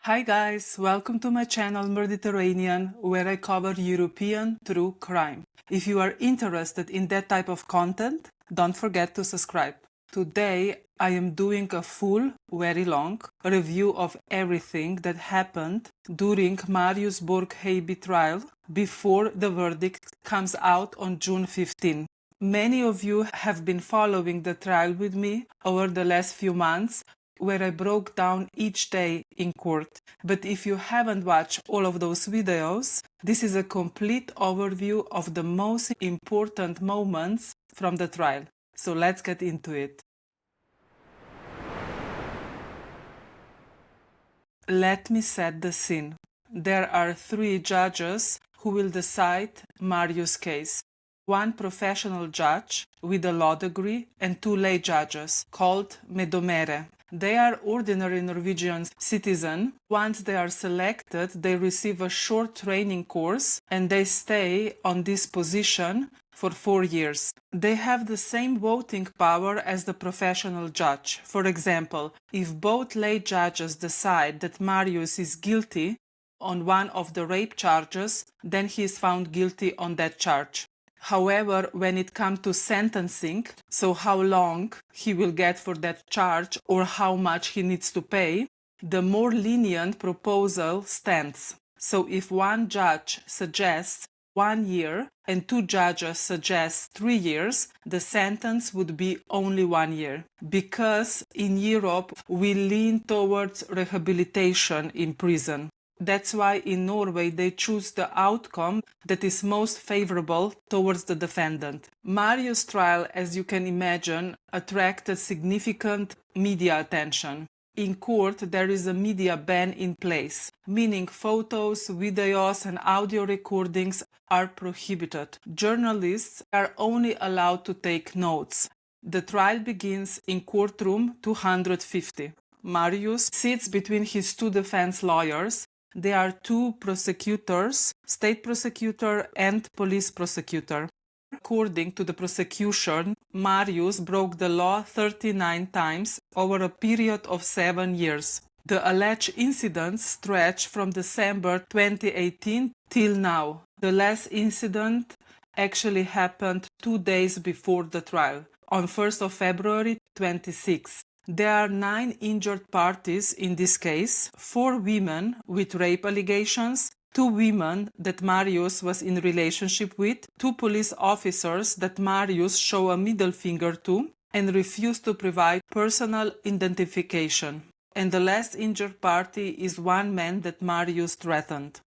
Hi guys, welcome to my channel Mediterranean, where I cover European true crime. If you are interested in that type of content, don't forget to subscribe. Today I am doing a full, very long review of everything that happened during Marius Borg Høiby trial before the verdict comes out on June 15. Many of you have been following the trial with me over the last few months, where I broke down each day in court. But if you haven't watched all of those videos, this is a complete overview of the most important moments from the trial. So let's get into it. Let me set the scene. There are 3 judges who will decide Marius' case. 1 professional judge with a law degree and 2 lay judges called Mette-Marit. They are ordinary Norwegian citizens. Once they are selected, they receive a short training course and they stay on this position for 4 years. They have the same voting power as the professional judge. For example, if both lay judges decide that Marius is guilty on one of the rape charges, then he is found guilty on that charge. However, when it comes to sentencing, so how long he will get for that charge or how much he needs to pay, the more lenient proposal stands. So if one judge suggests 1 year and 2 judges suggest 3 years, the sentence would be only 1 year. Because in Europe we lean towards rehabilitation in prison. That's why in Norway they choose the outcome that is most favorable towards the defendant. Marius' trial, as you can imagine, attracted significant media attention. In court there is a media ban in place, meaning photos, videos and audio recordings are prohibited. Journalists are only allowed to take notes. The trial begins in courtroom 250. Marius sits between his 2 defense lawyers. There are 2 prosecutors, state prosecutor and police prosecutor. According to the prosecution, Marius broke the law 39 times over a period of 7 years. The alleged incidents stretch from December 2018 till now. The last incident actually happened 2 days before the trial, on 1st of February 26. There are 9 injured parties in this case, 4 women with rape allegations, 2 women that Marius was in relationship with, 2 police officers that Marius showed a middle finger to and refused to provide personal identification. And the last injured party is 1 man that Marius threatened.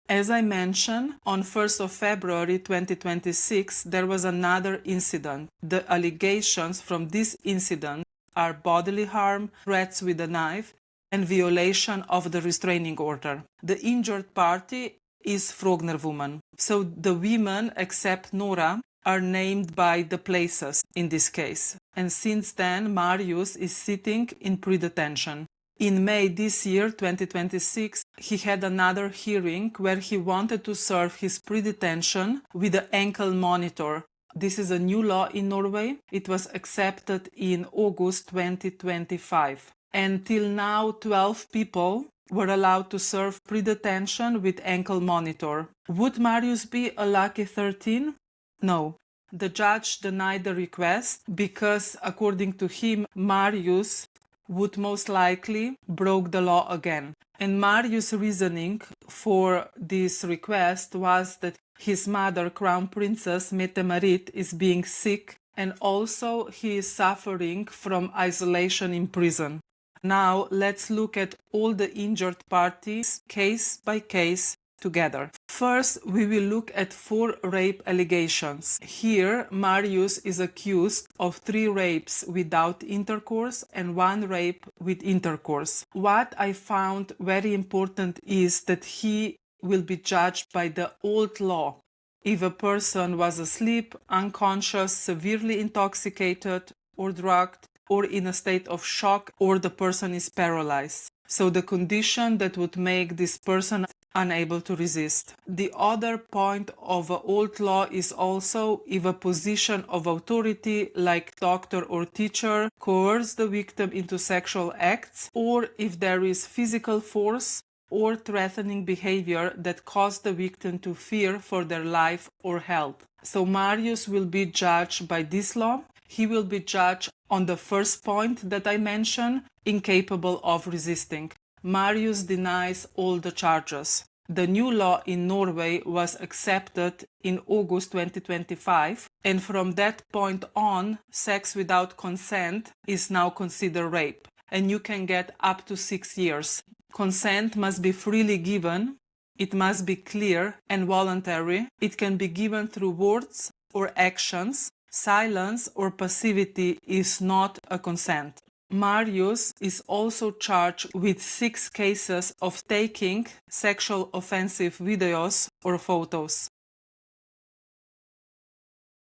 As I mentioned, on 1st of February 2026 there was another incident. The allegations from this incident are bodily harm, threats with a knife, and violation of the restraining order. The injured party is Frogner Woman. So the women, except Nora, are named by the places in this case. And since then, Marius is sitting in pre-detention. In May this year, 2026, he had another hearing where he wanted to serve his pre-detention with an ankle monitor. This is a new law in Norway. It was accepted in August 2025. Until now, 12 people were allowed to serve pre-detention with ankle monitor. Would Marius be a lucky 13? No. The judge denied the request because, according to him, Marius would most likely broke the law again. And Marius' reasoning for this request was that his mother, Crown Princess Mette-Marit, is being sick and also he is suffering from isolation in prison. Now let's look at all the injured parties case by case together. First, we will look at 4 rape allegations. Here, Marius is accused of 3 rapes without intercourse and 1 rape with intercourse. What I found very important is that he will be judged by the old law. If a person was asleep, unconscious, severely intoxicated or drugged, or in a state of shock, or the person is paralyzed. So the condition that would make this person unable to resist. The other point of the old law is also if a position of authority like doctor or teacher coerces the victim into sexual acts, or if there is physical force or threatening behavior that caused the victim to fear for their life or health. So Marius will be judged by this law. He will be judged on the first point that I mentioned, incapable of resisting. Marius denies all the charges. The new law in Norway was accepted in August 2025, and from that point on, sex without consent is now considered rape, and you can get up to 6 years. Consent must be freely given, it must be clear and voluntary, it can be given through words or actions. Silence or passivity is not a consent. Marius is also charged with 6 cases of taking sexual offensive videos or photos.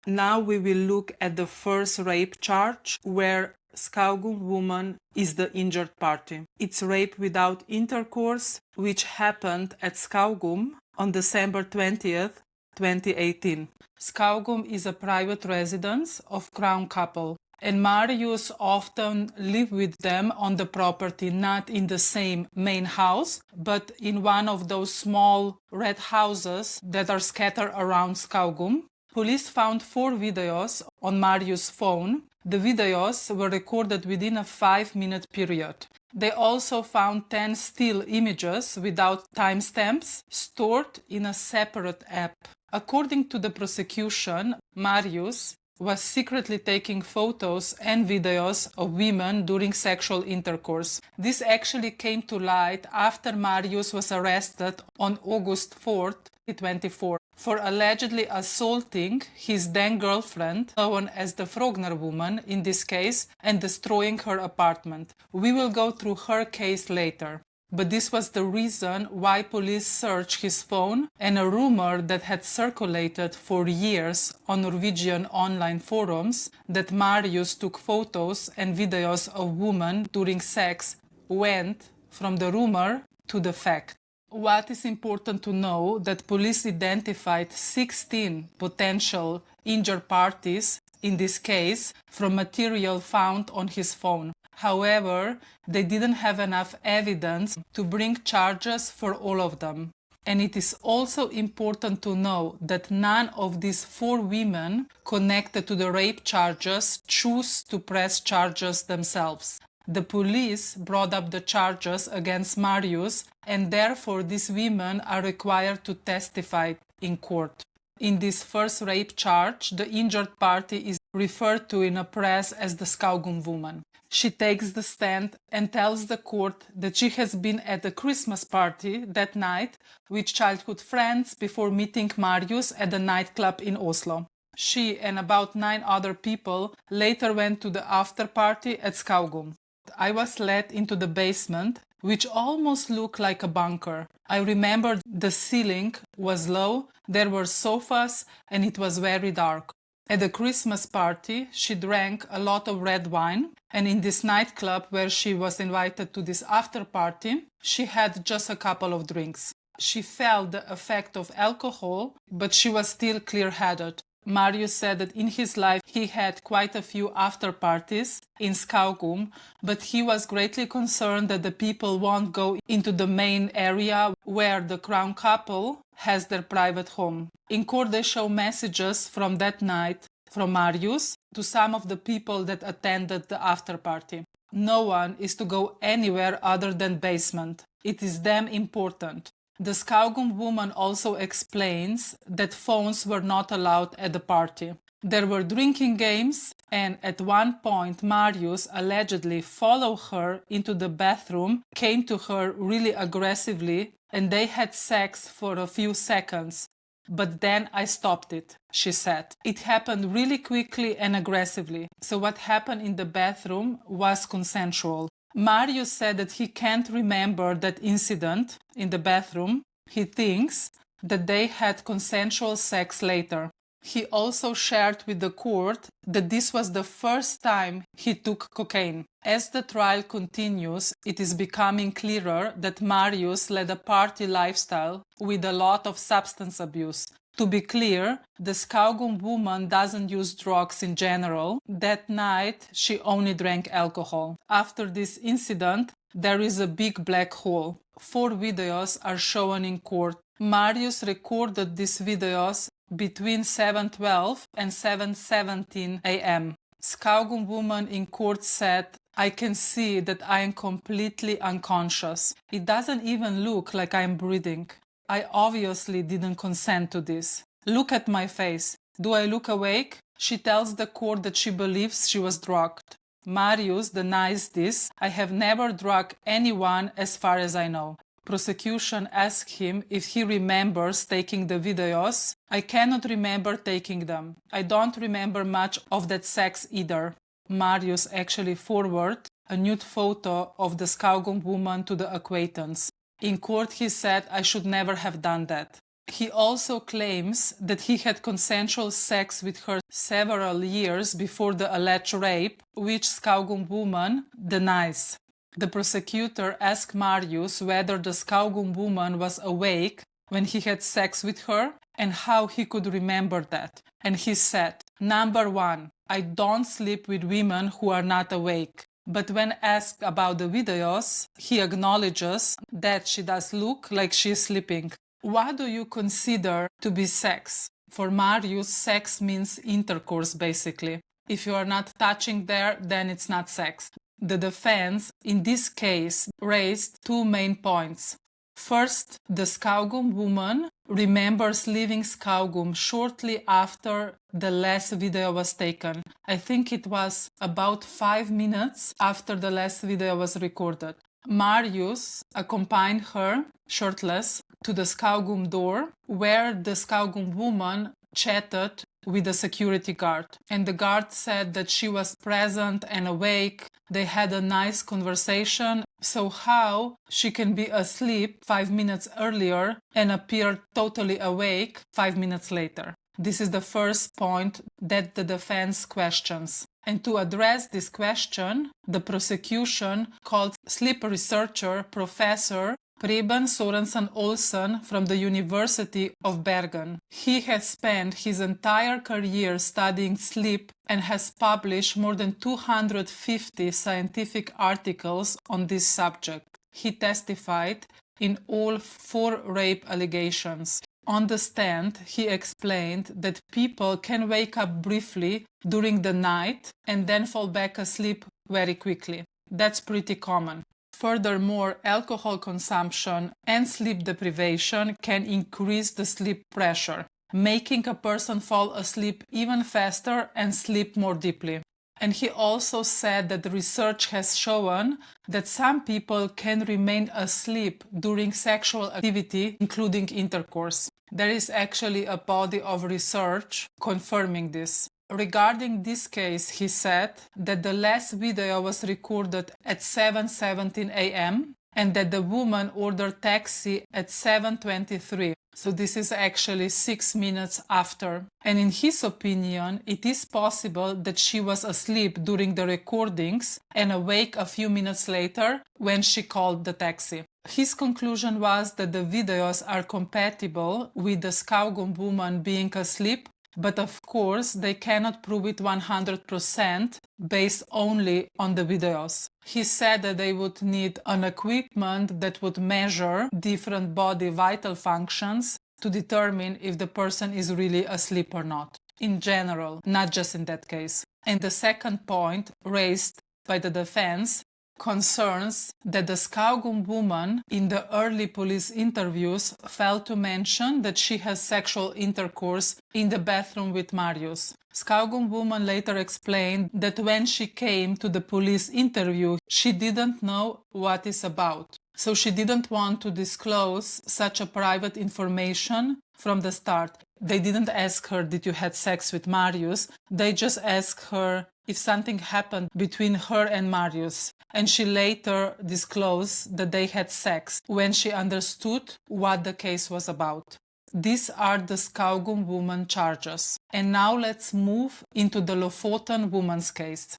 Now we will look at the first rape charge, where Skaugum Woman is the injured party. It's rape without intercourse, which happened at Skaugum on December 20th, 2018. Skaugum is a private residence of Crown couple, and Marius often lived with them on the property, not in the same main house, but in one of those small red houses that are scattered around Skaugum. Police found 4 videos on Marius' phone. The videos were recorded within a 5-minute period. They also found 10 still images without timestamps stored in a separate app. According to the prosecution, Marius was secretly taking photos and videos of women during sexual intercourse. This actually came to light after Marius was arrested on August 4th, 2024, for allegedly assaulting his then girlfriend, known as the Frogner Woman in this case, and destroying her apartment. We will go through her case later. But this was the reason why police searched his phone, and a rumor that had circulated for years on Norwegian online forums that Marius took photos and videos of women during sex went from the rumor to the fact. What is important to know that police identified 16 potential injured parties in this case from material found on his phone. However, they didn't have enough evidence to bring charges for all of them. And it is also important to know that none of these 4 women connected to the rape charges choose to press charges themselves. The police brought up the charges against Marius, and therefore these women are required to testify in court. In this first rape charge, the injured party is referred to in the press as the Skaugum Woman. She takes the stand and tells the court that she has been at a Christmas party that night with childhood friends before meeting Marius at a nightclub in Oslo. She and about 9 other people later went to the after party at Skaugum. I was led into the basement, which almost looked like a bunker. I remember the ceiling was low, there were sofas, and it was very dark. At the Christmas party, she drank a lot of red wine, and in this nightclub where she was invited to this after party, she had just a couple of drinks. She felt the effect of alcohol, but she was still clear-headed. Marius said that in his life he had quite a few after parties in Skaugum, but he was greatly concerned that the people won't go into the main area where the crown couple has their private home. In court they show messages from that night from Marius to some of the people that attended the after party. No one is to go anywhere other than basement. It is damn important. The Skaugum Woman also explains that phones were not allowed at the party. There were drinking games, and at one point Marius allegedly followed her into the bathroom, came to her really aggressively, and they had sex for a few seconds. But then I stopped it, she said. It happened really quickly and aggressively. So what happened in the bathroom was consensual. Marius said that he can't remember that incident in the bathroom. He thinks that they had consensual sex later. He also shared with the court that this was the first time he took cocaine. As the trial continues, it is becoming clearer that Marius led a party lifestyle with a lot of substance abuse. To be clear, the Skaugum Woman doesn't use drugs in general. That night, she only drank alcohol. After this incident, there is a big black hole. 4 videos are shown in court. Marius recorded these videos between 7:12 and 7:17 a.m. Skaugum Woman in court said, "I can see that I am completely unconscious. It doesn't even look like I'm breathing. I obviously didn't consent to this. Look at my face. Do I look awake?" She tells the court that she believes she was drugged. Marius denies this. "I have never drugged anyone as far as I know." Prosecution asked him if he remembers taking the videos. "I cannot remember taking them. I don't remember much of that sex either." Marius actually forwarded a nude photo of the Skaugum Woman to the acquaintance. In court he said, "I should never have done that." He also claims that he had consensual sex with her several years before the alleged rape, which Skaugum Woman denies. The prosecutor asked Marius whether the Skaugum Woman was awake when he had sex with her and how he could remember that. And he said, "Number 1, I don't sleep with women who are not awake." But when asked about the videos, he acknowledges that she does look like she is sleeping. What do you consider to be sex? For Marius, sex means intercourse, basically. If you are not touching there, then it's not sex. The defense, in this case, raised 2 main points. First, the Skaugum Woman remembers leaving Skaugum shortly after the last video was taken. I think it was about 5 minutes after the last video was recorded. Marius accompanied her, shirtless, to the Skaugum door, where the Skaugum Woman chatted with the security guard. And the guard said that she was present and awake. They had a nice conversation. So how she can be asleep 5 minutes earlier and appear totally awake 5 minutes later? This is the first point that the defense questions. And to address this question, the prosecution called sleep researcher Professor Preben Sorensen Olsen from the University of Bergen. He has spent his entire career studying sleep and has published more than 250 scientific articles on this subject. He testified in all 4 rape allegations. On the stand, he explained that people can wake up briefly during the night and then fall back asleep very quickly. That's pretty common. Furthermore, alcohol consumption and sleep deprivation can increase the sleep pressure, making a person fall asleep even faster and sleep more deeply. And he also said that the research has shown that some people can remain asleep during sexual activity, including intercourse. There is actually a body of research confirming this. Regarding this case, he said that the last video was recorded at 7:17 a.m. and that the woman ordered taxi at 7:23. So this is actually 6 minutes after. And in his opinion, it is possible that she was asleep during the recordings and awake a few minutes later when she called the taxi. His conclusion was that the videos are compatible with the Skaugum Woman being asleep, but of course they cannot prove it 100% based only on the videos. He said that they would need an equipment that would measure different body vital functions to determine if the person is really asleep or not. In general, not just in that case. And the second point raised by the defense concerns that the Skaugum Woman in the early police interviews failed to mention that she has sexual intercourse in the bathroom with Marius. Skaugum Woman later explained that when she came to the police interview, she didn't know what it's about. So she didn't want to disclose such a private information from the start. They didn't ask her, "Did you have sex with Marius?" They just asked her if something happened between her and Marius. And she later disclosed that they had sex when she understood what the case was about. These are the Skaugum Woman charges. And now let's move into the Lofoten Woman's case.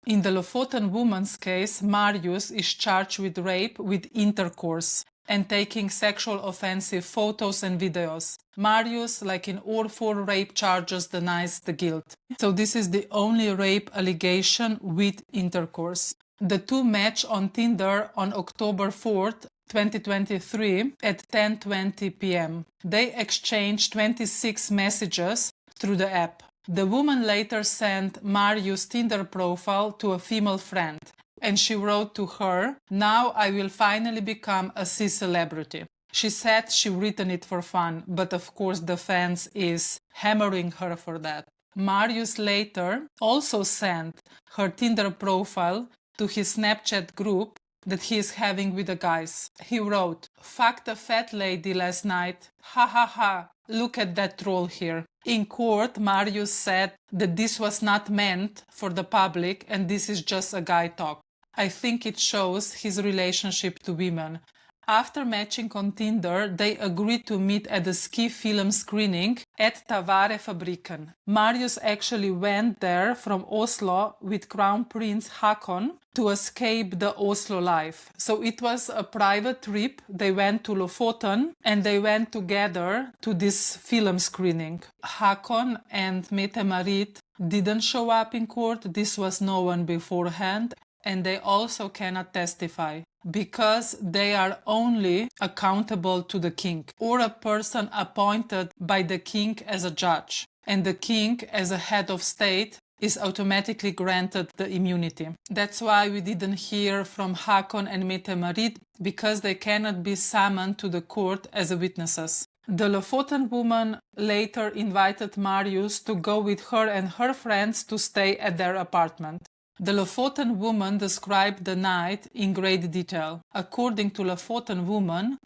In the Lofoten Woman's case, Marius is charged with rape with intercourse and taking sexual offensive photos and videos. Marius, like in all 4 rape charges, denies the guilt. So this is the only rape allegation with intercourse. The two match on Tinder on October 4th, 2023 at 10:20 p.m. They exchanged 26 messages through the app. The woman later sent Marius' Tinder profile to a female friend, and she wrote to her, "Now I will finally become a C-celebrity." She said she written it for fun, but of course the fans is hammering her for that. Marius later also sent her Tinder profile to his Snapchat group that he is having with the guys. He wrote, "Fucked a fat lady last night. Ha ha ha. Look at that troll here." In court, Marius said that this was not meant for the public and this is just a guy talk. I think it shows his relationship to women. After matching on Tinder, they agreed to meet at the ski film screening at Fabriken. Marius actually went there from Oslo with Crown Prince Haakon to escape the Oslo life. So it was a private trip. They went to Lofoten and they went together to this film screening. Haakon and Mette-Marit didn't show up in court. This was known beforehand. And they also cannot testify because they are only accountable to the king or a person appointed by the king as a judge. And the king, as a head of state, is automatically granted the immunity. That's why we didn't hear from Haakon and Mette-Marit, because they cannot be summoned to the court as witnesses. The Lofoten woman later invited Marius to go with her and her friends to stay at their apartment. The Lofoten woman described the night in great detail. According to Lofoten woman,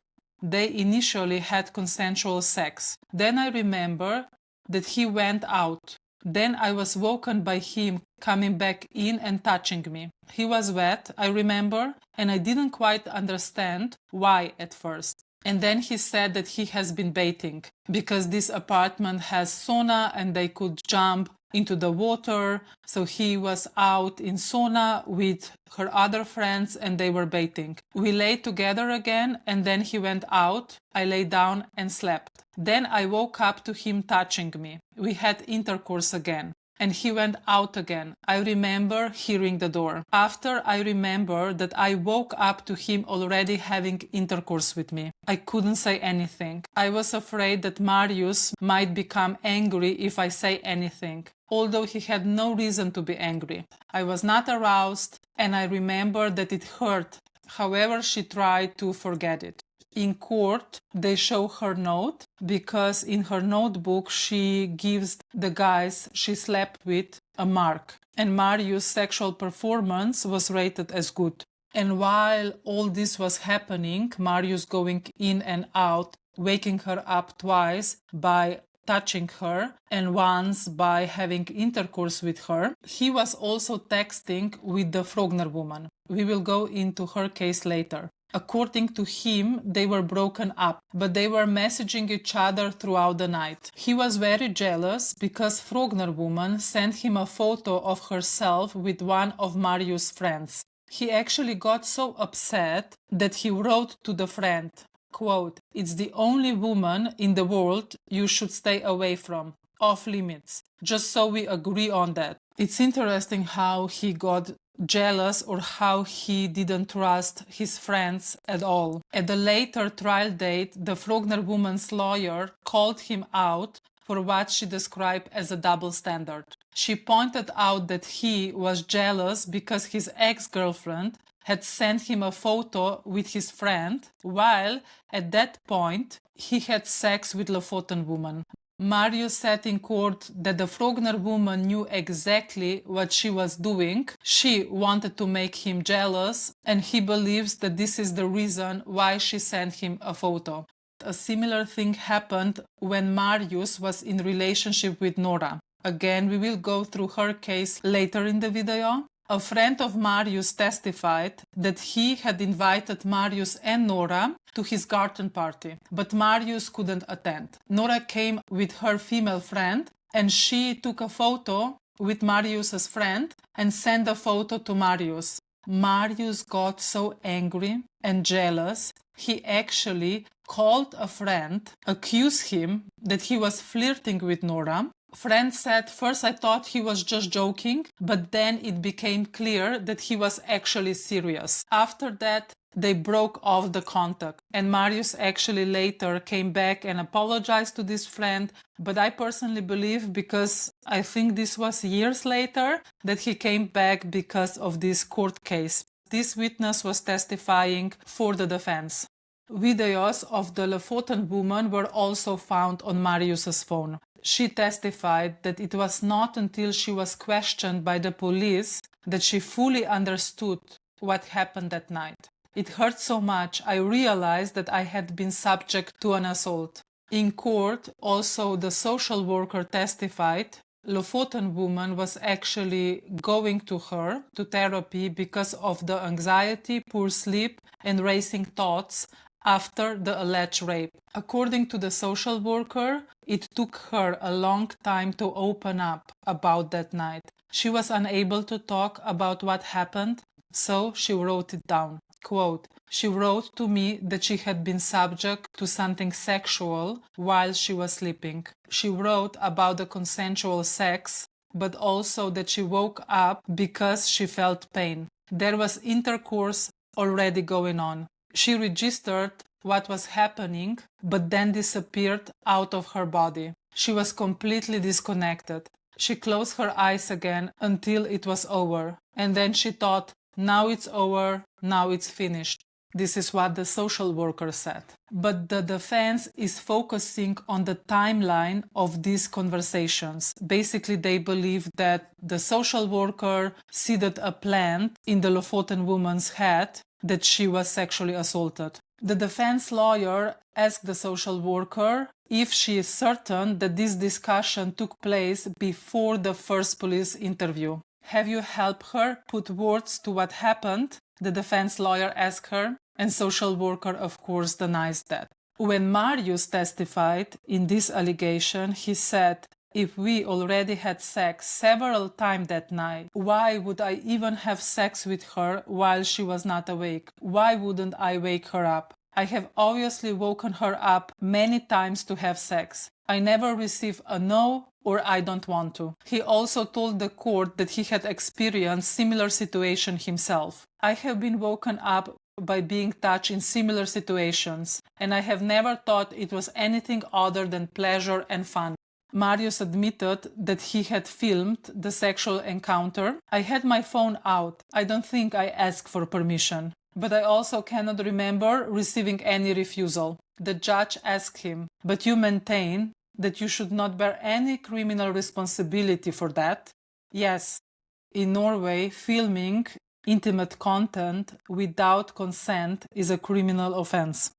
they initially had consensual sex. Then I remember that he went out. Then I was woken by him coming back in and touching me. He was wet, I remember, and I didn't quite understand why at first. And then he said that he has been bathing because this apartment has sauna and they could jump into the water. So he was out in sauna with her other friends and they were bathing. We lay together again and then he went out. I lay down and slept. Then I woke up to him touching me. We had intercourse again. And he went out again. I remember hearing the door. After, I remember that I woke up to him already having intercourse with me. I couldn't say anything. I was afraid that Marius might become angry if I say anything, although he had no reason to be angry. I was not aroused, and I remember that it hurt. However, she tried to forget it. In court, they show her note because in her notebook she gives the guys she slept with a mark. And Marius' sexual performance was rated as good. And while all this was happening, Marius going in and out, waking her up twice by touching her and once by having intercourse with her, he was also texting with the Frogner Woman. We will go into her case later. According to him, they were broken up, but they were messaging each other throughout the night. He was very jealous because Frogner Woman sent him a photo of herself with one of Marius' friends. He actually got so upset that he wrote to the friend, quote, "It's the only woman in the world you should stay away from, off limits, just so we agree on that." It's interesting how he got jealous or how he didn't trust his friends at all. At the later trial date, the Frogner woman's lawyer called him out for what she described as a double standard. She pointed out that he was jealous because his ex-girlfriend had sent him a photo with his friend, while at that point he had sex with Lofoten woman. Marius said in court that the Frogner woman knew exactly what she was doing. She wanted to make him jealous, and he believes that this is the reason why she sent him a photo. A similar thing happened when Marius was in relationship with Nora. Again, we will go through her case later in the video. A friend of Marius testified that he had invited Marius and Nora to his garden party, but Marius couldn't attend. Nora came with her female friend and she took a photo with Marius's friend and sent the photo to Marius. Marius got so angry and jealous, he actually called a friend, accused him that he was flirting with Nora, Friend said, first I thought he was just joking, but then it became clear that he was actually serious. After that, they broke off the contact, and Marius actually later came back and apologized to this friend, but I personally believe, because I think this was years later, that he came back because of this court case. This witness was testifying for the defense. Videos of the Lofoten Woman were also found on Marius's phone. She testified that it was not until she was questioned by the police that she fully understood what happened that night. It hurt so much, I realized that I had been subject to an assault. In court, also the social worker testified Lofoten Woman was actually going to her to therapy because of the anxiety, poor sleep, and racing thoughts after the alleged rape. According to the social worker, it took her a long time to open up about that night. She was unable to talk about what happened, so she wrote it down. Quote, she wrote to me that she had been subject to something sexual while she was sleeping. She wrote about the consensual sex, but also that she woke up because she felt pain. There was intercourse already going on. She registered what was happening, but then disappeared out of her body. She was completely disconnected. She closed her eyes again until it was over, and then she thought, now it's over, now it's finished. This is what the social worker said. But the defense is focusing on the timeline of these conversations. Basically, they believe that the social worker seeded a plant in the Lofoten woman's head that she was sexually assaulted. The defense lawyer asked the social worker if she is certain that this discussion took place before the first police interview. Have you helped her put words to what happened? The defense lawyer asked her, and social worker of course denies that. When Marius testified in this allegation, he said, if we already had sex several times that night, why would I even have sex with her while she was not awake? Why wouldn't I wake her up? I have obviously woken her up many times to have sex. I never receive a no or I don't want to. He also told the court that he had experienced similar situation himself. I have been woken up by being touched in similar situations, and I have never thought it was anything other than pleasure and fun. Marius admitted that he had filmed the sexual encounter. I had my phone out. I don't think I asked for permission. But I also cannot remember receiving any refusal. The judge asked him, but you maintain that you should not bear any criminal responsibility for that? Yes. In Norway, filming intimate content without consent is a criminal offense.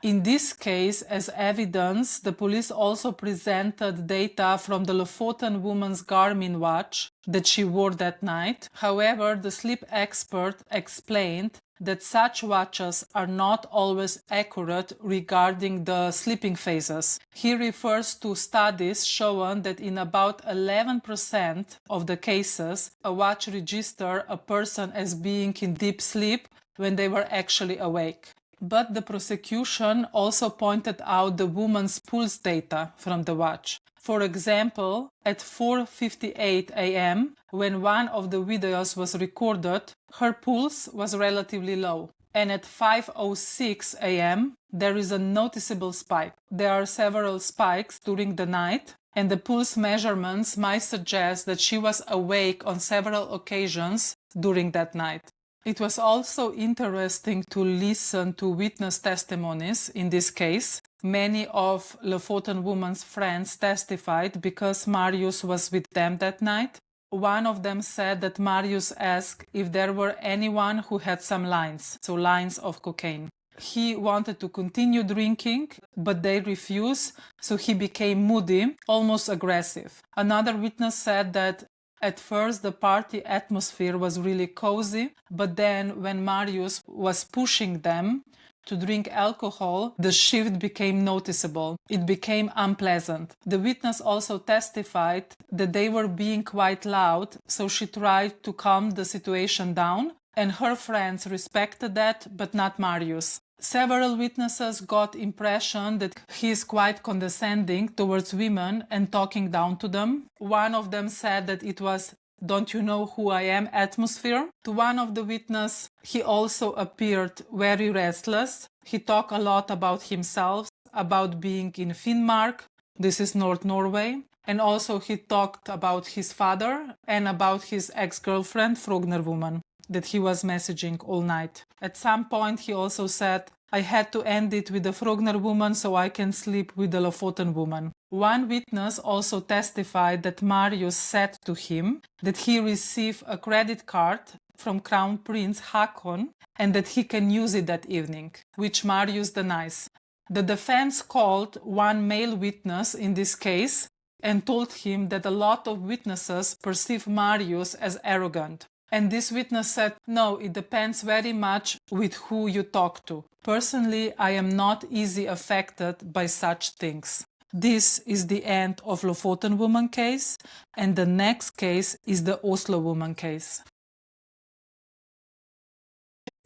In this case, as evidence, the police also presented data from the Lofoten woman's Garmin watch that she wore that night. However, the sleep expert explained that such watches are not always accurate regarding the sleeping phases. He refers to studies showing that in about 11% of the cases, a watch registers a person as being in deep sleep when they were actually awake. But the prosecution also pointed out the woman's pulse data from the watch. For example, at 4:58 a.m., when one of the videos was recorded, her pulse was relatively low. And at 5:06 a.m., there is a noticeable spike. There are several spikes during the night, and the pulse measurements might suggest that she was awake on several occasions during that night. It was also interesting to listen to witness testimonies in this case. Many of Lofoten Woman's friends testified because Marius was with them that night. One of them said that Marius asked if there were anyone who had some lines, so lines of cocaine. He wanted to continue drinking, but they refused, so he became moody, almost aggressive. Another witness said that at first, the party atmosphere was really cozy, but then when Marius was pushing them to drink alcohol, the shift became noticeable. It became unpleasant. The witness also testified that they were being quite loud, so she tried to calm the situation down, and her friends respected that, but not Marius. Several witnesses got the impression that he is quite condescending towards women and talking down to them. One of them said that it was "don't you know who I am" atmosphere. To one of the witnesses, he also appeared very restless. He talked a lot about himself, about being in Finnmark, this is North Norway, and also he talked about his father and about his ex-girlfriend, Frogner Woman, that he was messaging all night. At some point he also said, "I had to end it with the Frogner Woman so I can sleep with the Lofoten Woman." One witness also testified that Marius said to him that he received a credit card from Crown Prince Haakon and that he can use it that evening, which Marius denies. The defense called one male witness in this case and told him that a lot of witnesses perceive Marius as arrogant. And this witness said, "No, it depends very much with who you talk to. Personally, I am not easily affected by such things." This is the end of Lofoten Woman case, and the next case is the Oslo Woman case.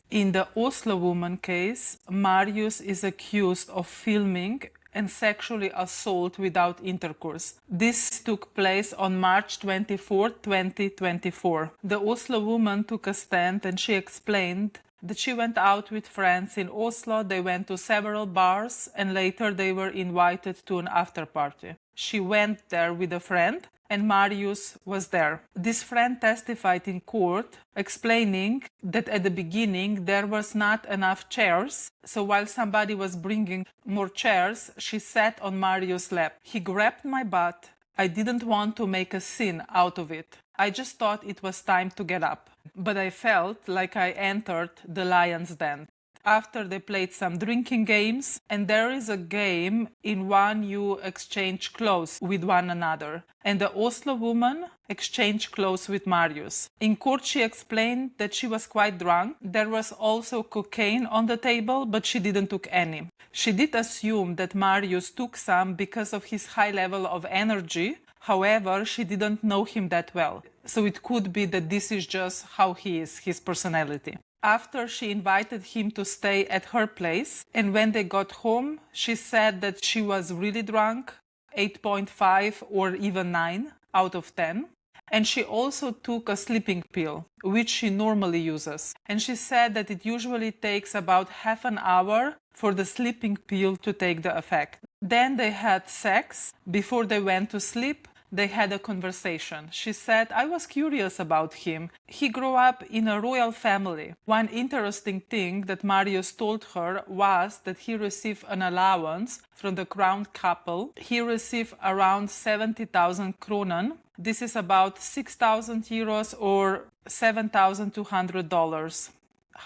In the Oslo Woman case, Marius is accused of filming and sexually assault without intercourse. This took place on March 24, 2024. The Oslo Woman took a stand and she explained that she went out with friends in Oslo, they went to several bars, and later they were invited to an after party. She went there with a friend and Marius was there. This friend testified in court, explaining that at the beginning there was not enough chairs, so while somebody was bringing more chairs, she sat on Marius' lap. "He grabbed my butt. I didn't want to make a scene out of it. I just thought it was time to get up. But I felt like I entered the lion's den." After they played some drinking games, and there is a game in one you exchange clothes with one another, and the Oslo Woman exchanged clothes with Marius. In court she explained that she was quite drunk. There was also cocaine on the table, but she didn't took any. She did assume that Marius took some because of his high level of energy. However, she didn't know him that well, so it could be that this is just how he is, his personality. After, she invited him to stay at her place, and when they got home, she said that she was really drunk, 8.5 or even 9 out of 10. And she also took a sleeping pill, which she normally uses. And she said that it usually takes about half an hour for the sleeping pill to take the effect. Then they had sex. Before they went to sleep, they had a conversation. She said, "I was curious about him. He grew up in a royal family." One interesting thing that Marius told her was that he received an allowance from the crowned couple. He received around 70,000 kronen. This is about 6,000 euros or $7,200.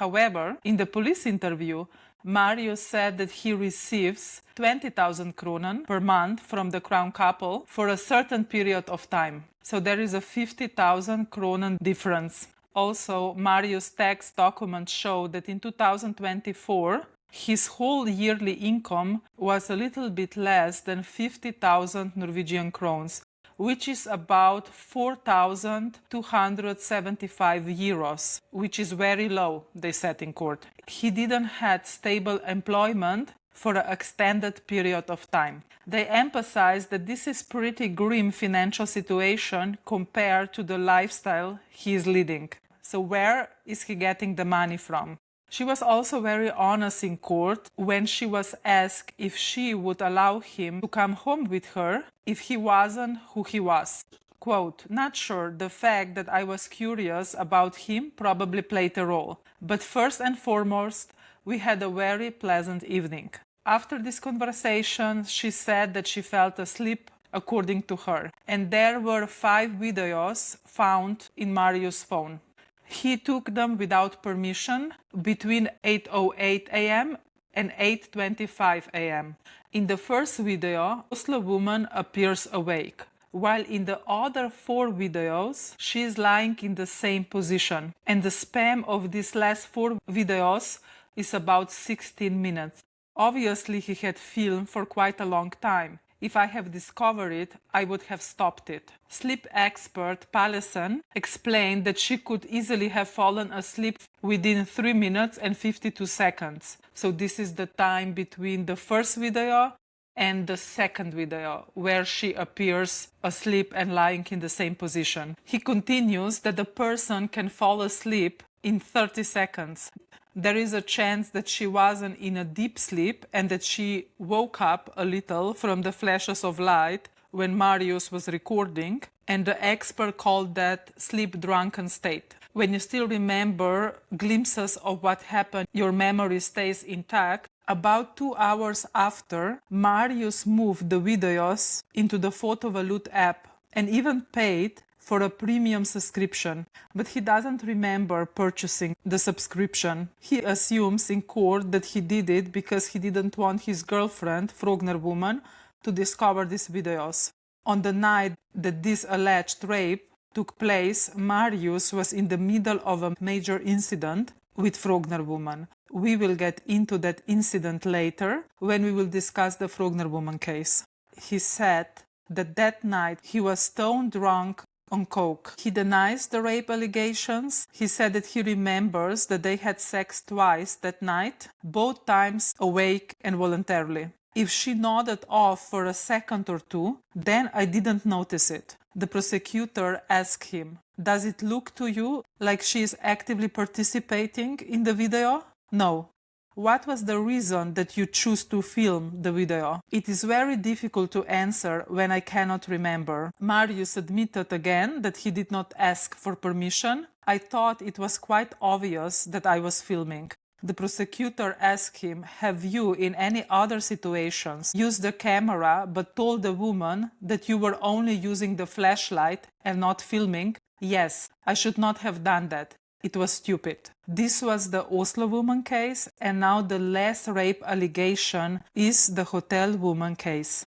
However, in the police interview, Marius said that he receives 20,000 kronen per month from the crown couple for a certain period of time. So there is a 50,000 kronen difference. Also, Marius' tax documents show that in 2024, his whole yearly income was a little bit less than 50,000 Norwegian krones, which is about 4,275 euros, which is very low, they said in court. He didn't have stable employment for an extended period of time. They emphasize that this is pretty grim financial situation compared to the lifestyle he is leading. So where is he getting the money from? She was also very honest in court when she was asked if she would allow him to come home with her if he wasn't who he was. Quote, "Not sure, the fact that I was curious about him probably played a role. But first and foremost, we had a very pleasant evening." After this conversation, she said that she felt asleep, according to her. And there were 5 videos found in Marius' phone. He took them without permission between 8:08 a.m. and 8:25 a.m. In the first video, Oslo Woman appears awake, while in the other 4 videos, she is lying in the same position. And the span of these last 4 videos is about 16 minutes. Obviously, he had filmed for quite a long time. If I have discovered it, I would have stopped it. Sleep expert Pallesen explained that she could easily have fallen asleep within 3 minutes and 52 seconds. So this is the time between the first video and the second video, where she appears asleep and lying in the same position. He continues that the person can fall asleep in 30 seconds. There is a chance that she wasn't in a deep sleep and that she woke up a little from the flashes of light when Marius was recording, and the expert called that sleep-drunken state. When you still remember glimpses of what happened, your memory stays intact. About 2 hours after, Marius moved the videos into the Photovalut app and even paid for a premium subscription, but he doesn't remember purchasing the subscription. He assumes in court that he did it because he didn't want his girlfriend, Frogner Woman, to discover these videos. On the night that this alleged rape took place, Marius was in the middle of a major incident with Frogner Woman. We will get into that incident later when we will discuss the Frogner Woman case. He said that night he was stone drunk on coke. He denies the rape allegations. He said that he remembers that they had sex twice that night, both times awake and voluntarily. If she nodded off for a second or two, then I didn't notice it. The prosecutor asked him, "Does it look to you like she is actively participating in the video?" "No." "What was the reason that you choose to film the video?" "It is very difficult to answer when I cannot remember." Marius admitted again that he did not ask for permission. "I thought it was quite obvious that I was filming." The prosecutor asked him, "Have you, in any other situations, used the camera but told the woman that you were only using the flashlight and not filming?" "Yes, I should not have done that. It was stupid." This was the Oslo Woman case, and now the last rape allegation is the Hotel Woman case.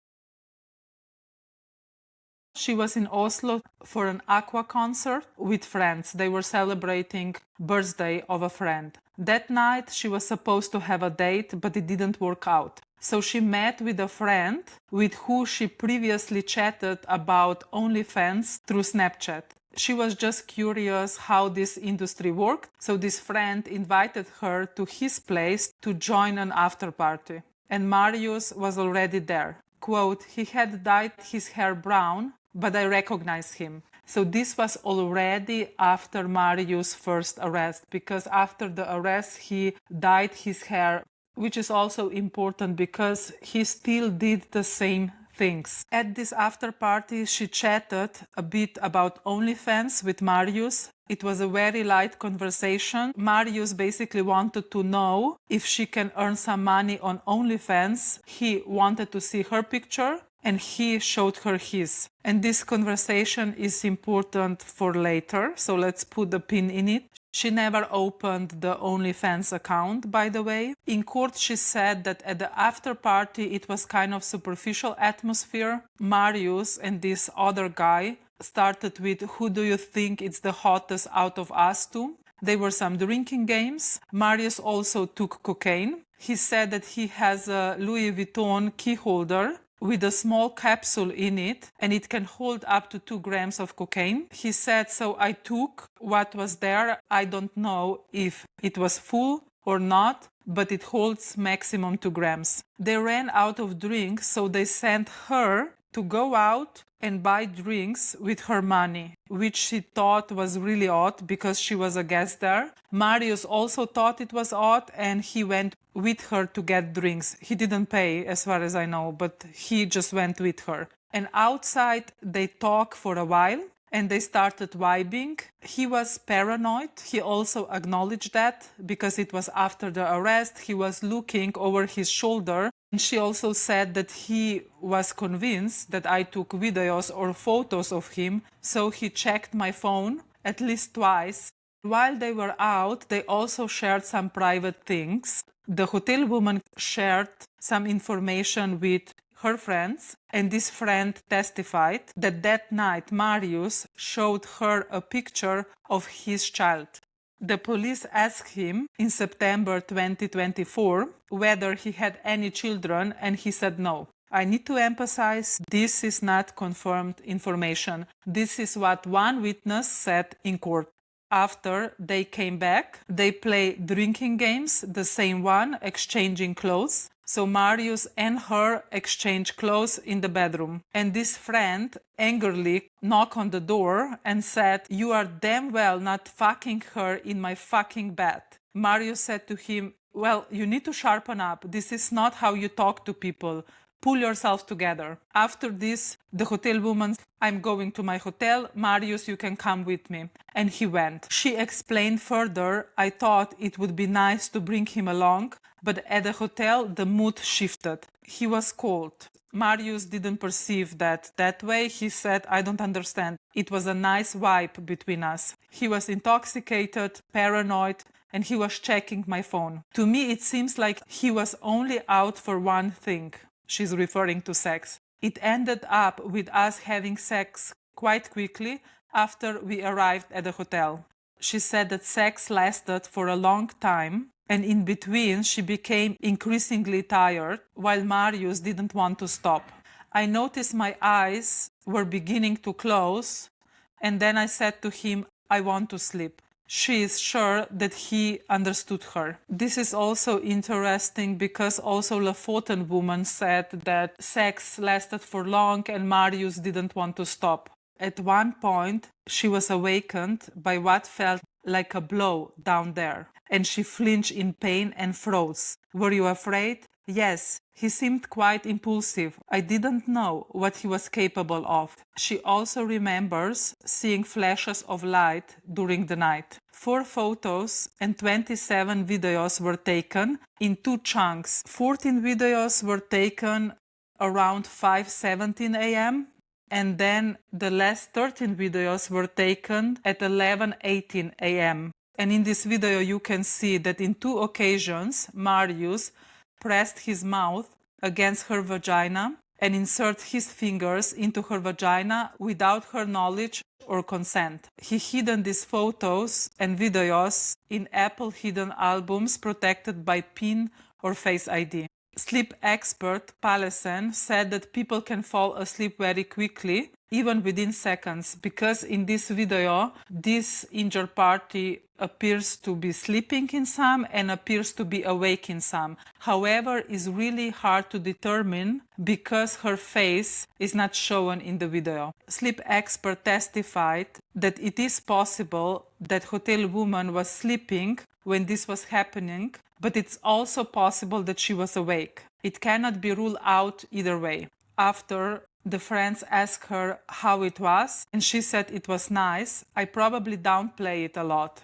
She was in Oslo for an aqua concert with friends. They were celebrating birthday of a friend. That night she was supposed to have a date, but it didn't work out. So she met with a friend with who she previously chatted about OnlyFans through Snapchat. She was just curious how this industry worked, so this friend invited her to his place to join an after party. And Marius was already there. Quote, "He had dyed his hair brown, but I recognized him." So this was already after Marius' first arrest, because after the arrest he dyed his hair, which is also important because he still did the same things. At this after party she chatted a bit about OnlyFans with Marius. It was a very light conversation. Marius basically wanted to know if she can earn some money on OnlyFans. He wanted to see her picture and he showed her his. And this conversation is important for later, so let's put a pin in it. She never opened the OnlyFans account, by the way. In court she said that at the after party it was kind of superficial atmosphere. Marius and this other guy started with, "Who do you think is the hottest out of us two?" There were some drinking games. Marius also took cocaine. He said that he has a Louis Vuitton key holder with a small capsule in it, and it can hold up to 2 grams of cocaine. He said, "So I took what was there. I don't know if it was full or not, but it holds maximum 2 grams. They ran out of drinks, so they sent her to go out and buy drinks with her money, which she thought was really odd because she was a guest there. Marius also thought it was odd and he went with her to get drinks. He didn't pay, as far as I know, but he just went with her. And outside they talked for a while and they started vibing. He was paranoid. He also acknowledged that because it was after the arrest. He was looking over his shoulder. And she also said that he was convinced that I took videos or photos of him, so he checked my phone at least twice. While they were out, they also shared some private things. The hotel woman shared some information with her friends, and this friend testified that that night Marius showed her a picture of his child. The police asked him in September 2024 whether he had any children, and he said no. I need to emphasize this is not confirmed information. This is what one witness said in court. After they came back, they play drinking games, the same one, exchanging clothes. So Marius and her exchange clothes in the bedroom. And this friend angrily knocked on the door and said, "You are damn well not fucking her in my fucking bed." Marius said to him, "Well, you need to sharpen up. This is not how you talk to people. Pull yourself together." After this, the hotel woman, "I'm going to my hotel. Marius, you can come with me." And he went. She explained further, "I thought it would be nice to bring him along, but at the hotel, the mood shifted. He was cold." Marius didn't perceive that way. He said, "I don't understand. It was a nice vibe between us." He was intoxicated, paranoid, and he was checking my phone. To me, it seems like he was only out for one thing. She's referring to sex. It ended up with us having sex quite quickly after we arrived at the hotel. She said that sex lasted for a long time, and in between she became increasingly tired, while Marius didn't want to stop. I noticed my eyes were beginning to close, and then I said to him, "I want to sleep." She is sure that he understood her. This is also interesting because also Lofoten Woman said that sex lasted for long and Marius didn't want to stop. At one point, she was awakened by what felt like a blow down there, and she flinched in pain and froze. "Were you afraid?" "Yes, he seemed quite impulsive. I didn't know what he was capable of." She also remembers seeing flashes of light during the night. 4 photos and 27 videos were taken in 2 chunks. 14 videos were taken around 5:17 a.m. and then the last 13 videos were taken at 11:18 a.m. And in this video you can see that in 2 occasions Marius pressed his mouth against her vagina and inserted his fingers into her vagina without her knowledge or consent. He hidden these photos and videos in Apple hidden albums protected by PIN or Face ID. Sleep expert Palesen said that people can fall asleep very quickly, even within seconds, because in this video, this injured party appears to be sleeping in some and appears to be awake in some. However, it's really hard to determine because her face is not shown in the video. Sleep expert testified that it is possible that Hotel Woman was sleeping when this was happening, but it's also possible that she was awake. It cannot be ruled out either way. After the friends asked her how it was, and she said it was nice, I probably downplay it a lot.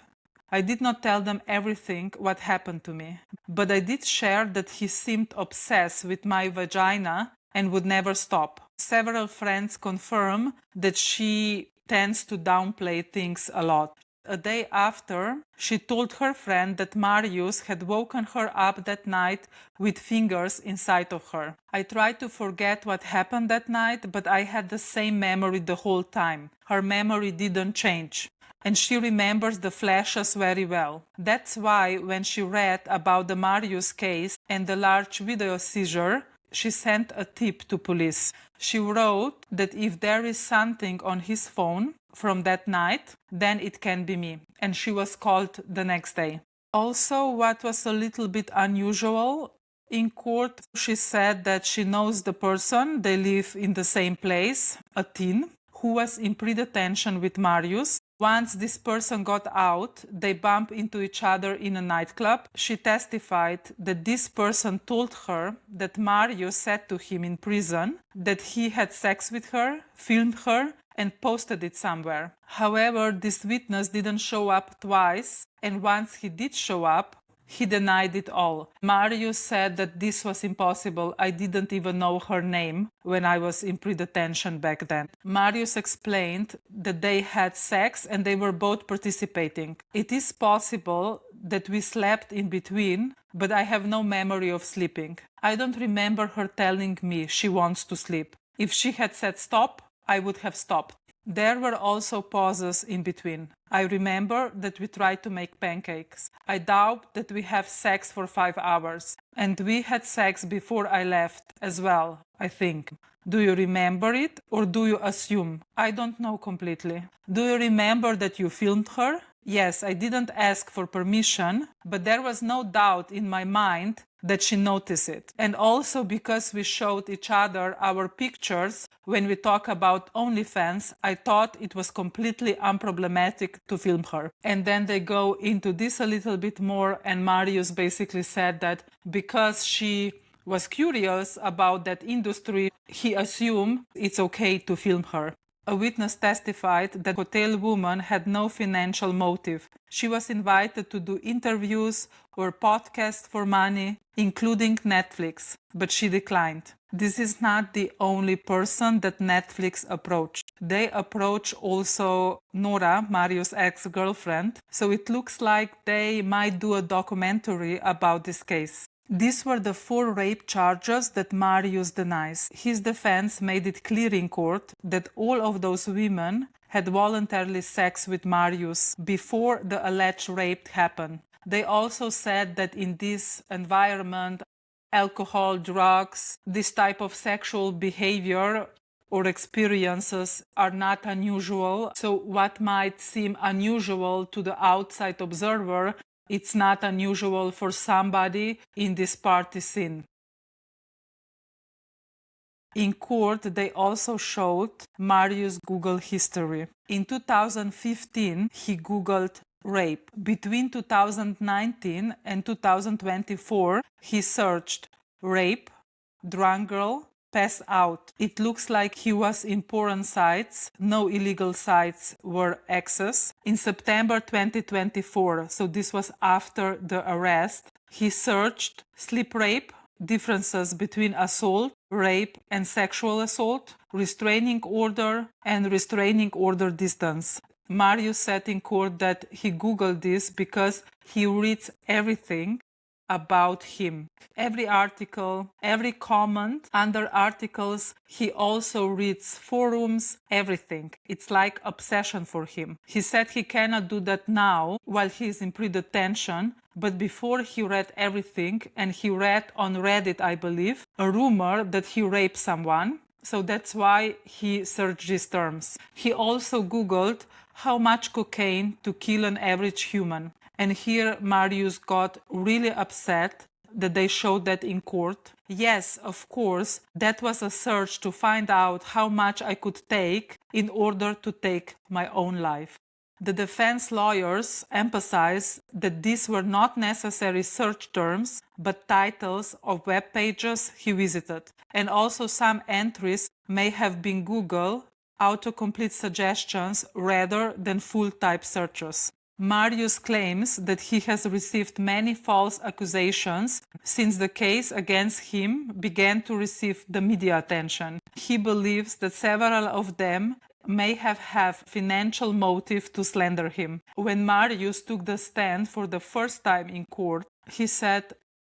I did not tell them everything what happened to me, but I did share that he seemed obsessed with my vagina and would never stop. Several friends confirm that she tends to downplay things a lot. A day after, she told her friend that Marius had woken her up that night with fingers inside of her. "I tried to forget what happened that night, but I had the same memory the whole time. Her memory didn't change. And she remembers the flashes very well. That's why when she read about the Marius case and the large video seizure, she sent a tip to police. She wrote that if there is something on his phone from that night, then it can be me." And she was called the next day. Also, what was a little bit unusual, in court, she said that she knows the person, they live in the same place, a teen, who was in pre-detention with Marius. Once this person got out, they bumped into each other in a nightclub. She testified that this person told her that Marius said to him in prison that he had sex with her, filmed her, and posted it somewhere. However, this witness didn't show up twice, and once he did show up, he denied it all. Marius said that this was impossible. I didn't even know her name when I was in pre-detention back then. Marius explained that they had sex and they were both participating. "It is possible that we slept in between, but I have no memory of sleeping. I don't remember her telling me she wants to sleep. If she had said stop, I would have stopped. There were also pauses in between. I remember that we tried to make pancakes. I doubt that we have sex for 5 hours. And we had sex before I left as well. I think. Do you remember it or do you assume? I don't know completely. Do you remember that you filmed her? Yes, I didn't ask for permission, but there was no doubt in my mind that she noticed it. And also because we showed each other our pictures when we talk about OnlyFans, I thought it was completely unproblematic to film her. And then they go into this a little bit more, and Marius basically said that because she was curious about that industry, he assumed it's okay to film her. A witness testified that Hotel Woman had no financial motive. She was invited to do interviews or podcasts for money, including Netflix, but she declined. This is not the only person that Netflix approached. They approached also Nora, Marius' ex-girlfriend, so it looks like they might do a documentary about this case. These were the 4 rape charges that Marius denies. His defense made it clear in court that all of those women had voluntarily sex with Marius before the alleged rape happened. They also said that in this environment, alcohol, drugs, this type of sexual behavior or experiences are not unusual. So what might seem unusual to the outside observer, it's not unusual for somebody in this party scene. In court, they also showed Marius' Google history. In 2015, he Googled rape. Between 2019 and 2024, he searched rape, drunk girl, pass out. It looks like he was in porn sites. No illegal sites were accessed. In September 2024, so this was after the arrest, he searched sleep rape, differences between assault, rape, and sexual assault, restraining order, and restraining order distance. Marius said in court that he Googled this because he reads everything about him. Every article, every comment under articles, he also reads forums, everything. It's like obsession for him. He said he cannot do that now while he's in pre-detention, but before he read everything, and he read on Reddit, I believe, a rumor that he raped someone. So that's why he searched these terms. He also Googled how much cocaine to kill an average human. And here Marius got really upset that they showed that in court. Yes, of course, that was a search to find out how much I could take in order to take my own life. The defense lawyers emphasize that these were not necessary search terms, but titles of web pages he visited. And also some entries may have been Google autocomplete suggestions rather than full-type searches. Marius claims that he has received many false accusations since the case against him began to receive the media attention. He believes that several of them may have financial motive to slander him. When Marius took the stand for the first time in court, he said,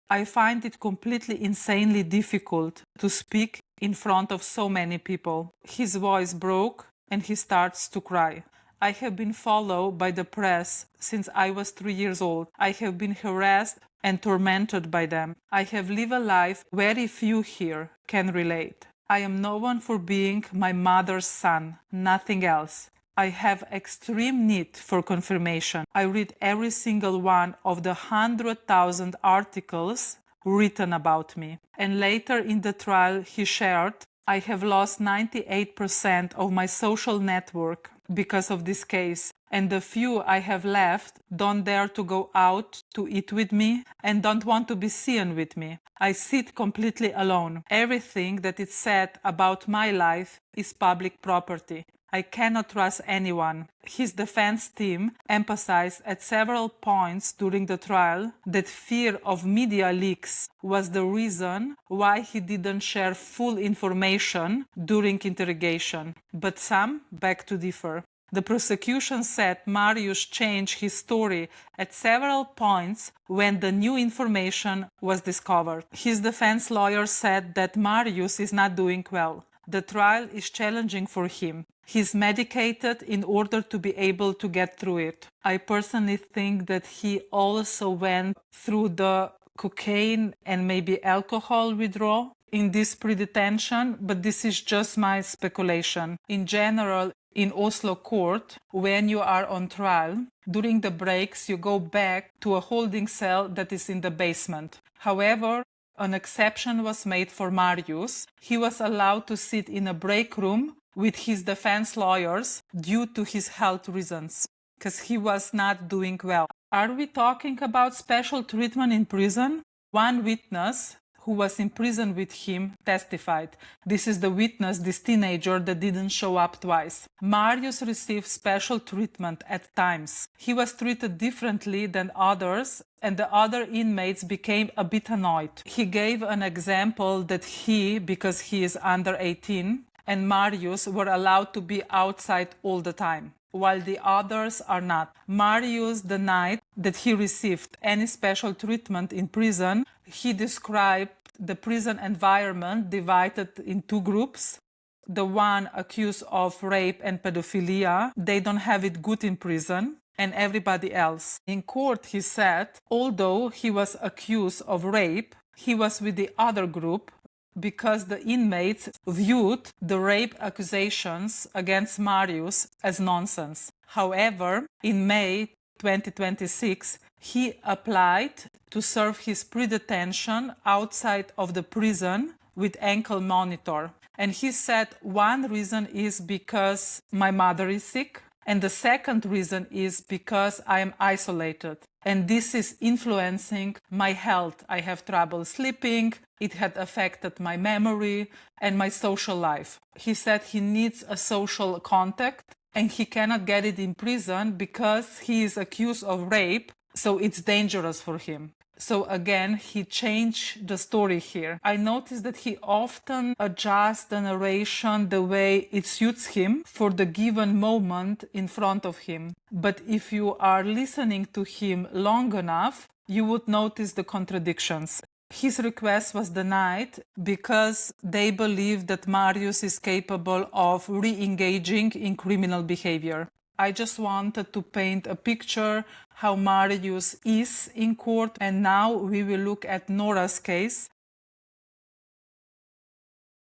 "I find it completely insanely difficult to speak in front of so many people." His voice broke and he starts to cry. "I have been followed by the press since I was 3 years old. I have been harassed and tormented by them. I have lived a life very few here can relate. I am known for being my mother's son, nothing else. I have extreme need for confirmation. I read every single one of the 100,000 articles written about me." And later in the trial, he shared, "I have lost 98% of my social network because of this case, and the few I have left don't dare to go out to eat with me and don't want to be seen with me. I sit completely alone. Everything that is said about my life is public property. I cannot trust anyone." His defense team emphasized at several points during the trial that fear of media leaks was the reason why he didn't share full information during interrogation. But some beg to differ. The prosecution said Marius changed his story at several points when the new information was discovered. His defense lawyer said that Marius is not doing well. The trial is challenging for him. He's medicated in order to be able to get through it. I personally think that he also went through the cocaine and maybe alcohol withdrawal. in this pre-detention, but this is just my speculation. In general, in Oslo court, when you are on trial, during the breaks, you go back to a holding cell that is in the basement. However, an exception was made for Marius. He was allowed to sit in a break room with his defense lawyers due to his health reasons, because he was not doing well. Are we talking about special treatment in prison? One witness who was in prison with him testified. This is the witness, this teenager that didn't show up twice. Marius received special treatment at times. He was treated differently than others, and the other inmates became a bit annoyed. He gave an example that he, because he is under 18, and Marius were allowed to be outside all the time, while the others are not. Marius denied that he received any special treatment in prison. He described the prison environment divided in two groups. The one accused of rape and pedophilia, they don't have it good in prison, and everybody else. In court, he said, although he was accused of rape, he was with the other group because the inmates viewed the rape accusations against Marius as nonsense. However, in May 2026, he applied to serve his pre-detention outside of the prison with ankle monitor. And he said one reason is because my mother is sick, and the second reason is because I am isolated. And this is influencing my health. I have trouble sleeping, it had affected my memory and my social life. He said he needs a social contact and he cannot get it in prison because he is accused of rape, so it's dangerous for him. So again, he changed the story here. I noticed that he often adjusts the narration the way it suits him for the given moment in front of him. But if you are listening to him long enough, you would notice the contradictions. His request was denied because they believe that Marius is capable of re-engaging in criminal behavior. I just wanted to paint a picture how Marius is in court, and now we will look at Nora's case.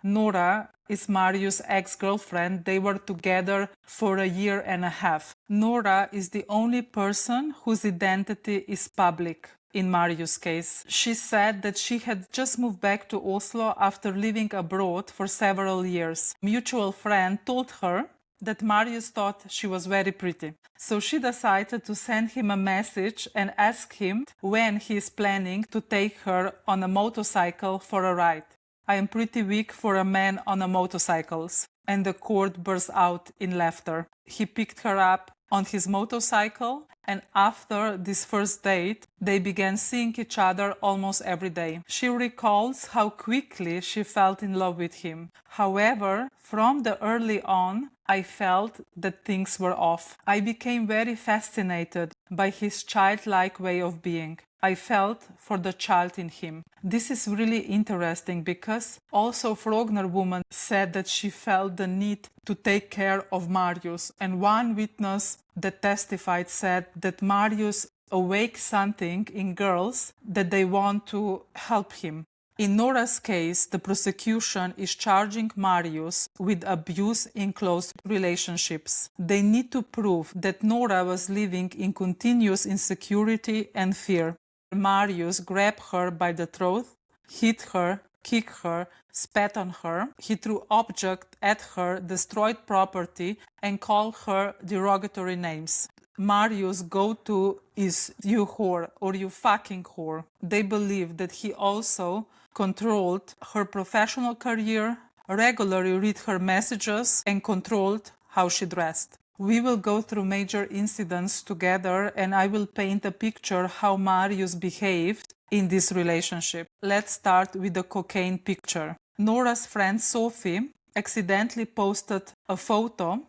Nora is Marius' ex-girlfriend. They were together for a year and a half. Nora is the only person whose identity is public. In Marius' case, she said that she had just moved back to Oslo after living abroad for several years. A mutual friend told her that Marius thought she was very pretty. So she decided to send him a message and ask him when he is planning to take her on a motorcycle for a ride. I am pretty weak for a man on a motorcycles. And the court burst out in laughter. He picked her up on his motorcycle, and after this first date, they began seeing each other almost every day. She recalls how quickly she fell in love with him. However, from the early on, I felt that things were off. I became very fascinated by his childlike way of being. I felt for the child in him. This is really interesting because also Frogner Woman said that she felt the need to take care of Marius, and one witness that testified said that Marius awakes something in girls that they want to help him. In Nora's case, the prosecution is charging Marius with abuse in close relationships. They need to prove that Nora was living in continuous insecurity and fear. Marius grabbed her by the throat, hit her, kicked her, spat on her. He threw objects at her, destroyed property, and called her derogatory names. Marius' go-to is "you whore" or "you fucking whore." They believe that he also controlled her professional career, regularly read her messages, and controlled how she dressed. We will go through major incidents together, and I will paint a picture how Marius behaved in this relationship. Let's start with the cocaine picture. Nora's friend Sophie accidentally posted a photo.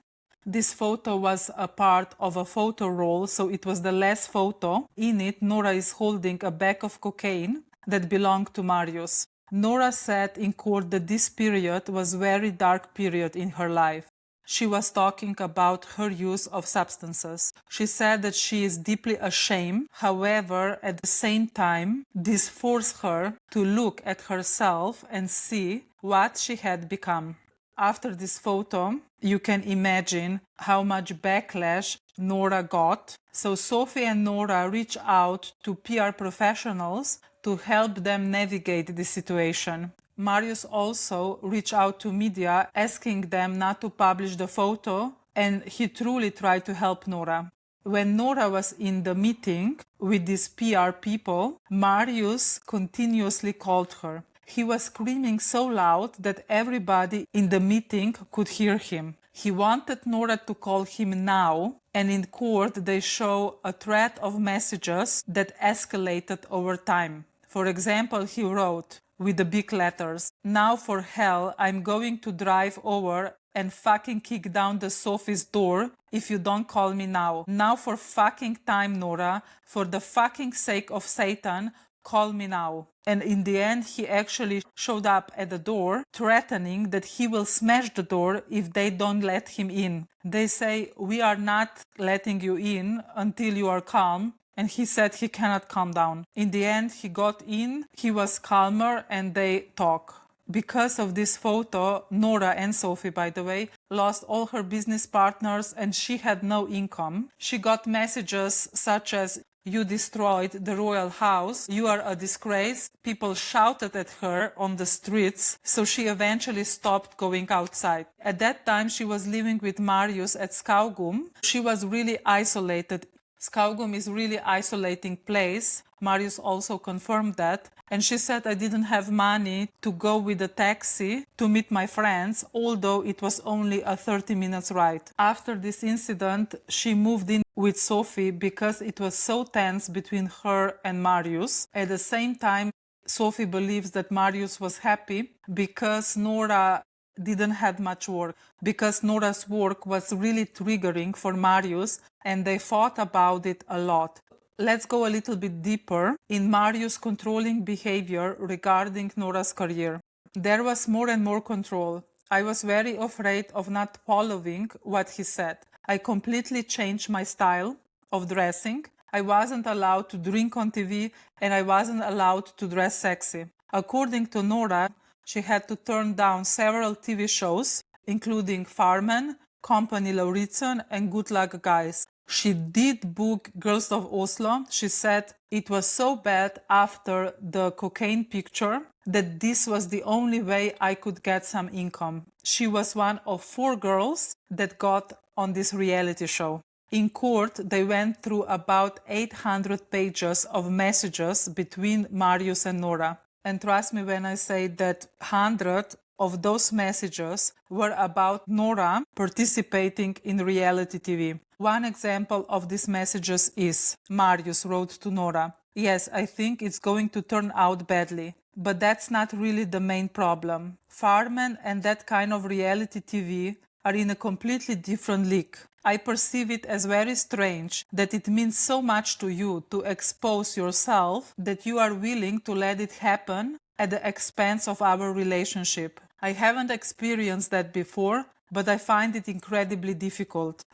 This photo was a part of a photo roll, so it was the last photo. In it, Nora is holding a bag of cocaine that belonged to Marius. Nora said in court that this period was a very dark period in her life. she was talking about her use of substances. She said that she is deeply ashamed. However, at the same time, this forced her to look at herself and see what she had become. After this photo, you can imagine how much backlash Nora got. So Sophie and Nora reached out to PR professionals to help them navigate the situation. Marius also reached out to media asking them not to publish the photo, and he truly tried to help Nora. When Nora was in the meeting with these PR people, Marius continuously called her. He was screaming so loud that everybody in the meeting could hear him. He wanted Nora to call him now, and in court they show a thread of messages that escalated over time. For example, he wrote with the big letters, "Now for hell, I'm going to drive over and fucking kick down the Sophie's door if you don't call me now. Now for fucking time, Nora, for the fucking sake of Satan, call me now." And in the end, he actually showed up at the door, threatening that he will smash the door if they don't let him in. They say, "We are not letting you in until you are calm." And he said he cannot calm down. In the end, he got in, he was calmer, and they talk. Because of this photo, Nora and Sophie, by the way, lost all her business partners and she had no income. She got messages such as, "You destroyed the royal house, you are a disgrace." People shouted at her on the streets, so she eventually stopped going outside. At that time, she was living with Marius at Skaugum. She was really isolated. Skaugum is really isolating place. Marius also confirmed that. And she said, "I didn't have money to go with a taxi to meet my friends, although it was only a 30 minutes ride." After this incident, she moved in with Sophie because it was so tense between her and Marius. At the same time, Sophie believes that Marius was happy because Nora didn't have much work, because Nora's work was really triggering for Marius and they fought about it a lot. Let's go a little bit deeper in Marius' controlling behavior regarding Nora's career. There was more and more control. I was very afraid of not following what he said. I completely changed my style of dressing. I wasn't allowed to drink on TV and I wasn't allowed to dress sexy. According to Nora, she had to turn down several TV shows, including Farmen, Company Lauritzen, and Good Luck Guys. She did book Girls of Oslo. She said it was so bad after the cocaine picture that this was the only way I could get some income. She was one of 4 girls that got on this reality show. In court, they went through about 800 pages of messages between Marius and Nora. And trust me when I say that 100 of those messages were about Nora participating in reality TV. One example of these messages is, Marius wrote to Nora, "Yes, I think it's going to turn out badly, but that's not really the main problem. Farmen and that kind of reality TV are in a completely different league. I perceive it as very strange that it means so much to you to expose yourself that you are willing to let it happen at the expense of our relationship. I haven't experienced that before, but I find it incredibly difficult."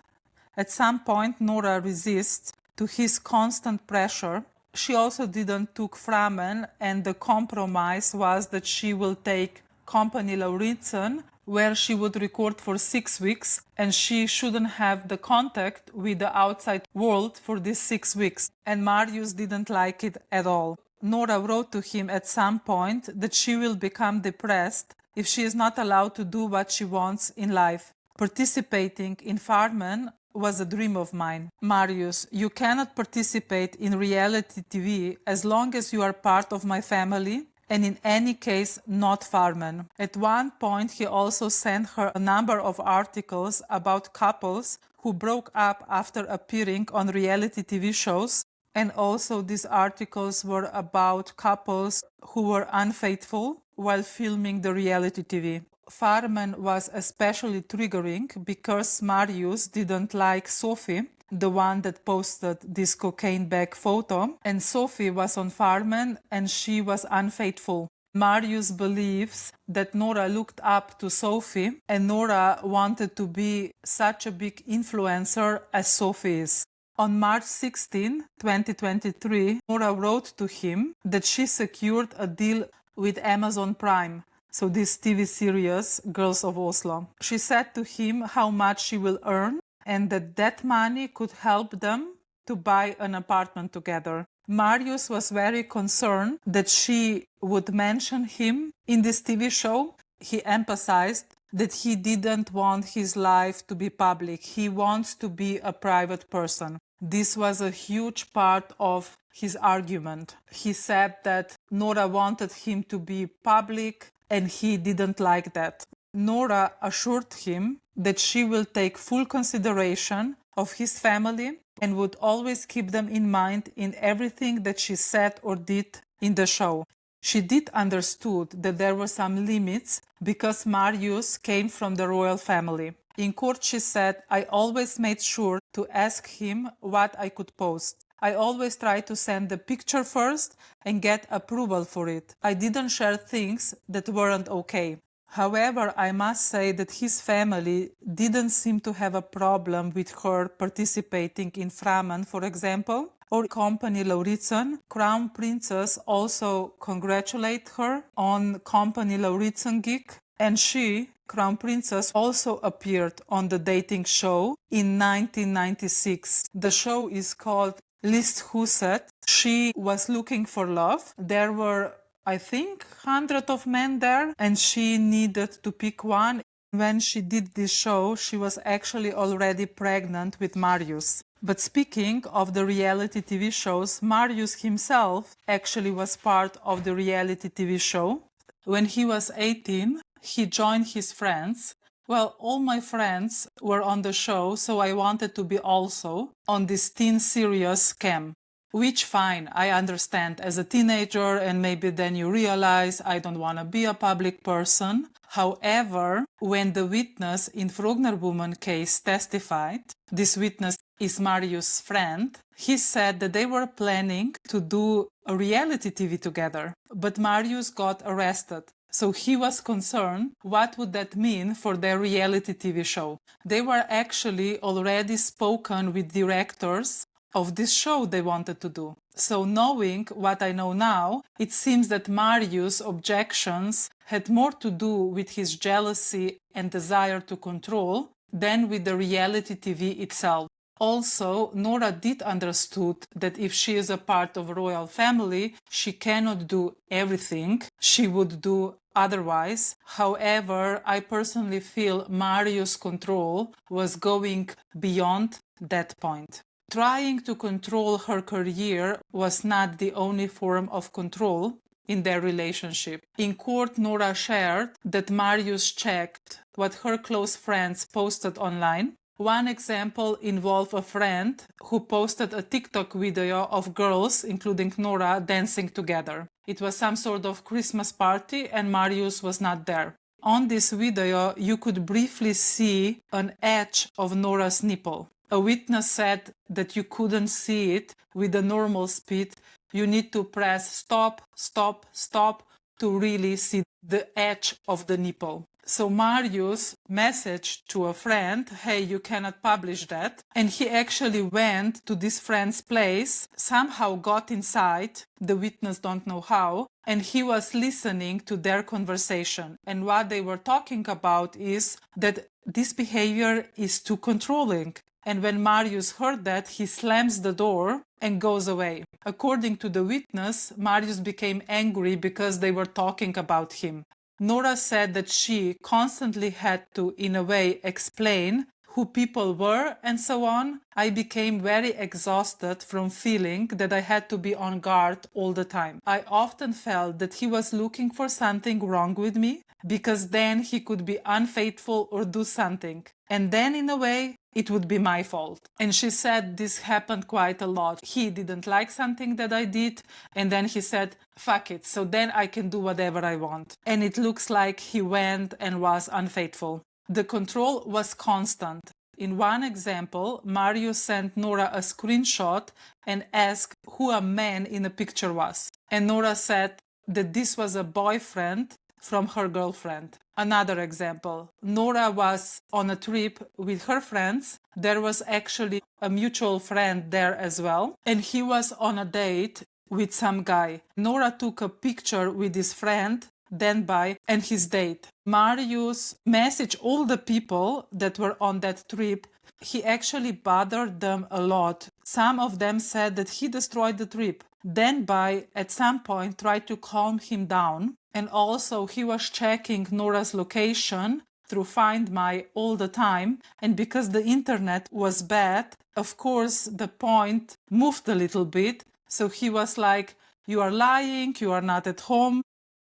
At some point, Nora resists to his constant pressure. She also didn't took Framen, and the compromise was that she will take Company Lauritzen, where she would record for 6 weeks, and she shouldn't have the contact with the outside world for these 6 weeks. And Marius didn't like it at all. Nora wrote to him at some point that she will become depressed if she is not allowed to do what she wants in life. Participating in Farmen was a dream of mine. Marius, you cannot participate in reality TV as long as you are part of my family, and in any case, not Farmen. At one point, he also sent her a number of articles about couples who broke up after appearing on reality TV shows, and also these articles were about couples who were unfaithful while filming the reality TV. Farmen was especially triggering because Marius didn't like Sophie, the one that posted this cocaine bag photo, and Sophie was on Farmen and she was unfaithful. Marius believes that Nora looked up to Sophie and Nora wanted to be such a big influencer as Sophie is. On March 16, 2023, Nora wrote to him that she secured a deal with Amazon Prime, so this TV series, Girls of Oslo. She said to him how much she will earn and that money could help them to buy an apartment together. Marius was very concerned that she would mention him in this TV show. He emphasized that he didn't want his life to be public. He wants to be a private person. This was a huge part of his argument. He said that Nora wanted him to be public and he didn't like that. Nora assured him that she will take full consideration of his family and would always keep them in mind in everything that she said or did in the show. She did understood that there were some limits because Marius came from the royal family. In court she said, I always made sure to ask him what I could post. I always tried to send the picture first and get approval for it. I didn't share things that weren't okay. However, I must say that his family didn't seem to have a problem with her participating in Frogner, for example, or Company Lauritzen. Crown Princess also congratulated her on Company Lauritzen gig, and she, Crown Princess, also appeared on the dating show in 1996. The show is called Listhuset. She was looking for love. There were, I think, hundreds of men there, and she needed to pick one. When she did this show, she was actually already pregnant with Marius. But speaking of the reality TV shows, Marius himself actually was part of the reality TV show. When he was 18, he joined his friends. Well, all my friends were on the show, so I wanted to be also on this teen series Scam. Which fine, I understand as a teenager, and maybe then you realize I don't want to be a public person. However, when the witness in Frogner Woman case testified, this witness is Marius' friend, he said that they were planning to do a reality TV together, but Marius got arrested. So he was concerned what would that mean for their reality TV show. They were actually already spoken with directors of this show they wanted to do. So knowing what I know now, it seems that Marius' objections had more to do with his jealousy and desire to control than with the reality TV itself. Also, Nora did understood that if she is a part of a royal family, she cannot do everything she would do otherwise. However, I personally feel Marius' control was going beyond that point. Trying to control her career was not the only form of control in their relationship. In court, Nora shared that Marius checked what her close friends posted online. One example involved a friend who posted a TikTok video of girls, including Nora, dancing together. It was some sort of Christmas party and Marius was not there. On this video, you could briefly see an edge of Nora's nipple. A witness said that you couldn't see it with the normal speed. You need to press stop, stop, stop to really see the edge of the nipple. So Marius messaged to a friend, hey, you cannot publish that. And he actually went to this friend's place, somehow got inside, the witness don't know how, and he was listening to their conversation. And what they were talking about is that this behavior is too controlling. And when Marius heard that, he slams the door and goes away. According to the witness, Marius became angry because they were talking about him. Nora said that she constantly had to, in a way, explain who people were and so on. I became very exhausted from feeling that I had to be on guard all the time. I often felt that he was looking for something wrong with me because then he could be unfaithful or do something. And then, in a way, it would be my fault. And she said this happened quite a lot. He didn't like something that I did, and then he said, fuck it, so then I can do whatever I want. And it looks like he went and was unfaithful. The control was constant. In one example, Marius sent Nora a screenshot and asked who a man in the picture was. And Nora said, that this was a boyfriend from her girlfriend. Another example, Nora was on a trip with her friends. There was actually a mutual friend there as well, and he was on a date with some guy. Nora took a picture with his friend, then by, and his date. Marius messaged all the people that were on that trip. He actually bothered them a lot. Some of them said that he destroyed the trip. Then by, at some point, tried to calm him down. And also he was checking Nora's location through Find My all the time. And because the internet was bad, of course, the point moved a little bit. So he was like, you are lying, you are not at home.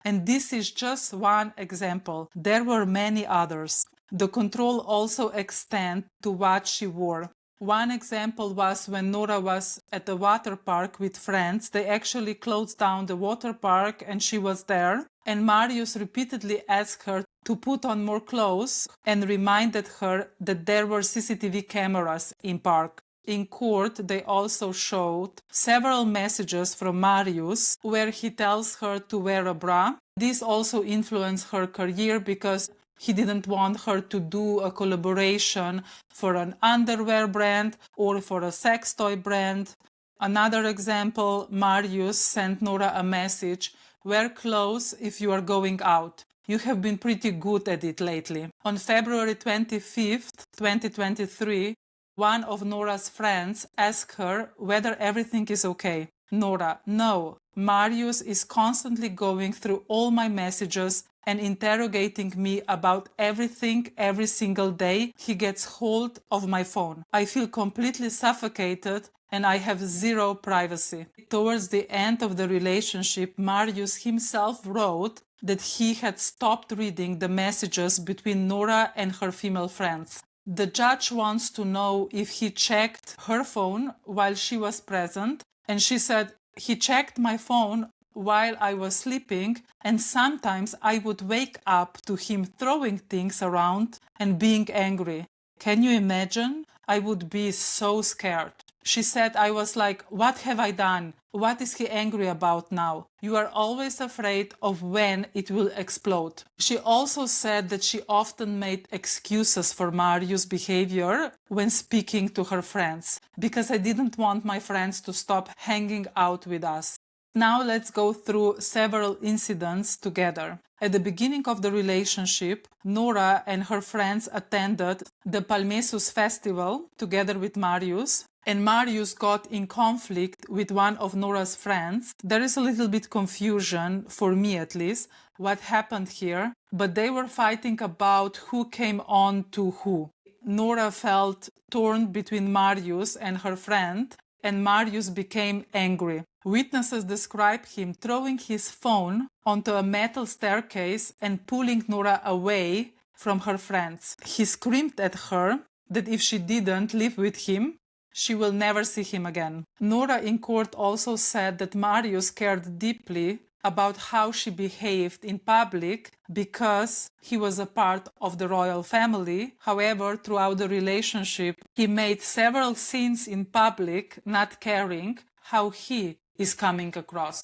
And this is just one example. There were many others. The control also extends to what she wore. One example was when Nora was at the water park with friends. They actually closed down the water park and she was there. And Marius repeatedly asked her to put on more clothes and reminded her that there were CCTV cameras in park. In court, they also showed several messages from Marius where he tells her to wear a bra. This also influenced her career because he didn't want her to do a collaboration for an underwear brand or for a sex toy brand. Another example, Marius sent Nora a message, wear clothes if you are going out. You have been pretty good at it lately. On February 25th, 2023, one of Nora's friends asked her whether everything is okay. Nora, no. Marius is constantly going through all my messages and interrogating me about everything every single day he gets hold of my phone. I feel completely suffocated and I have zero privacy. Towards the end of the relationship, Marius himself wrote that he had stopped reading the messages between Nora and her female friends. The judge wants to know if he checked her phone while she was present, and she said, he checked my phone while I was sleeping, and sometimes I would wake up to him throwing things around and being angry. Can you imagine? I would be so scared. She said, I was like, what have I done? What is he angry about now? You are always afraid of when it will explode. She also said that she often made excuses for Marius' behavior when speaking to her friends, because I didn't want my friends to stop hanging out with us. Now let's go through several incidents together. At the beginning of the relationship, Nora and her friends attended the Palmesus festival together with Marius, and Marius got in conflict with one of Nora's friends. There is a little bit confusion, for me at least, what happened here, but they were fighting about who came on to who. Nora felt torn between Marius and her friend, and Marius became angry. Witnesses describe him throwing his phone onto a metal staircase and pulling Nora away from her friends. He screamed at her that if she didn't live with him, she will never see him again. Nora in court also said that Marius cared deeply about how she behaved in public because he was a part of the royal family. However, throughout the relationship, he made several scenes in public, not caring how he is coming across.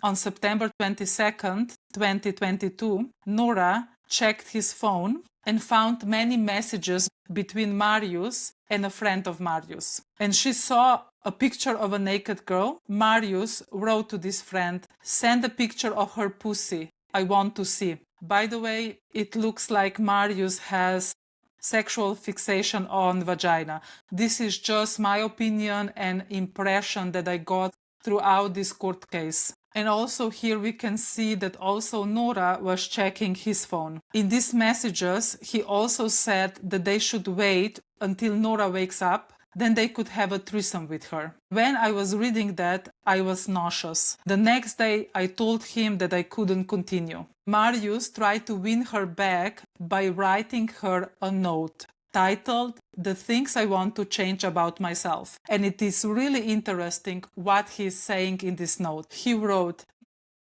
On September 22nd, 2022, Nora checked his phone and found many messages between Marius and a friend of Marius. And she saw a picture of a naked girl. Marius wrote to this friend, send a picture of her pussy. I want to see. By the way, it looks like Marius has sexual fixation on vagina. This is just my opinion and impression that I got throughout this court case. And also here we can see that also Nora was checking his phone. In these messages, he also said that they should wait until Nora wakes up, then they could have a threesome with her. When I was reading that, I was nauseous. The next day, I told him that I couldn't continue. Marius tried to win her back by writing her a note titled The Things I Want to Change About Myself. And it is really interesting what he's saying in this note. He wrote,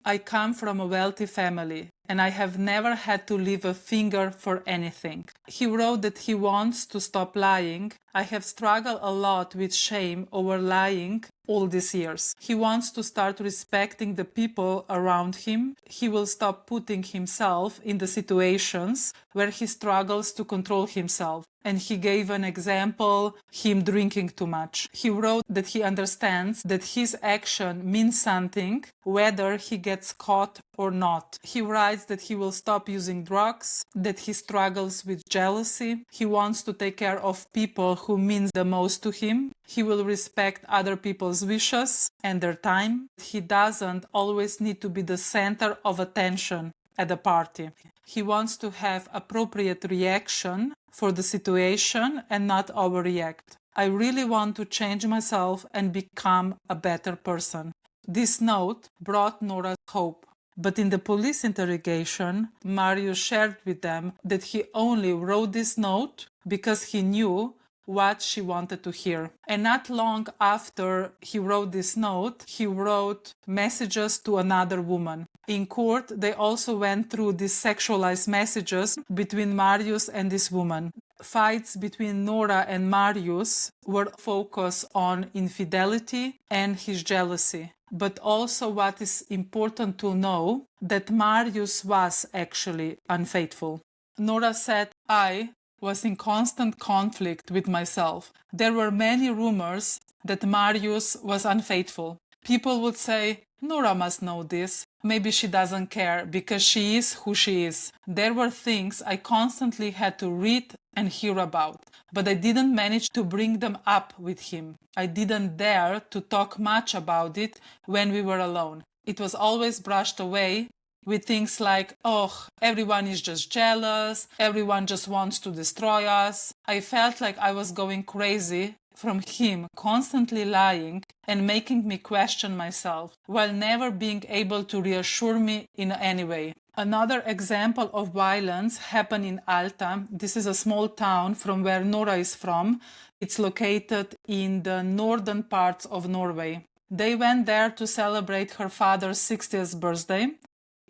I come from a wealthy family and I have never had to leave a finger for anything. He wrote that he wants to stop lying I have struggled a lot with shame over lying all these years. He wants to start respecting the people around him. He will stop putting himself in the situations where he struggles to control himself. And he gave an example, him drinking too much. He wrote that he understands that his action means something, whether he gets caught or not. He writes that he will stop using drugs, that he struggles with jealousy. He wants to take care of people who mean the most to him. He will respect other people's wishes and their time. He doesn't always need to be the center of attention at a party. He wants to have appropriate reaction for the situation and not overreact. I really want to change myself and become a better person. This note brought Nora hope. But in the police interrogation, Marius shared with them that he only wrote this note because he knew what she wanted to hear. And not long after he wrote this note, he wrote messages to another woman. In court, they also went through these sexualized messages between Marius and this woman. Fights between Nora and Marius were focused on infidelity and his jealousy. But also what is important to know, that Marius was actually unfaithful. Nora said, I was in constant conflict with myself. There were many rumors that Marius was unfaithful. People would say, Nora must know this. Maybe she doesn't care because she is who she is. There were things I constantly had to read and hear about, but I didn't manage to bring them up with him. I didn't dare to talk much about it when we were alone. It was always brushed away with things like, oh, everyone is just jealous, everyone just wants to destroy us. I felt like I was going crazy from him constantly lying and making me question myself, while never being able to reassure me in any way. Another example of violence happened in Alta. This is a small town from where Nora is from. It's located in the northern parts of Norway. They went there to celebrate her father's 60th birthday.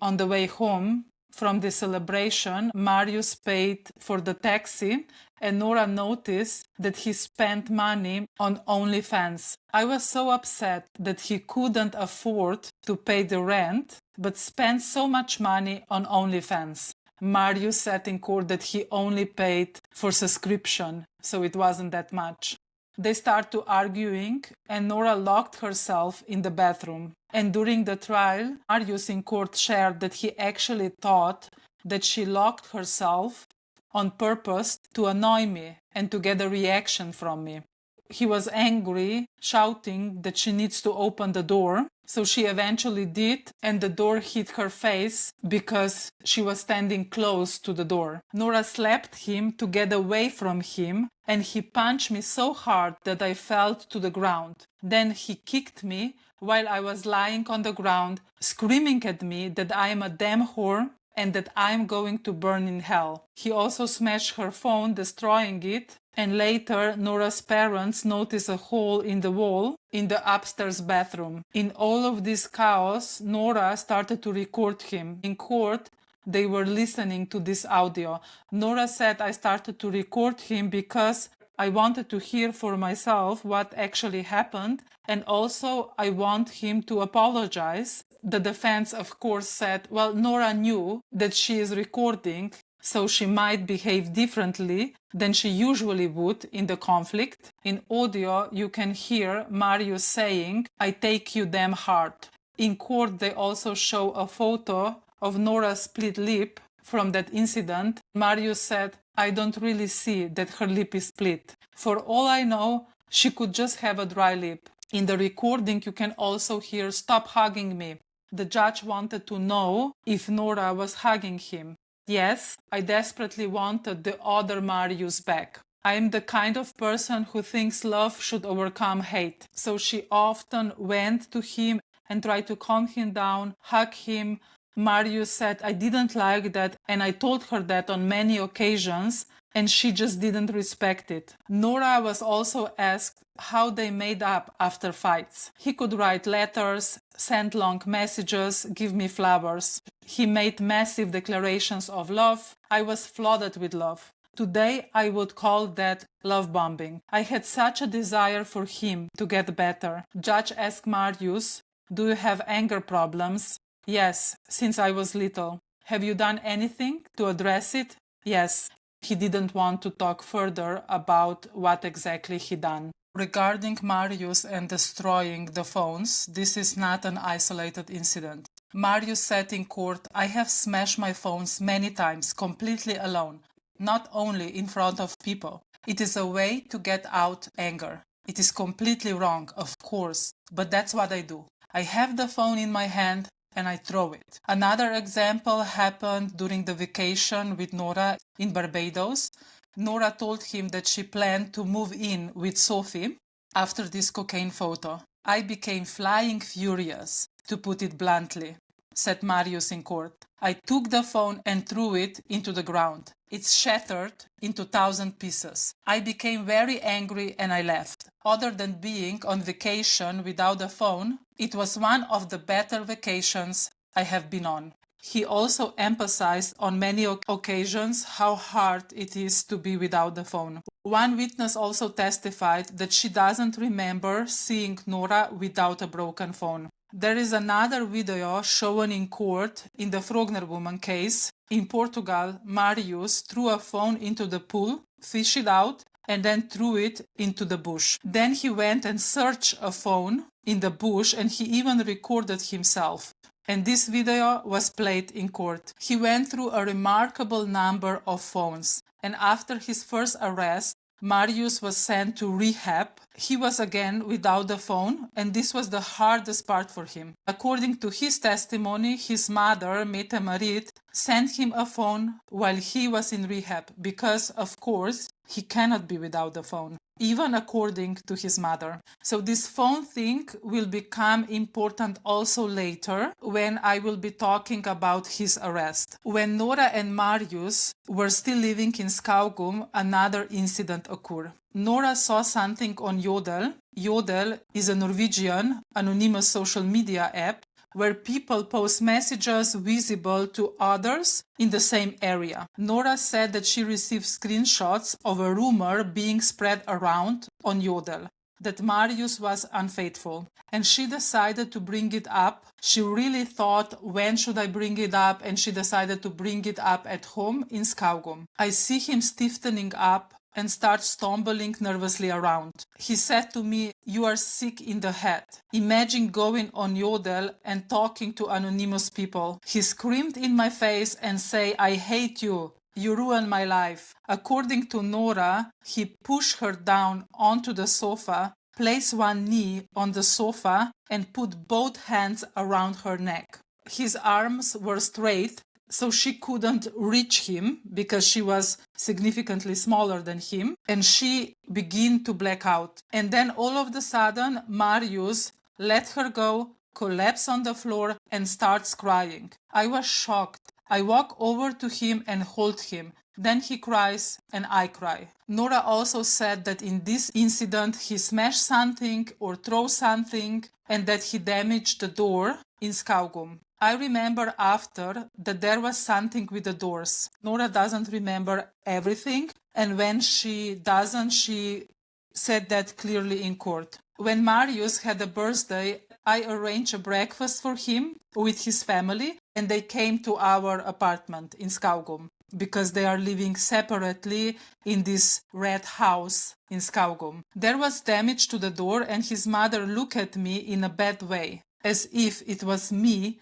On the way home from the celebration, Marius paid for the taxi and Nora noticed that he spent money on OnlyFans. I was so upset that he couldn't afford to pay the rent, but spent so much money on OnlyFans. Marius said in court that he only paid for subscription, so it wasn't that much. They started arguing and Nora locked herself in the bathroom. And during the trial, Marius in court shared that he actually thought that she locked herself on purpose to annoy me and to get a reaction from me. He was angry, shouting that she needs to open the door. So she eventually did, and the door hit her face because she was standing close to the door. Nora slapped him to get away from him, and he punched me so hard that I fell to the ground. Then he kicked me while I was lying on the ground, screaming at me that I am a damn whore and that I'm going to burn in hell. He also smashed her phone, destroying it, and later Nora's parents noticed a hole in the wall in the upstairs bathroom. In all of this chaos, Nora started to record him. In court, they were listening to this audio. Nora said, I started to record him because I wanted to hear for myself what actually happened, and also I want him to apologize. The defense, of course, said, well, Nora knew that she is recording, so she might behave differently than she usually would in the conflict. In audio, you can hear Marius saying, I take you damn hard. In court, they also show a photo of Nora's split lip from that incident. Marius said, I don't really see that her lip is split. For all I know, she could just have a dry lip. In the recording, you can also hear, stop hugging me. The judge wanted to know if Nora was hugging him. Yes, I desperately wanted the other Marius back. I am the kind of person who thinks love should overcome hate. So she often went to him and tried to calm him down, hug him. Marius said, I didn't like that, and I told her that on many occasions, and she just didn't respect it. Nora was also asked how they made up after fights. He could write letters, send long messages, give me flowers. He made massive declarations of love. I was flooded with love. Today, I would call that love bombing. I had such a desire for him to get better. Judge asked Marius, "Do you have anger problems?" "Yes, since I was little." "Have you done anything to address it?" "Yes." He didn't want to talk further about what exactly he done. Regarding Marius and destroying the phones, this is not an isolated incident. Marius said in court, "I have smashed my phones many times, completely alone, not only in front of people. It is a way to get out anger. It is completely wrong, of course, but that's what I do. I have the phone in my hand and I throw it." Another example happened during the vacation with Nora in Barbados. Nora told him that she planned to move in with Sophie after this cocaine photo. "I became flying furious, to put it bluntly," said Marius in court. "I took the phone and threw it into the ground. It's shattered into 1,000 pieces. I became very angry and I left. Other than being on vacation without a phone, it was one of the better vacations I have been on." He also emphasized on many occasions how hard it is to be without the phone. One witness also testified that she doesn't remember seeing Nora without a broken phone. There is another video shown in court in the Frogner Woman case. In Portugal, Marius threw a phone into the pool, fished it out, and then threw it into the bush. Then he went and searched a phone in the bush, and he even recorded himself. And this video was played in court. He went through a remarkable number of phones, and after his first arrest, Marius was sent to rehab. He was again without the phone, and this was the hardest part for him. According to his testimony, his mother, Mette-Marit, sent him a phone while he was in rehab because, of course, he cannot be without the phone, even according to his mother. So this phone thing will become important also later when I will be talking about his arrest. When Nora and Marius were still living in Skaugum, another incident occurred. Nora saw something on Yodel. Yodel is a Norwegian anonymous social media app where people post messages visible to others in the same area. Nora said that she received screenshots of a rumor being spread around on Yodel that Marius was unfaithful, and she decided to bring it up. She really thought, when should I bring it up? And she decided to bring it up at home in Skaugum. "I see him stiffening up and start stumbling nervously around. He said to me, 'You are sick in the head.' Imagine going on Yodel and talking to anonymous people. He screamed in my face and say, 'I hate you. You ruined my life.' According to Nora, he pushed her down onto the sofa, placed one knee on the sofa, and put both hands around her neck. His arms were straight, so she couldn't reach him because she was significantly smaller than him, and she began to black out. And then all of a sudden, Marius let her go, collapsed on the floor, and starts crying. I was shocked. I walk over to him and hold him. Then he cries and I cry." Nora also said that in this incident he smashed something or threw something and that he damaged the door in Skaugum. I remember after that there was something with the doors. Nora doesn't remember everything, and when she doesn't, she said that clearly in court. When Marius had a birthday, I arranged a breakfast for him with his family, and they came to our apartment in Skaugum because they are living separately in this red house in Skaugum. There was damage to the door, and his mother looked at me in a bad way, as if it was me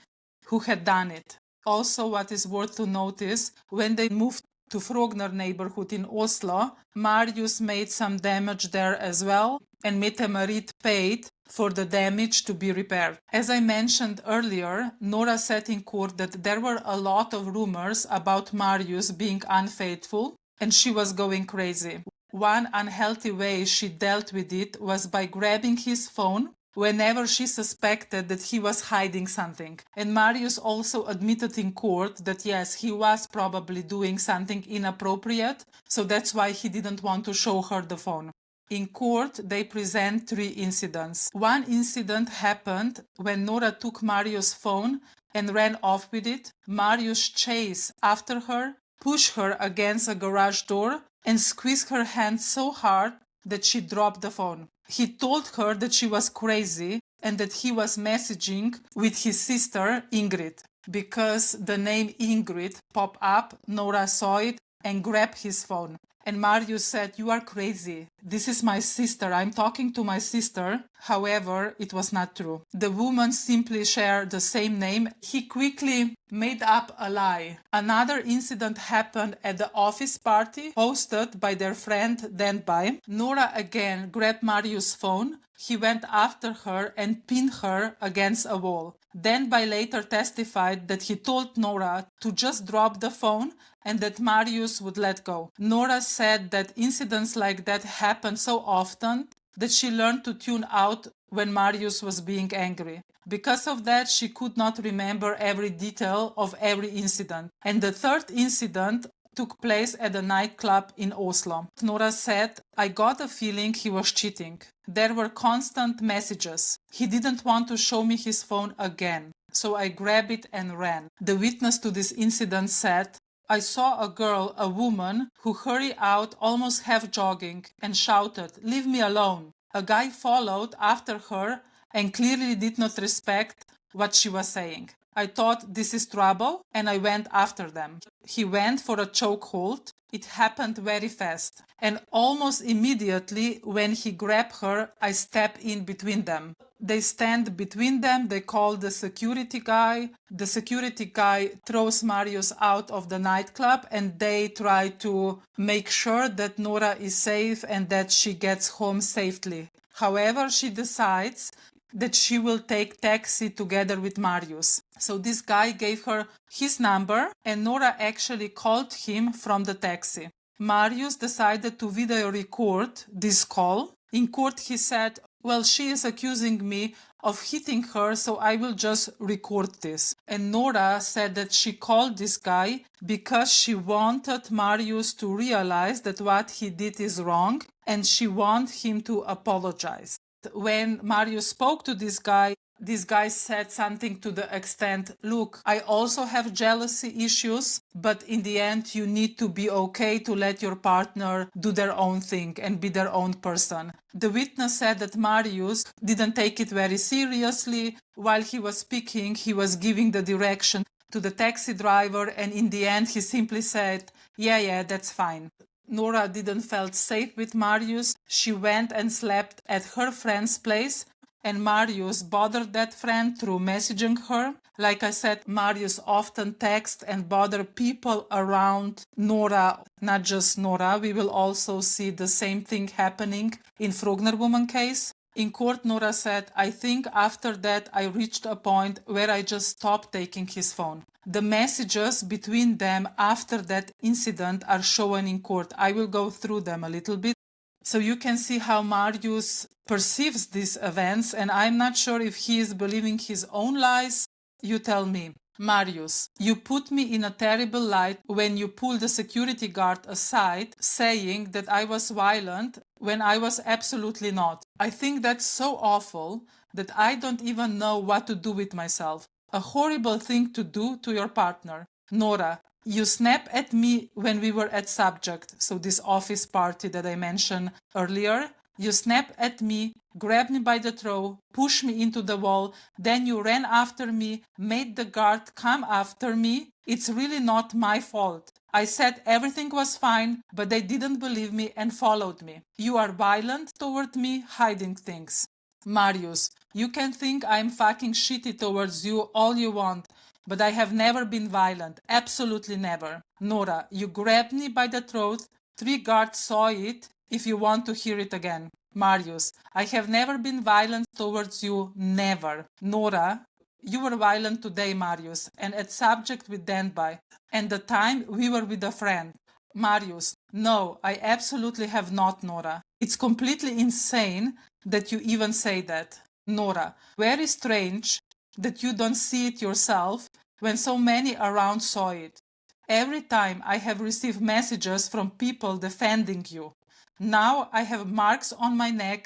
who had done it. Also, what is worth to notice, when they moved to Frogner neighborhood in Oslo, Marius made some damage there as well, and Mette-Marit paid for the damage to be repaired. As I mentioned earlier, Nora said in court that there were a lot of rumors about Marius being unfaithful, and she was going crazy. One unhealthy way she dealt with it was by grabbing his phone whenever she suspected that he was hiding something. And Marius also admitted in court that yes, he was probably doing something inappropriate, so that's why he didn't want to show her the phone. In court, they present 3 incidents. One incident happened when Nora took Marius' phone and ran off with it. Marius chased after her pushed her against a garage door and squeezed her hand so hard that she dropped the phone. He told her that she was crazy and that he was messaging with his sister Ingrid. Because the name Ingrid popped up, Nora saw it and grabbed his phone. And Marius said, "You are crazy. This is my sister. I'm talking to my sister." However, it was not true. The woman simply shared the same name. He quickly made up a lie. Another incident happened at the office party hosted by their friend Denby. Nora again grabbed Marius' phone. He went after her and pinned her against a wall. Denby later testified that he told Nora to just drop the phone and that Marius would let go. Nora said that incidents like that happened so often that she learned to tune out when Marius was being angry. Because of that, she could not remember every detail of every incident. And the third incident took place at a nightclub in Oslo. Nora said, "I got a feeling he was cheating. There were constant messages. He didn't want to show me his phone again, so I grabbed it and ran." The witness to this incident said, "I saw a girl, a woman, who hurried out almost half jogging and shouted, 'Leave me alone.' A guy followed after her and clearly did not respect what she was saying. I thought this is trouble and I went after them." He went for a chokehold. It happened very fast. And almost immediately when he grabbed her, I stepped in between them. They stand between them. They call the security guy. The security guy throws Marius out of the nightclub and they try to make sure that Nora is safe and that she gets home safely. However, she decides that she will take taxi together with Marius. So this guy gave her his number and Nora actually called him from the taxi. Marius decided to video record this call. In court he said, "Well, she is accusing me of hitting her, so I will just record this." And Nora said that she called this guy because she wanted Marius to realize that what he did is wrong and she wanted him to apologize. When Marius spoke to this guy said something to the extent, "Look, I also have jealousy issues, but in the end you need to be okay to let your partner do their own thing and be their own person." The witness said that Marius didn't take it very seriously. While he was speaking, he was giving the direction to the taxi driver, and in the end he simply said, yeah, that's fine." Nora didn't feel safe with Marius. She went and slept at her friend's place, and Marius bothered that friend through messaging her. Like I said, Marius often texts and bother people around Nora, not just Nora. We will also see the same thing happening in Frogner Woman case. In court, Nora said, "I think after that I reached a point where I just stopped taking his phone." The messages between them after that incident are shown in court. I will go through them a little bit. So you can see how Marius perceives these events, and I'm not sure if he is believing his own lies. You tell me. Marius, "You put me in a terrible light when you pulled the security guard aside, saying that I was violent when I was absolutely not. I think that's so awful that I don't even know what to do with myself. A horrible thing to do to your partner. Nora, you snapped at me when we were at Subject," so this office party that I mentioned earlier. "You snapped at me, grabbed me by the throat, pushed me into the wall, then you ran after me, made the guard come after me. It's really not my fault. I said everything was fine, but they didn't believe me and followed me. You are violent toward me, hiding things." Marius, "You can think I'm fucking shitty towards you all you want, but I have never been violent, absolutely never." Nora, "You grabbed me by the throat, 3 guards saw it, if you want to hear it again." Marius, "I have never been violent towards you, never." Nora, "You were violent today, Marius, and at Subject with Denby, and the time we were with a friend." Marius, "No, I absolutely have not, Nora. It's completely insane that you even say that." Nora, "Very strange that you don't see it yourself when so many around saw it. Every time I have received messages from people defending you. Now I have marks on my neck.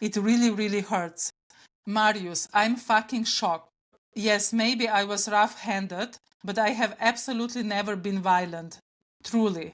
It really, really hurts." Marius, "I'm fucking shocked. Yes, maybe I was rough-handed, but I have absolutely never been violent. Truly.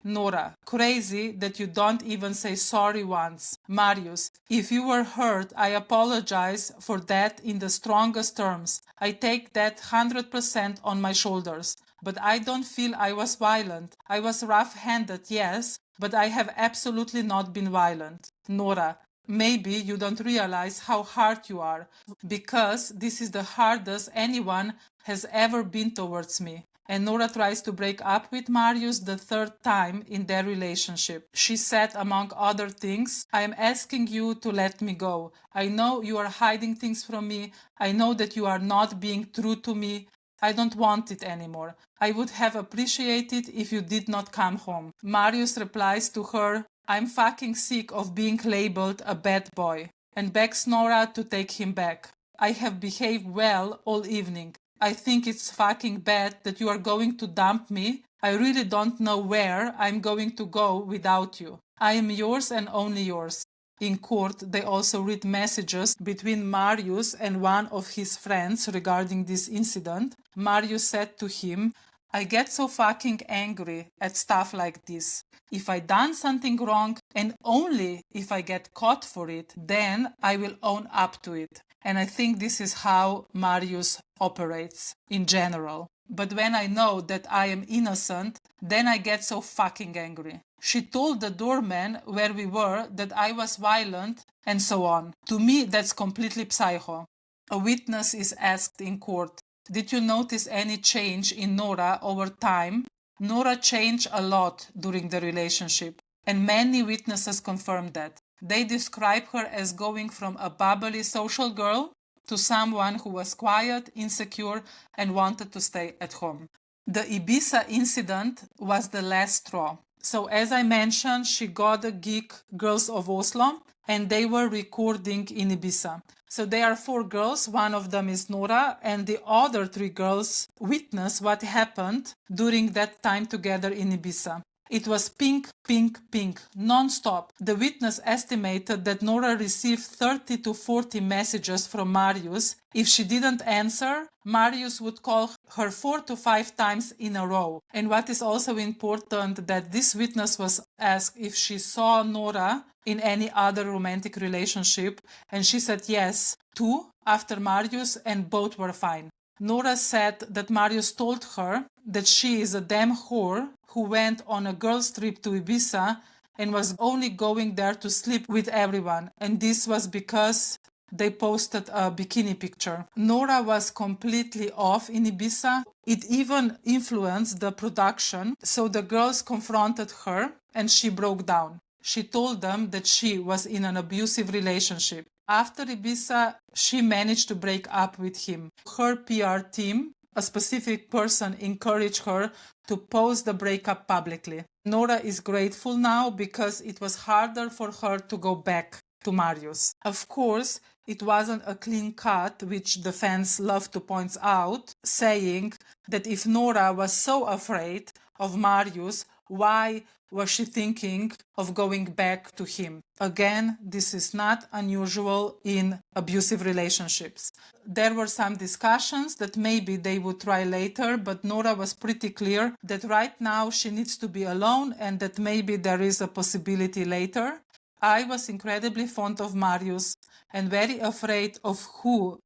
Nora, crazy that you don't even say sorry once. Marius, if you were hurt, I apologize for that in the strongest terms. I take that 100% on my shoulders. But I don't feel I was violent. I was rough-handed, yes, but I have absolutely not been violent. Nora, maybe you don't realize how hard you are, because this is the hardest anyone has ever been towards me. And Nora tries to break up with Marius the third time in their relationship. She said, among other things, I am asking you to let me go. I know you are hiding things from me. I know that you are not being true to me. I don't want it anymore. I would have appreciated if you did not come home. Marius replies to her, I'm fucking sick of being labeled a bad boy, and begs Nora to take him back. I have behaved well all evening. I think it's fucking bad that you are going to dump me. I really don't know where I'm going to go without you. I am yours and only yours. In court, they also read messages between Marius and one of his friends regarding this incident. Marius said to him, I get so fucking angry at stuff like this. If I done something wrong, and only if I get caught for it, then I will own up to it. And I think this is how Marius operates in general. But when I know that I am innocent, then I get so fucking angry. She told the doorman where we were that I was violent and so on. To me, that's completely psycho. A witness is asked in court, did you notice any change in Nora over time? Nora changed a lot during the relationship, and many witnesses confirmed that. They describe her as going from a bubbly social girl to someone who was quiet, insecure, and wanted to stay at home. The Ibiza incident was the last straw. So as I mentioned, she got a gig, Girls of Oslo, and they were recording in Ibiza. So there are 4 girls, one of them is Nora, and the other 3 girls witness what happened during that time together in Ibiza. It was pink, pink, pink, non-stop. The witness estimated that Nora received 30 to 40 messages from Marius. If she didn't answer, Marius would call her 4 to 5 times in a row. And what is also important, that this witness was asked if she saw Nora in any other romantic relationship, and she said yes, 2 after Marius, and both were fine. Nora said that Marius told her that she is a damn whore who went on a girls' trip to Ibiza and was only going there to sleep with everyone. And this was because they posted a bikini picture. Nora was completely off in Ibiza. It even influenced the production. So the girls confronted her and she broke down. She told them that she was in an abusive relationship. After Ibiza, she managed to break up with him. Her PR team, a specific person, encouraged her to post the breakup publicly. Nora is grateful now because it was harder for her to go back to Marius. Of course, it wasn't a clean cut, which the fans love to point out, saying that if Nora was so afraid of Marius, why was she thinking of going back to him? Again, this is not unusual in abusive relationships. There were some discussions that maybe they would try later, but Nora was pretty clear that right now she needs to be alone and that maybe there is a possibility later. I was incredibly fond of Marius and very afraid of who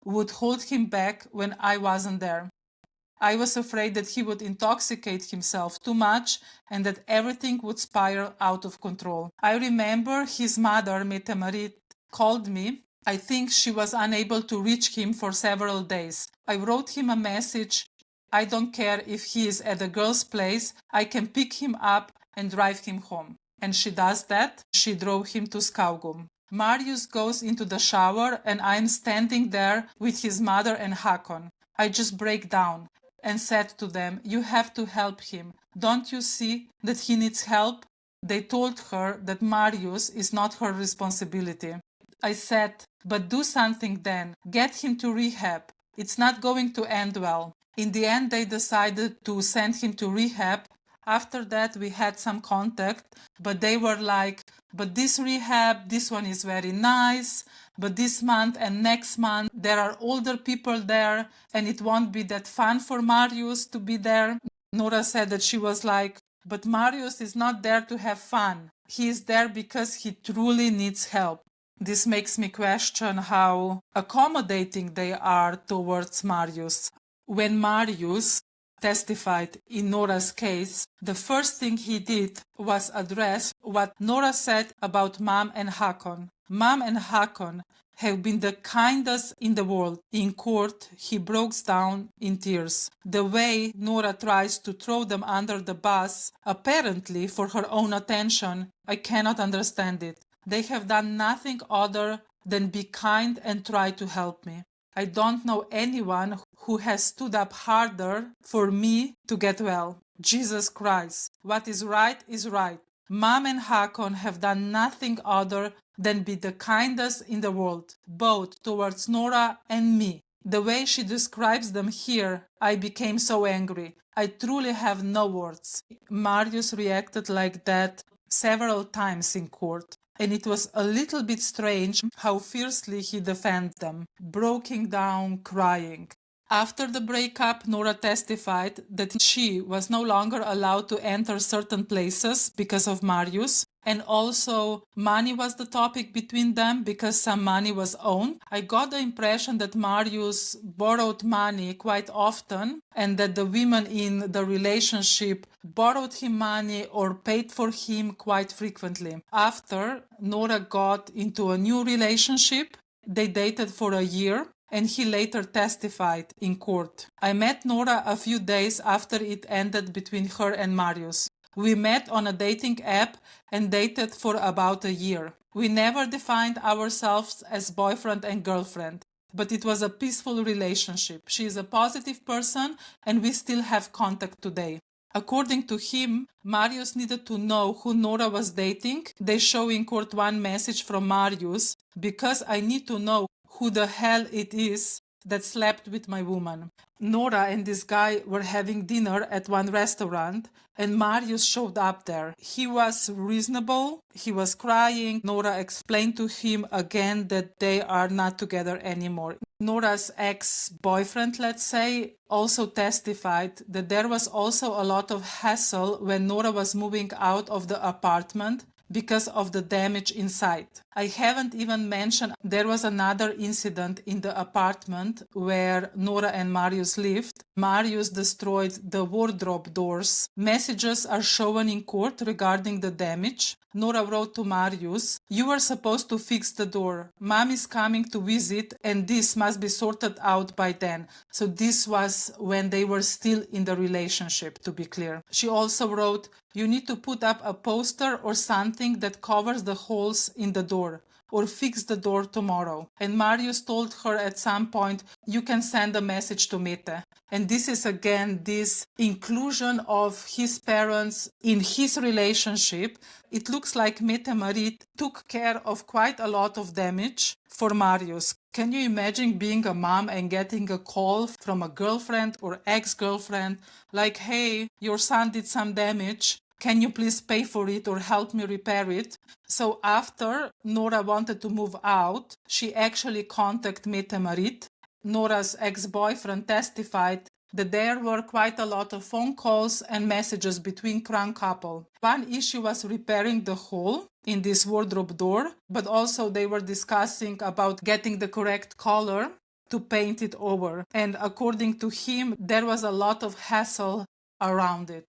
would hold him back when I wasn't there. I was afraid that he would intoxicate himself too much and that everything would spiral out of control. I remember his mother, Mette-Marit, called me. I think she was unable to reach him for several days. I wrote him a message. I don't care if he is at a girl's place. I can pick him up and drive him home. And she does that. She drove him to Skaugum. Marius goes into the shower and I'm standing there with his mother and Hakon. I just break down and said to them, you have to help him. Don't you see that he needs help? They told her that Marius is not her responsibility. I said, but do something then. Get him to rehab. It's not going to end well. In the end, they decided to send him to rehab. After that, we had some contact, but they were like, but this rehab, this one is very nice, but this month and next month, there are older people there, and it won't be that fun for Marius to be there. Nora said that she was like, But Marius is not there to have fun. He is there because he truly needs help. This makes me question how accommodating they are towards Marius. When Marius testified in Nora's case, the first thing he did was address what Nora said about Mom and Hakon. Mom and Hakon have been the kindest in the world. In court, he breaks down in tears. The way Nora tries to throw them under the bus, apparently for her own attention, I cannot understand it. They have done nothing other than be kind and try to help me. I don't know anyone who has stood up harder for me to get well. Jesus Christ, what is right is right. Mom and Hakon have done nothing other than be the kindest in the world, both towards Nora and me. The way she describes them here, I became so angry. I truly have no words. Marius reacted like that several times in court, and it was a little bit strange how fiercely he defended them, breaking down, crying. After the breakup, Nora testified that she was no longer allowed to enter certain places because of Marius, and also money was the topic between them because some money was owned. I got the impression that Marius borrowed money quite often and that the women in the relationship borrowed him money or paid for him quite frequently. After Nora got into a new relationship, they dated for a year, and he later testified in court. I met Nora a few days after it ended between her and Marius. We met on a dating app and dated for about a year. We never defined ourselves as boyfriend and girlfriend, but it was a peaceful relationship. She is a positive person and we still have contact today. According to him, Marius needed to know who Nora was dating. They show in court one message from Marius: because I need to know who the hell it is that slept with my woman. Nora and this guy were having dinner at one restaurant and Marius showed up there. He was reasonable, he was crying. Nora explained to him again that they are not together anymore. Nora's ex-boyfriend, let's say, also testified that there was also a lot of hassle when Nora was moving out of the apartment because of the damage inside. I haven't even mentioned there was another incident in the apartment where Nora and Marius lived. Marius destroyed the wardrobe doors. Messages are shown in court regarding the damage. Nora wrote to Marius, "You were supposed to fix the door. Mom is coming to visit and this must be sorted out by then." So this was when they were still in the relationship, to be clear. She also wrote, "You need to put up a poster or something that covers the holes in the door, or fix the door tomorrow." And Marius told her at some point, "You can send a message to Mette." And this is again this inclusion of his parents in his relationship. It looks like Mette-Marit took care of quite a lot of damage for Marius. Can you imagine being a mom and getting a call from a girlfriend or ex-girlfriend like, "Hey, your son did some damage. Can you please pay for it or help me repair it?" So after Nora wanted to move out, she actually contacted Mette-Marit. Nora's ex-boyfriend testified that there were quite a lot of phone calls and messages between crown couple. One issue was repairing the hole in this wardrobe door, but also they were discussing about getting the correct color to paint it over. And according to him, there was a lot of hassle around it.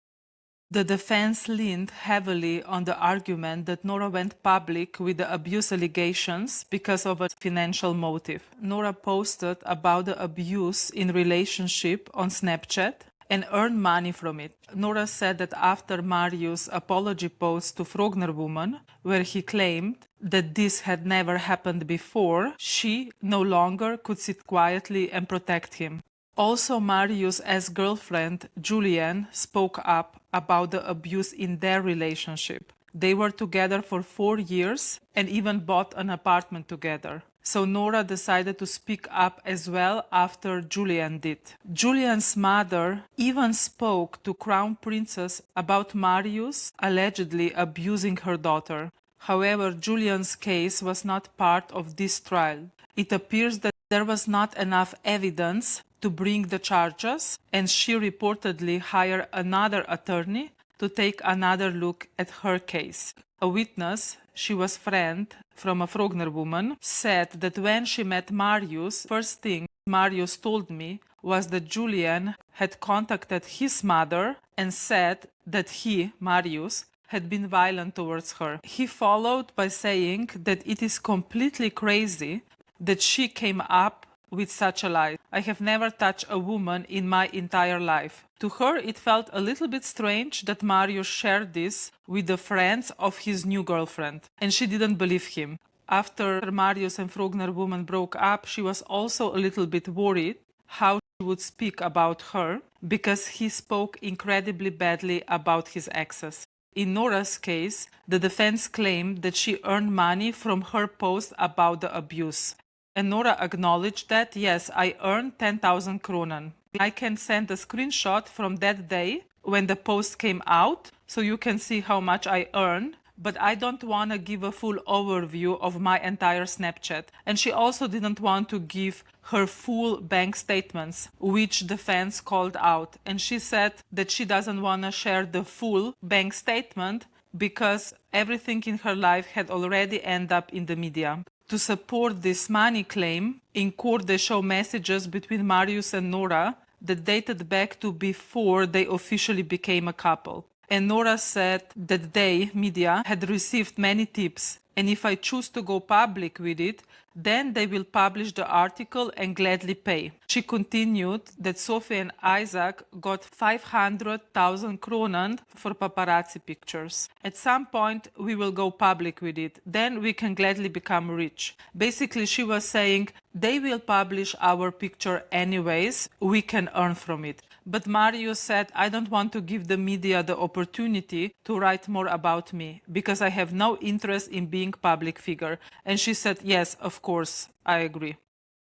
The defense leaned heavily on the argument that Nora went public with the abuse allegations because of a financial motive. Nora posted about the abuse in relationship on Snapchat and earned money from it. Nora said that after Marius' apology post to Frogner Woman, where he claimed that this had never happened before, she no longer could sit quietly and protect him. Also, Marius' ex-girlfriend, Julian, spoke up about the abuse in their relationship. They were together for 4 years and even bought an apartment together. So Nora decided to speak up as well after Julian did. Julian's mother even spoke to Crown Princess about Marius allegedly abusing her daughter. However, Julian's case was not part of this trial. It appears that there was not enough evidence to bring the charges, and she reportedly hired another attorney to to take another look at her case. A witness, she was friend from a Frogner Woman, said that when she met Marius, first thing Marius told me was that Julian had contacted his mother and said that he, Marius, had been violent towards her. He followed by saying that it is completely crazy that she came up with such a lie. I have never touched a woman in my entire life. To her, it felt a little bit strange that Marius shared this with the friends of his new girlfriend, and she didn't believe him. After Marius and Frogner Woman broke up, she was also a little bit worried how she would speak about her, because he spoke incredibly badly about his exes. In Nora's case, the defense claimed that she earned money from her post about the abuse. And Nora acknowledged that, yes, I earned 10,000 kronen. I can send a screenshot from that day when the post came out, so you can see how much I earned. But I don't want to give a full overview of my entire Snapchat. And she also didn't want to give her full bank statements, which the fans called out. And she said that she doesn't want to share the full bank statement because everything in her life had already ended up in the media. To support this money claim, in court they show messages between Marius and Nora that dated back to before they officially became a couple. And Nora said that they, media, had received many tips, and if I choose to go public with it, then they will publish the article and gladly pay. She continued that Sophie and Isaac got 500,000 kronen for paparazzi pictures. At some point, we will go public with it. Then we can gladly become rich. Basically, she was saying, they will publish our picture anyways, we can earn from it. But Marius said, I don't want to give the media the opportunity to write more about me because I have no interest in being public figure. And she said, yes, of course, I agree.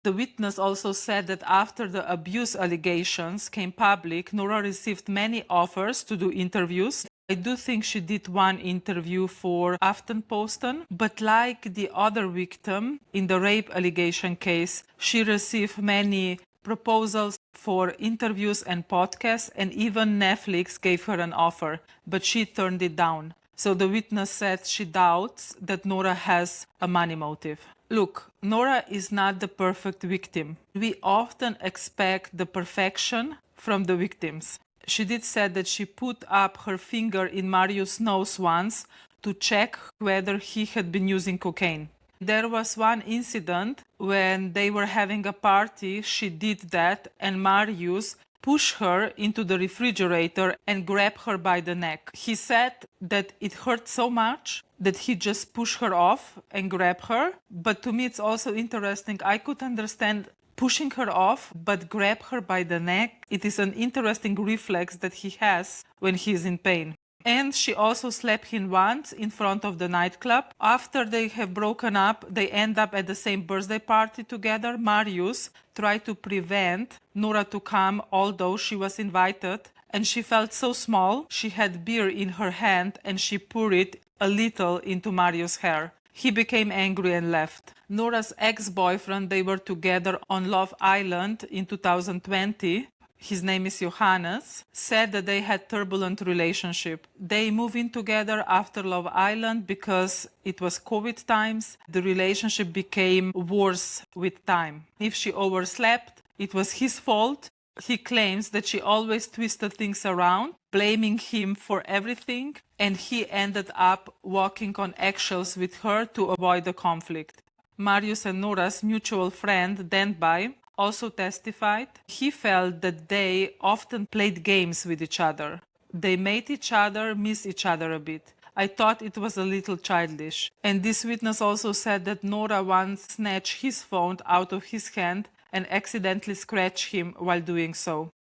The witness also said that after the abuse allegations came public, Nora received many offers to do interviews. I do think she did one interview for Aftenposten, but like the other victim in the rape allegation case, she received many proposals for interviews and podcasts, and even Netflix gave her an offer, but she turned it down. So the witness said she doubts that Nora has a money motive. Look, Nora is not the perfect victim. We often expect the perfection from the victims. She did say that she put up her finger in Marius' nose once to check whether he had been using cocaine. There was one incident when they were having a party, she did that, and Marius pushed her into the refrigerator and grabbed her by the neck. He said that it hurt so much that he just pushed her off and grabbed her. But to me, it's also interesting. I could understand pushing her off, but grab her by the neck. It is an interesting reflex that he has when he is in pain. And she also slapped him once in front of the nightclub. After they have broken up, they end up at the same birthday party together. Marius tried to prevent Nora to come, although she was invited. And she felt so small. She had beer in her hand and she poured it a little into Marius' hair. He became angry and left. Nora's ex-boyfriend, they were together on Love Island in 2020. His name is Johannes, said that they had turbulent relationship. They moved in together after Love Island because it was COVID times. The relationship became worse with time. If she overslept, it was his fault. He claims that she always twisted things around, blaming him for everything, and he ended up walking on eggshells with her to avoid the conflict. Marius and Nora's mutual friend, Denby, also testified. He felt that they often played games with each other. They made each other miss each other a bit. I thought it was a little childish. And this witness also said that Nora once snatched his phone out of his hand and accidentally scratched him while doing so.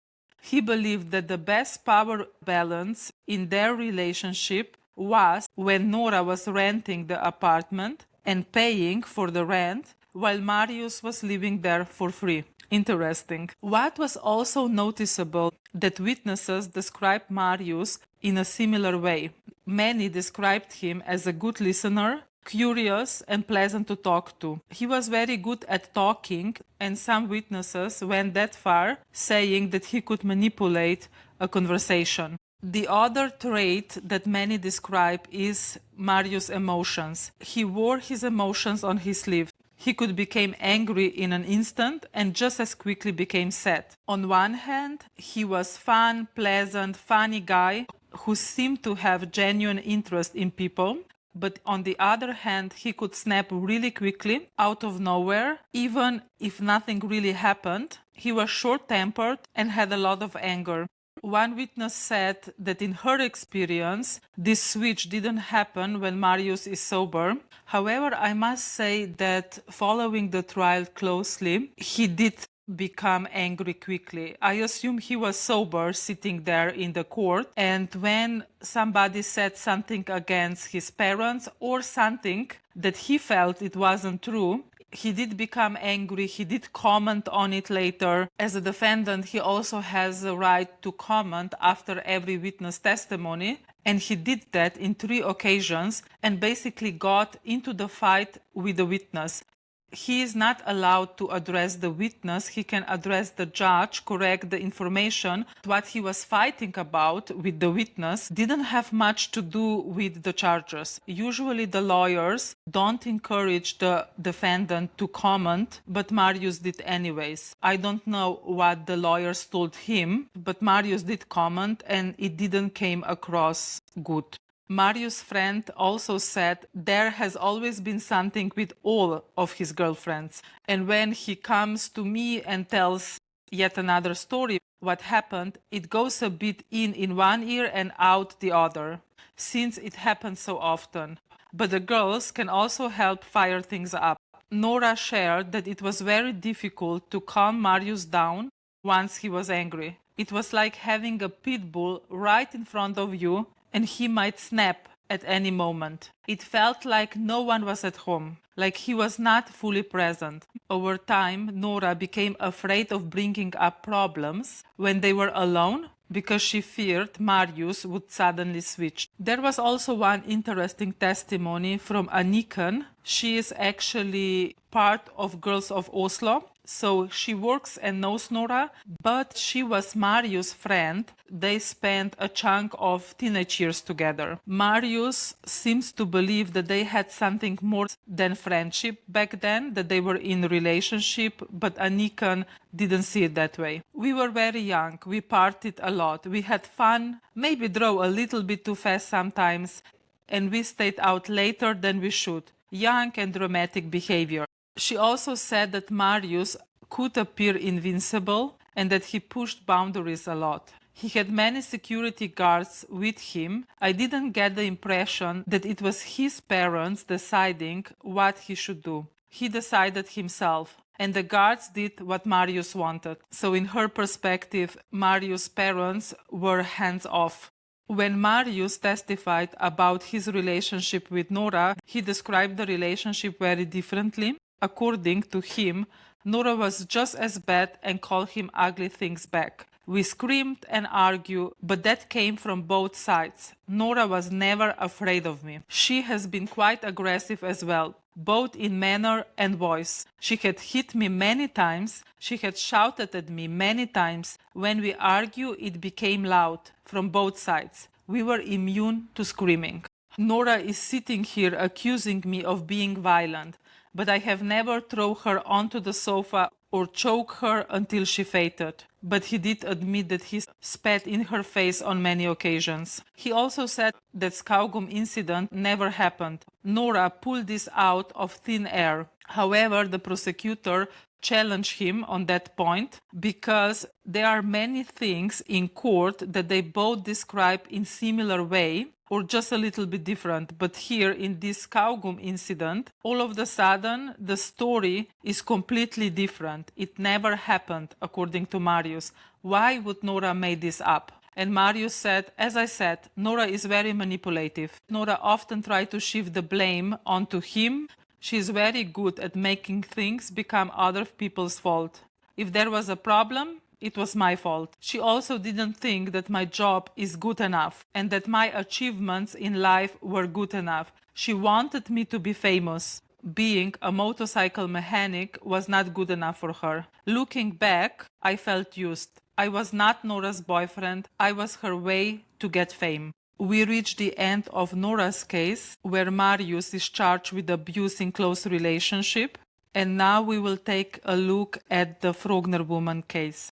He believed that the best power balance in their relationship was when Nora was renting the apartment and paying for the rent, while Marius was living there for free. Interesting. What was also noticeable that witnesses described Marius in a similar way. Many described him as a good listener, curious and pleasant to talk to. He was very good at talking, and some witnesses went that far, saying that he could manipulate a conversation. The other trait that many describe is Marius' emotions. He wore his emotions on his sleeve. He could become angry in an instant and just as quickly became sad. On one hand, he was fun, pleasant, funny guy who seemed to have genuine interest in people. But on the other hand, he could snap really quickly out of nowhere, even if nothing really happened. He was short-tempered and had a lot of anger. One witness said that in her experience, this switch didn't happen when Marius is sober. However, I must say that following the trial closely, he did become angry quickly. I assume he was sober sitting there in the court, and when somebody said something against his parents or something that he felt it wasn't true, he did become angry. He did comment on it later. As a defendant, he also has the right to comment after every witness testimony. And he did that in 3 occasions and basically got into the fight with the witness. He is not allowed to address the witness. He can address the judge, correct the information. What he was fighting about with the witness didn't have much to do with the charges. Usually the lawyers don't encourage the defendant to comment, but Marius did anyways. I don't know what the lawyers told him, but Marius did comment and it didn't came across good. Marius' friend also said there has always been something with all of his girlfriends. And when he comes to me and tells yet another story, what happened, it goes a bit in one ear and out the other, since it happens so often. But the girls can also help fire things up. Nora shared that it was very difficult to calm Marius down once he was angry. It was like having a pit bull right in front of you and he might snap at any moment. It felt like no one was at home, like he was not fully present. Over time, Nora became afraid of bringing up problems when they were alone because she feared Marius would suddenly switch. There was also one interesting testimony from a Niek. She is actually part of Girls of Oslo. So she works and knows Nora, but she was Marius' friend. They spent a chunk of teenage years together. Marius seems to believe that they had something more than friendship back then, that they were in a relationship, but Anikan didn't see it that way. We were very young. We partied a lot. We had fun, maybe drove a little bit too fast sometimes, and we stayed out later than we should. Young and dramatic behavior. She also said that Marius could appear invincible and that he pushed boundaries a lot. He had many security guards with him. I didn't get the impression that it was his parents deciding what he should do. He decided himself, and the guards did what Marius wanted. So in her perspective, Marius' parents were hands off. When Marius testified about his relationship with Nora, he described the relationship very differently. According to him, Nora was just as bad and called him ugly things back. We screamed and argued, but that came from both sides. Nora was never afraid of me. She has been quite aggressive as well, both in manner and voice. She had hit me many times. She had shouted at me many times. When we argued, it became loud from both sides. We were immune to screaming. Nora is sitting here accusing me of being violent, but I have never thrown her onto the sofa or choked her until she fainted. But he did admit that he spat in her face on many occasions. He also said that Skaugum incident never happened. Nora pulled this out of thin air. However, the prosecutor challenged him on that point because there are many things in court that they both describe in similar way or just a little bit different. But here in this Skaugum incident, all of a sudden the story is completely different. It never happened, according to Marius. Why would Nora make this up? And Marius said, as I said, Nora is very manipulative. Nora often tried to shift the blame onto him. She is very good at making things become other people's fault. If there was a problem, it was my fault. She also didn't think that my job is good enough and that my achievements in life were good enough. She wanted me to be famous. Being a motorcycle mechanic was not good enough for her. Looking back, I felt used. I was not Nora's boyfriend, I was her way to get fame. We reach the end of Nora's case, where Marius is charged with abuse in close relationship, and now we will take a look at the Frogner Woman case.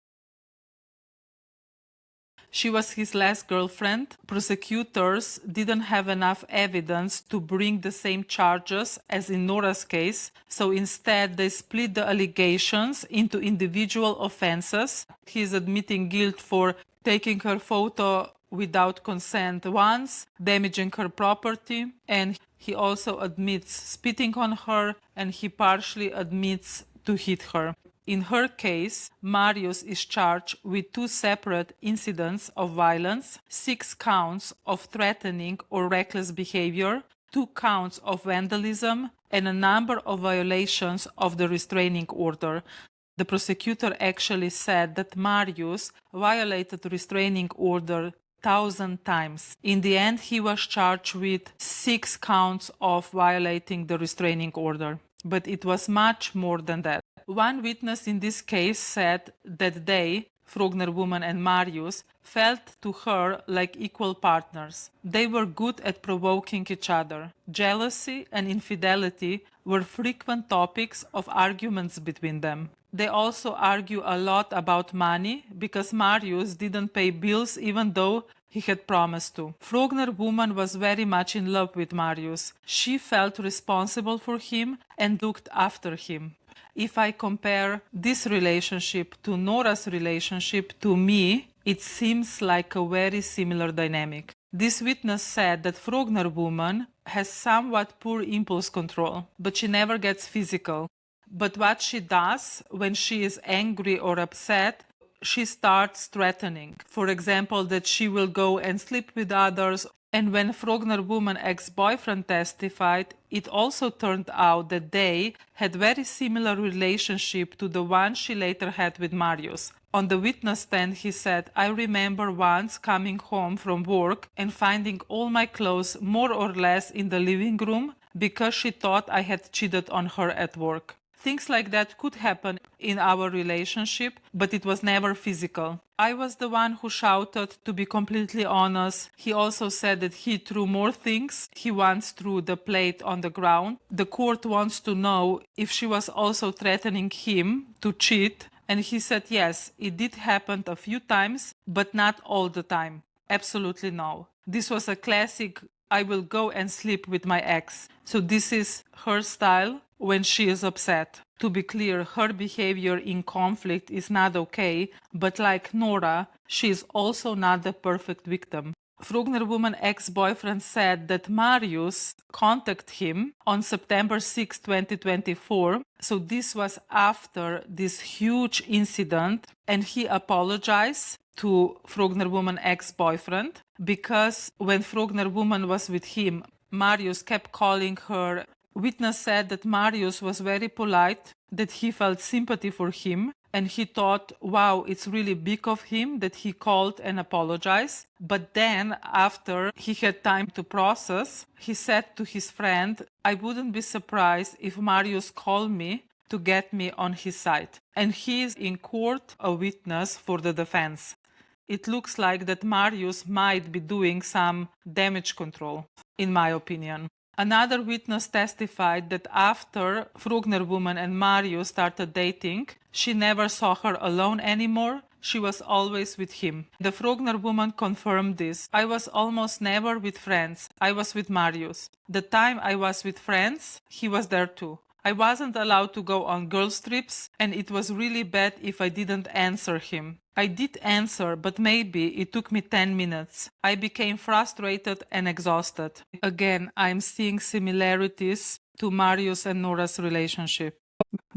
She was his last girlfriend. Prosecutors didn't have enough evidence to bring the same charges as in Nora's case, so instead they split the allegations into individual offenses. He is admitting guilt for taking her photo without consent once, damaging her property, and he also admits spitting on her, and he partially admits to hit her. In her case, Marius is charged with 2 separate incidents of violence, 6 counts of threatening or reckless behavior, 2 counts of vandalism, and a number of violations of the restraining order. The prosecutor actually said that Marius violated the restraining order 1,000 times. In the end, he was charged with 6 counts of violating the restraining order, but it was much more than that. One witness in this case said that they, Frogner Woman and Marius, felt to her like equal partners. They were good at provoking each other. Jealousy and infidelity were frequent topics of arguments between them. They also argue a lot about money because Marius didn't pay bills even though he had promised to. Frogner Woman was very much in love with Marius. She felt responsible for him and looked after him. If I compare this relationship to Nora's relationship, to me, it seems like a very similar dynamic. This witness said that Frogner Woman has somewhat poor impulse control, but she never gets physical. But what she does when she is angry or upset, she starts threatening. For example, that she will go and sleep with others. And when Frogner Woman ex-boyfriend testified, it also turned out that they had very similar relationship to the one she later had with Marius. On the witness stand, he said, "I remember once coming home from work and finding all my clothes more or less in the living room because she thought I had cheated on her at work." Things like that could happen in our relationship, but it was never physical. I was the one who shouted, to be completely honest. He also said that he threw more things. He once threw the plate on the ground. The court wants to know if she was also threatening him to cheat. And he said, yes, it did happen a few times, but not all the time. Absolutely no. This was a classic, I will go and sleep with my ex. So this is her style when she is upset. To be clear, her behavior in conflict is not okay, but like Nora, she is also not the perfect victim. Frogner Woman ex-boyfriend said that Marius contacted him on September 6, 2024. So this was after this huge incident, and he apologized to Frogner Woman ex-boyfriend because when Frogner Woman was with him, Marius kept calling her. Witness said that Marius was very polite, that he felt sympathy for him, and he thought, wow, it's really big of him that he called and apologized. But then, after he had time to process, he said to his friend, I wouldn't be surprised if Marius called me to get me on his side. And he is in court a witness for the defense. It looks like that Marius might be doing some damage control, in my opinion. Another witness testified that after Frogner Woman and Marius started dating, she never saw her alone anymore. She was always with him. The Frogner Woman confirmed this. I was almost never with friends. I was with Marius. The time I was with friends, he was there too. I wasn't allowed to go on girls' trips, and it was really bad if I didn't answer him. I did answer, but maybe it took me 10 minutes. I became frustrated and exhausted. Again, I'm seeing similarities to Marius and Nora's relationship.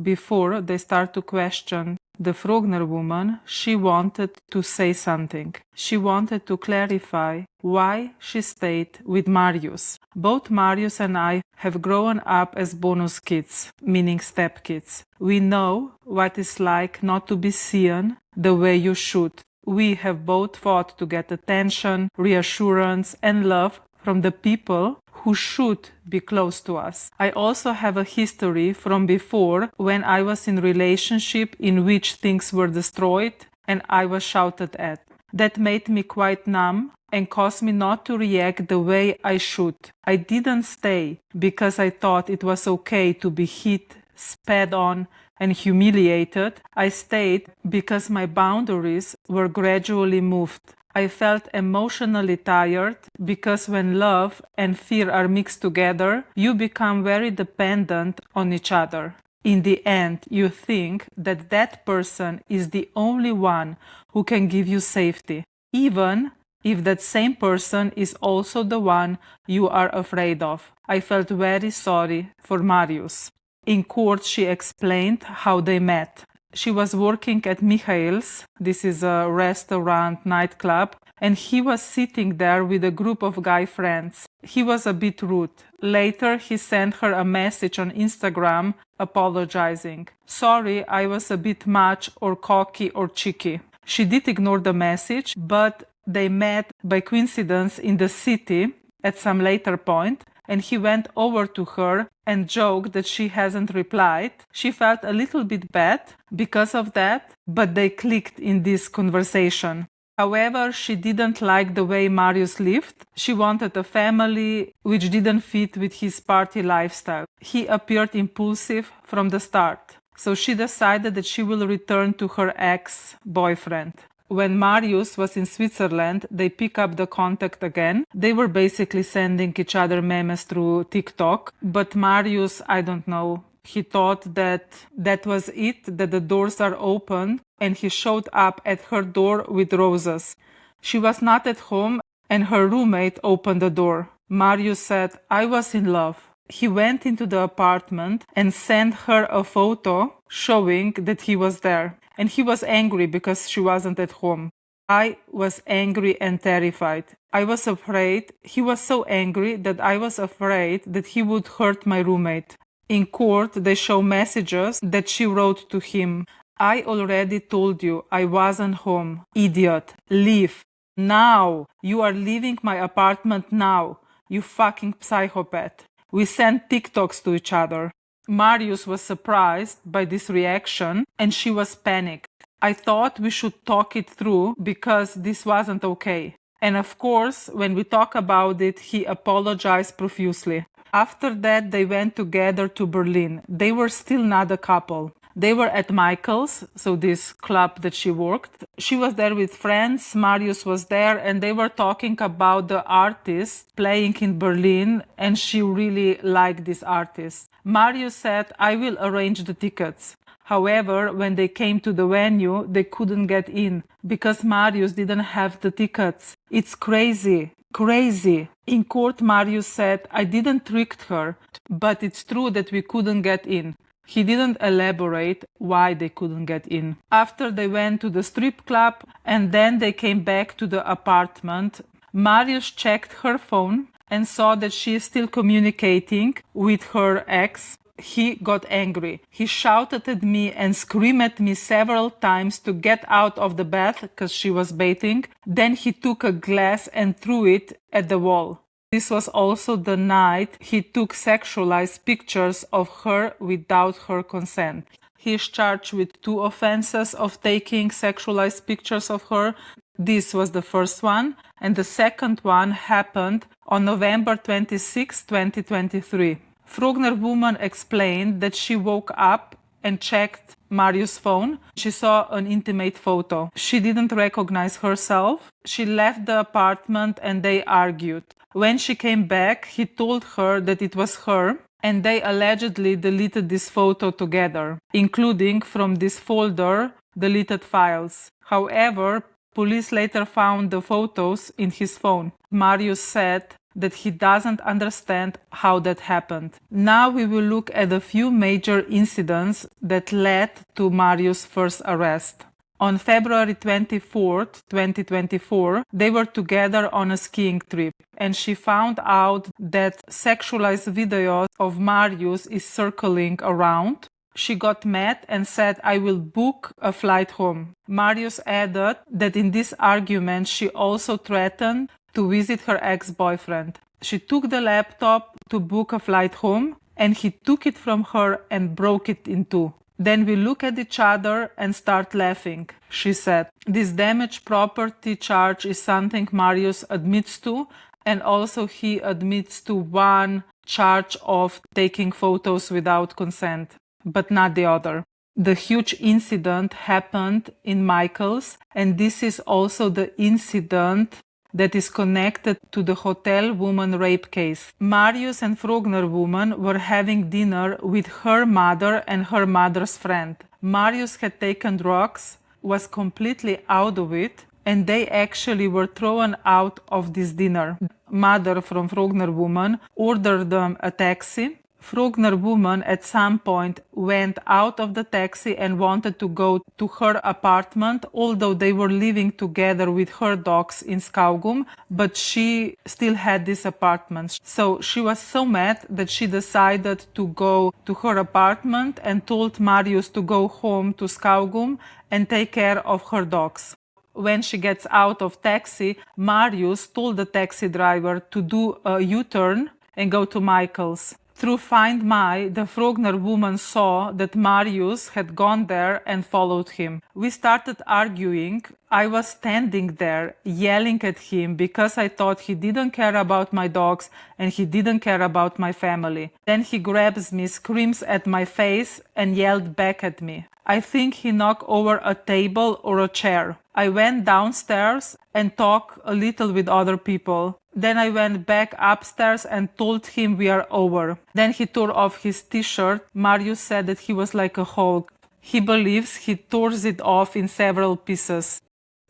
Before they start to question the Frogner Woman, she wanted to say something. She wanted to clarify why she stayed with Marius. Both Marius and I have grown up as bonus kids, meaning stepkids. We know what it's like not to be seen the way you should. We have both fought to get attention, reassurance, and love from the people who should be close to us. I also have a history from before when I was in a relationship in which things were destroyed and I was shouted at. That made me quite numb and caused me not to react the way I should. I didn't stay because I thought it was okay to be hit, spat on, and humiliated. I stayed because my boundaries were gradually moved. I felt emotionally tired because when love and fear are mixed together, you become very dependent on each other. In the end, you think that that person is the only one who can give you safety, even if that same person is also the one you are afraid of. I felt very sorry for Marius. In court, she explained how they met. She was working at Michael's, this is a restaurant nightclub, and he was sitting there with a group of guy friends. He was a bit rude. Later, he sent her a message on Instagram apologizing. Sorry, I was a bit much or cocky or cheeky. She did ignore the message, but they met by coincidence in the city at some later point, and he went over to her and joked that she hasn't replied. She felt a little bit bad because of that, but they clicked in this conversation. However, she didn't like the way Marius lived. She wanted a family which didn't fit with his party lifestyle. He appeared impulsive from the start, so she decided that she will return to her ex-boyfriend. When Marius was in Switzerland, they pick up the contact again. They were basically sending each other memes through TikTok. But Marius, I don't know, he thought that that was it, that the doors are open, and he showed up at her door with roses. She was not at home, and her roommate opened the door. Marius said, I was in love. He went into the apartment and sent her a photo showing that he was there. And he was angry because she wasn't at home. I was angry and terrified. I was afraid. He was so angry that I was afraid that he would hurt my roommate. In court, they show messages that she wrote to him. I already told you I wasn't home. Idiot. Leave. Now. You are leaving my apartment now. You fucking psychopath. We sent TikToks to each other. Marius was surprised by this reaction and she was panicked. I thought we should talk it through because this wasn't okay. And of course, when we talk about it, he apologized profusely. After that, they went together to Berlin. They were still not a couple. They were at Michael's, so this club that she worked. She was there with friends, Marius was there, and they were talking about the artist playing in Berlin, and she really liked this artist. Marius said, I will arrange the tickets. However, when they came to the venue, they couldn't get in because Marius didn't have the tickets. It's crazy. Crazy. In court, Marius said, I didn't trick her, but it's true that we couldn't get in. He didn't elaborate why they couldn't get in. After they went to the strip club and then they came back to the apartment, Marius checked her phone and saw that she is still communicating with her ex. He got angry. He shouted at me and screamed at me several times to get out of the bath because she was bathing. Then he took a glass and threw it at the wall. This was also the night he took sexualized pictures of her without her consent. He is charged with 2 offenses of taking sexualized pictures of her. This was the first one, and the second one happened on November 26, 2023. Frogner Woman explained that she woke up and checked Marius' phone. She saw an intimate photo. She didn't recognize herself. She left the apartment and they argued. When she came back, he told her that it was her, and they allegedly deleted this photo together, including from this folder deleted files. However, police later found the photos in his phone. Marius said that he doesn't understand how that happened. Now we will look at a few major incidents that led to Marius' first arrest. On February 24th, 2024, they were together on a skiing trip, and she found out that sexualized videos of Marius is circling around. She got mad and said, I will book a flight home. Marius added that in this argument she also threatened to visit her ex-boyfriend. She took the laptop to book a flight home, and he took it from her and broke it in two. Then we look at each other and start laughing, she said. This damaged property charge is something Marius admits to, and also he admits to one charge of taking photos without consent, but not the other. The huge incident happened in Michael's, and this is also the incident that is connected to the Hotel Woman rape case. Marius and Frogner Woman were having dinner with her mother and her mother's friend. Marius had taken drugs, was completely out of it, and they actually were thrown out of this dinner. Mother from Frogner Woman ordered them a taxi. Frogner Woman at some point went out of the taxi and wanted to go to her apartment, although they were living together with her dogs in Skaugum, but she still had this apartment. So she was so mad that she decided to go to her apartment and told Marius to go home to Skaugum and take care of her dogs. When she gets out of taxi, Marius told the taxi driver to do a U-turn and go to Michael's. Through Find My, the Frogner Woman saw that Marius had gone there and followed him. We started arguing. I was standing there yelling at him because I thought he didn't care about my dogs and he didn't care about my family. Then he grabs me, screams at my face and yelled back at me. I think he knocked over a table or a chair. I went downstairs and talked a little with other people. Then I went back upstairs and told him we are over. Then he tore off his t-shirt. Marius said that he was like a Hulk. He believes he tore it off in several pieces.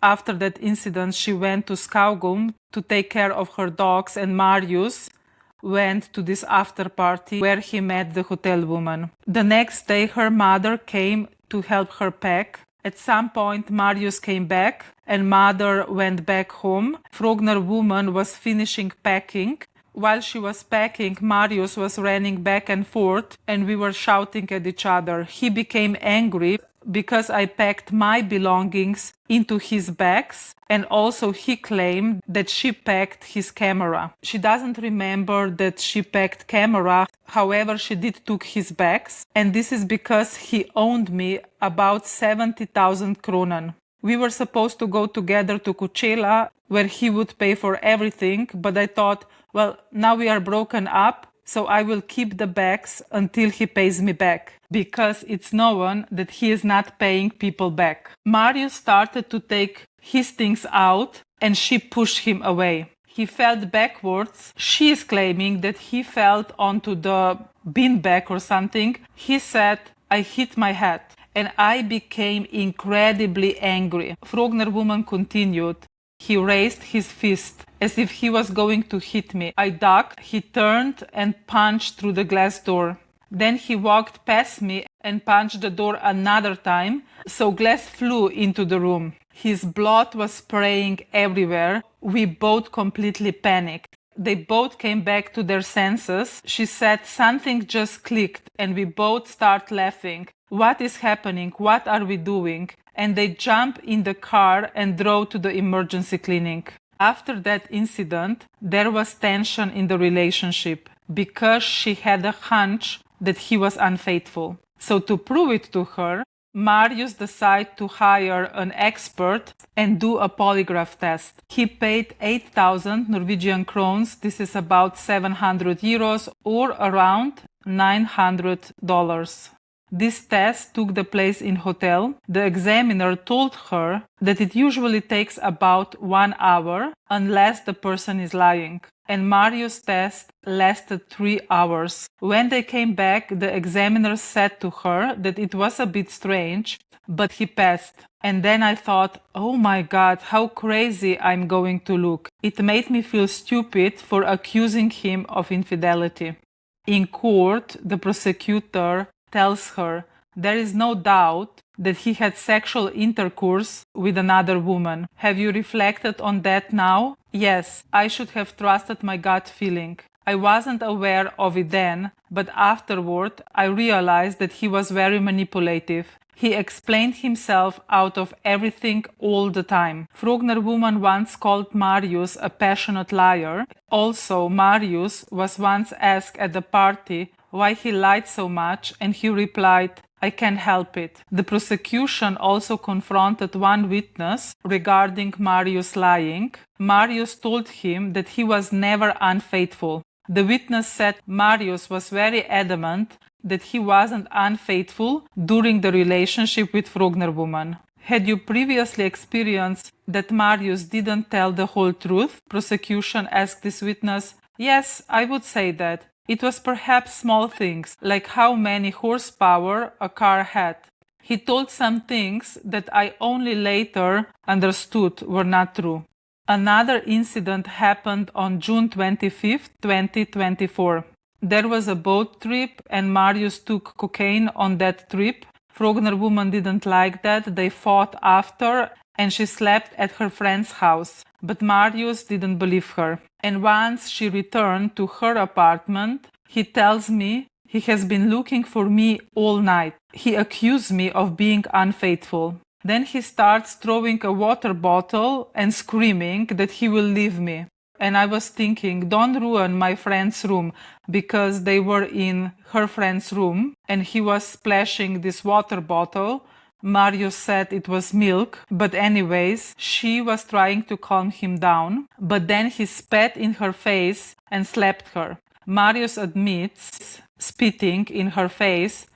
After that incident, she went to Skaugum to take care of her dogs, and Marius went to this after party where he met the hotel woman. The next day, her mother came to help her pack. At some point, Marius came back and mother went back home. Frogner Woman was finishing packing. While she was packing, Marius was running back and forth and we were shouting at each other. He became angry because I packed my belongings into his bags, and also he claimed that she packed his camera. She doesn't remember that she packed camera, however she did took his bags, and this is because he owed me about 70,000 kronen. We were supposed to go together to Coachella where he would pay for everything, but I thought, well, now we are broken up, so I will keep the bags until he pays me back, because it's known that he is not paying people back. Marius started to take his things out and she pushed him away. He fell backwards. She is claiming that he fell onto the beanbag or something. He said, I hit my head. And I became incredibly angry. Frogner Woman continued. He raised his fist as if he was going to hit me. I ducked. He turned and punched through the glass door. Then he walked past me and punched the door another time, so glass flew into the room. His blood was spraying everywhere. We both completely panicked. They both came back to their senses. She said something just clicked and we both start laughing. What is happening? What are we doing? And they jump in the car and drove to the emergency clinic. After that incident, there was tension in the relationship because she had a hunch that he was unfaithful. So to prove it to her, Marius decided to hire an expert and do a polygraph test. He paid 8,000 Norwegian krones, this is about 700 euros or around $900. This test took the place in hotel. The examiner told her that it usually takes about 1 hour unless the person is lying. And Marius' test lasted 3 hours. When they came back, the examiner said to her that it was a bit strange, but he passed. And then I thought, oh my God, how crazy I'm going to look. It made me feel stupid for accusing him of infidelity. In court, the prosecutor tells her there is no doubt that he had sexual intercourse with another woman. Have you reflected on that now? Yes, I should have trusted my gut feeling. I wasn't aware of it then, but afterward I realized that he was very manipulative. He explained himself out of everything all the time. Frogner Woman once called Marius a passionate liar. Also, Marius was once asked at the party why he lied so much, and he replied, I can't help it. The prosecution also confronted one witness regarding Marius lying. Marius told him that he was never unfaithful. The witness said Marius was very adamant that he wasn't unfaithful during the relationship with Frogner Woman. Had you previously experienced that Marius didn't tell the whole truth? Prosecution asked this witness. Yes, I would say that. It was perhaps small things, like how many horsepower a car had. He told some things that I only later understood were not true. Another incident happened on June 25, 2024. There was a boat trip and Marius took cocaine on that trip. Frogner Woman didn't like that. They fought after and she slept at her friend's house. But Marius didn't believe her. And once she returned to her apartment, he tells me he has been looking for me all night. He accused me of being unfaithful. Then he starts throwing a water bottle and screaming that he will leave me. And I was thinking, don't ruin my friend's room, because they were in her friend's room and he was splashing this water bottle. Marius said it was milk, but anyways, she was trying to calm him down, but then he spat in her face and slapped her. Marius admits spitting in her face,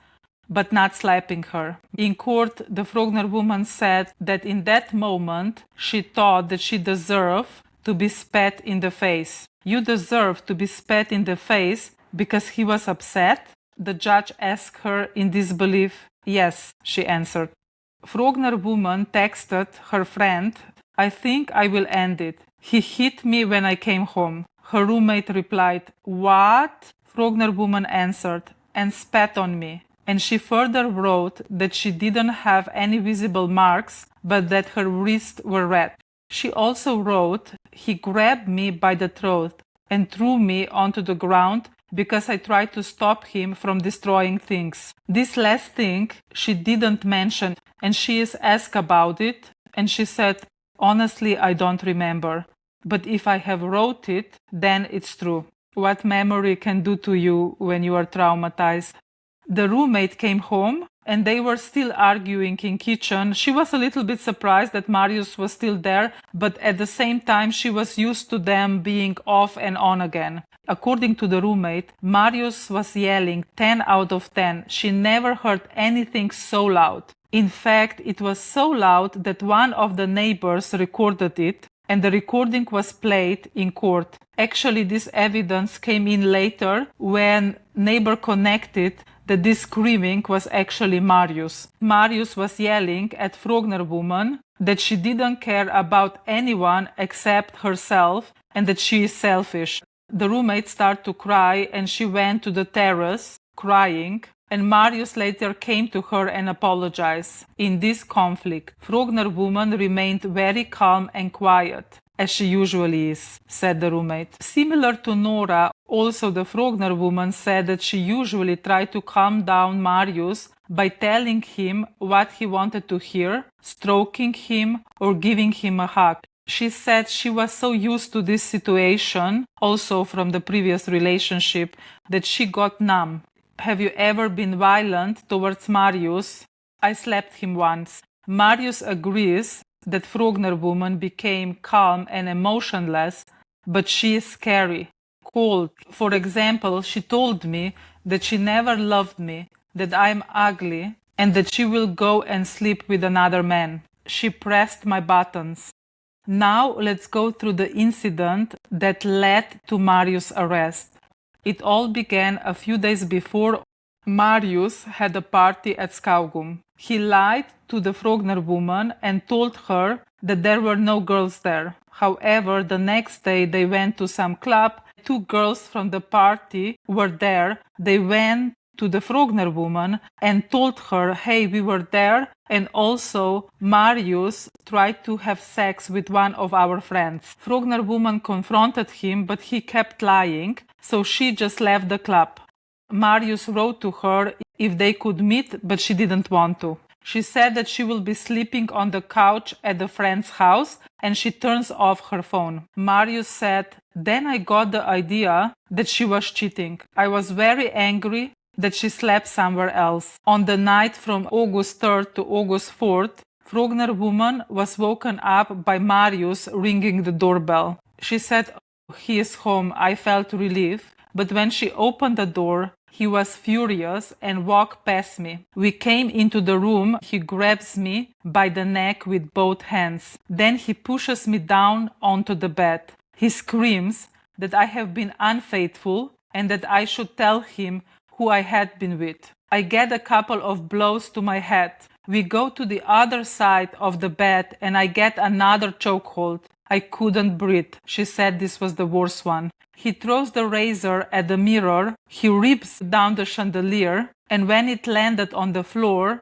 but not slapping her. In court, the Frogner Woman said that in that moment, she thought that she deserved to be spat in the face. You deserve to be spat in the face because he was upset? The judge asked her in disbelief. Yes, she answered. Frogner Woman texted her friend, I think I will end it. He hit me when I came home. Her roommate replied, what? Frogner Woman answered, and spat on me. And she further wrote that she didn't have any visible marks, but that her wrists were red. She also wrote, he grabbed me by the throat and threw me onto the ground because I tried to stop him from destroying things. This last thing she didn't mention, and she is asked about it, and she said, honestly, I don't remember. But if I have wrote it, then it's true. What memory can do to you when you are traumatized. The roommate came home and they were still arguing in kitchen. She was a little bit surprised that Marius was still there, but at the same time she was used to them being off and on again. According to the roommate, Marius was yelling 10 out of 10. She never heard anything so loud. In fact, it was so loud that one of the neighbors recorded it, and the recording was played in court. Actually, this evidence came in later when neighbor connected that this screaming was actually Marius. Marius was yelling at Frogner Woman that she didn't care about anyone except herself and that she is selfish. The roommate started to cry and she went to the terrace crying, and Marius later came to her and apologized. In this conflict, Frogner Woman remained very calm and quiet, as she usually is, said the roommate. Similar to Nora, also the Frogner Woman said that she usually tried to calm down Marius by telling him what he wanted to hear, stroking him, or giving him a hug. She said she was so used to this situation, also from the previous relationship, that she got numb. Have you ever been violent towards Marius? I slapped him once. Marius agrees that Frogner Woman became calm and emotionless, but she is scary, cold. For example, she told me that she never loved me, that I'm ugly, and that she will go and sleep with another man. She pressed my buttons. Now let's go through the incident that led to Marius' arrest. It all began a few days before Marius had a party at Skaugum. He lied to the Frogner Woman and told her that there were no girls there. However, the next day they went to some club. 2 girls from the party were there. They went to the Frogner Woman and told her, hey, we were there, and also Marius tried to have sex with one of our friends. Frogner Woman confronted him, but he kept lying, so she just left the club. Marius wrote to her if they could meet, but she didn't want to. She said that she will be sleeping on the couch at the friend's house, and she turns off her phone. Marius said, then I got the idea that she was cheating. I was very angry that she slept somewhere else. On the night from August 3rd to August 4th, Frogner Woman was woken up by Marius ringing the doorbell. She said, "Oh, he is home." I felt relief, but when she opened the door, he was furious and walked past me. We came into the room. He grabs me by the neck with both hands. Then he pushes me down onto the bed. He screams that I have been unfaithful and that I should tell him who I had been with. I get a couple of blows to my head. We go to the other side of the bed and I get another chokehold. I couldn't breathe. She said this was the worst one. He throws the razor at the mirror. He rips down the chandelier, and when it landed on the floor,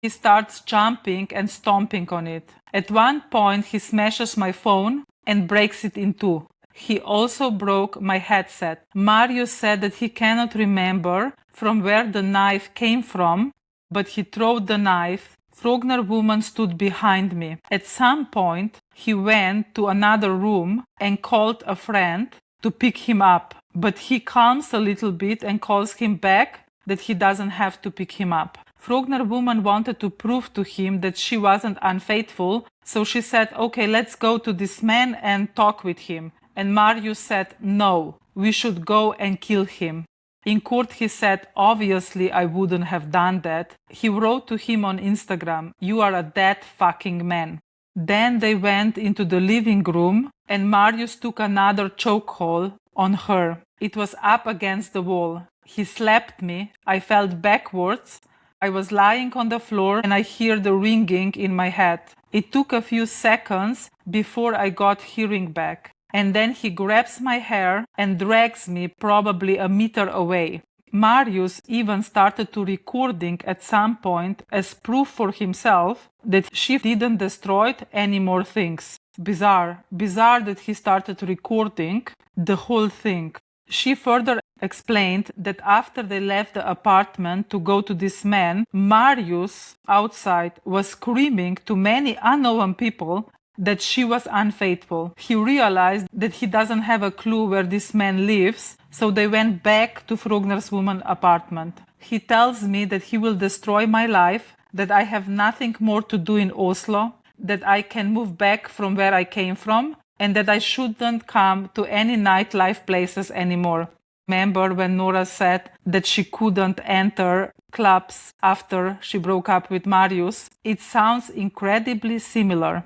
he starts jumping and stomping on it. At one point, he smashes my phone and breaks it in two. He also broke my headset. Marius said that he cannot remember from where the knife came from, but he threw the knife. Frogner Woman stood behind me. At some point, he went to another room and called a friend to pick him up, but he calms a little bit and calls him back that he doesn't have to pick him up. Frogner Woman wanted to prove to him that she wasn't unfaithful, so she said, "Okay, let's go to this man and talk with him." And Marius said, "No, we should go and kill him." In court, he said, "Obviously, I wouldn't have done that." He wrote to him on Instagram, "You are a dead fucking man." Then they went into the living room and Marius took another chokehold on her. It was up against the wall. He slapped me. I fell backwards. I was lying on the floor and I hear the ringing in my head. It took a few seconds before I got hearing back. And then he grabs my hair and drags me probably a meter away. Marius even started to recording at some point as proof for himself that she didn't destroy any more things. Bizarre that he started recording the whole thing. She further explained that after they left the apartment to go to this man, Marius outside was screaming to many unknown people that she was unfaithful. He realized that he doesn't have a clue where this man lives, so they went back to Frogner's Woman apartment. He tells me that he will destroy my life, that I have nothing more to do in Oslo, that I can move back from where I came from, and that I shouldn't come to any nightlife places anymore. Remember when Nora said that she couldn't enter clubs after she broke up with Marius? It sounds incredibly similar.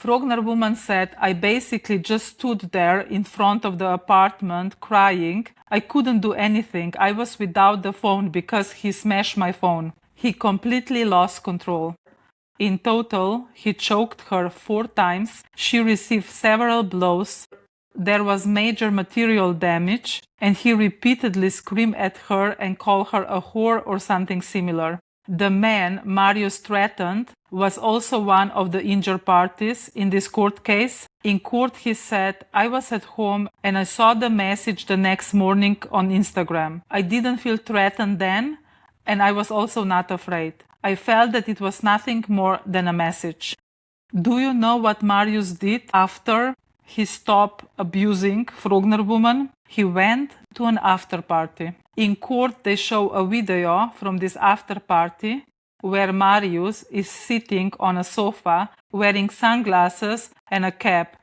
Frogner Woman said, "I basically just stood there in front of the apartment crying. I couldn't do anything. I was without the phone because he smashed my phone. He completely lost control. In total, he choked her 4 times. She received several blows. There was major material damage, and he repeatedly screamed at her and called her a whore or something similar. The man Marius threatened was also one of the injured parties in this court case. In court, he said, "I was at home and I saw the message the next morning on Instagram. I didn't feel threatened then, and I was also not afraid. I felt that it was nothing more than a message." Do you know what Marius did after he stopped abusing Frogner Woman? He went to an after party. In court, they show a video from this after party where Marius is sitting on a sofa wearing sunglasses and a cap.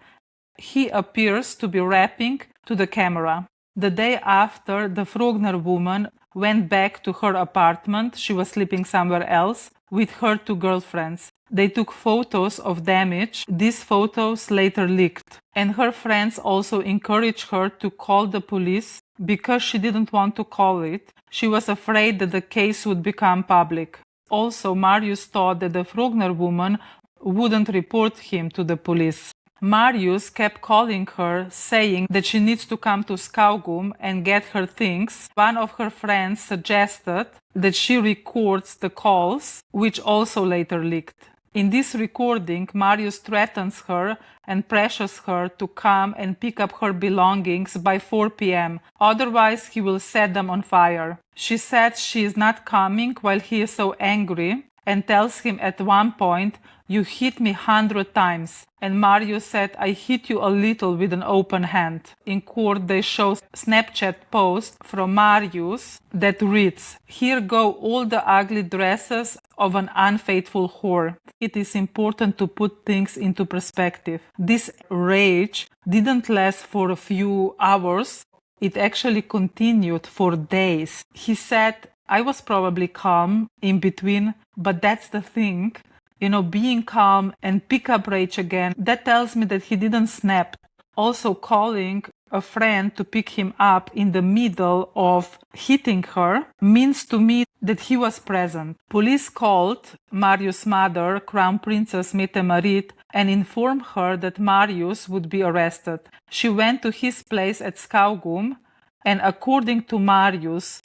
He appears to be rapping to the camera. The day after, the Frogner Woman went back to her apartment. She was sleeping somewhere else with her 2 girlfriends. They took photos of damage. These photos later leaked. And her friends also encouraged her to call the police because she didn't want to call it. She was afraid that the case would become public. Also, Marius thought that the Frogner Woman wouldn't report him to the police. Marius kept calling her, saying that she needs to come to Skaugum and get her things. One of her friends suggested that she records the calls, which also later leaked. In this recording, Marius threatens her and pressures her to come and pick up her belongings by 4 p.m. Otherwise, he will set them on fire. She said she is not coming while he is so angry and tells him at one point, You hit me 100 times. And Marius said, I hit you a little with an open hand. In court, they show Snapchat post from Marius that reads, here go all the ugly dresses of an unfaithful whore. It is important to put things into perspective. This rage didn't last for a few hours. It actually continued for days. He said, I was probably calm in between, but that's the thing. Being calm and pick up rage again, that tells me that he didn't snap. Also, calling a friend to pick him up in the middle of hitting her means to me that he was present. Police called Marius' mother, Crown Princess Mette-Marit, and informed her that Marius would be arrested. She went to his place at Skaugum and, according to Marius,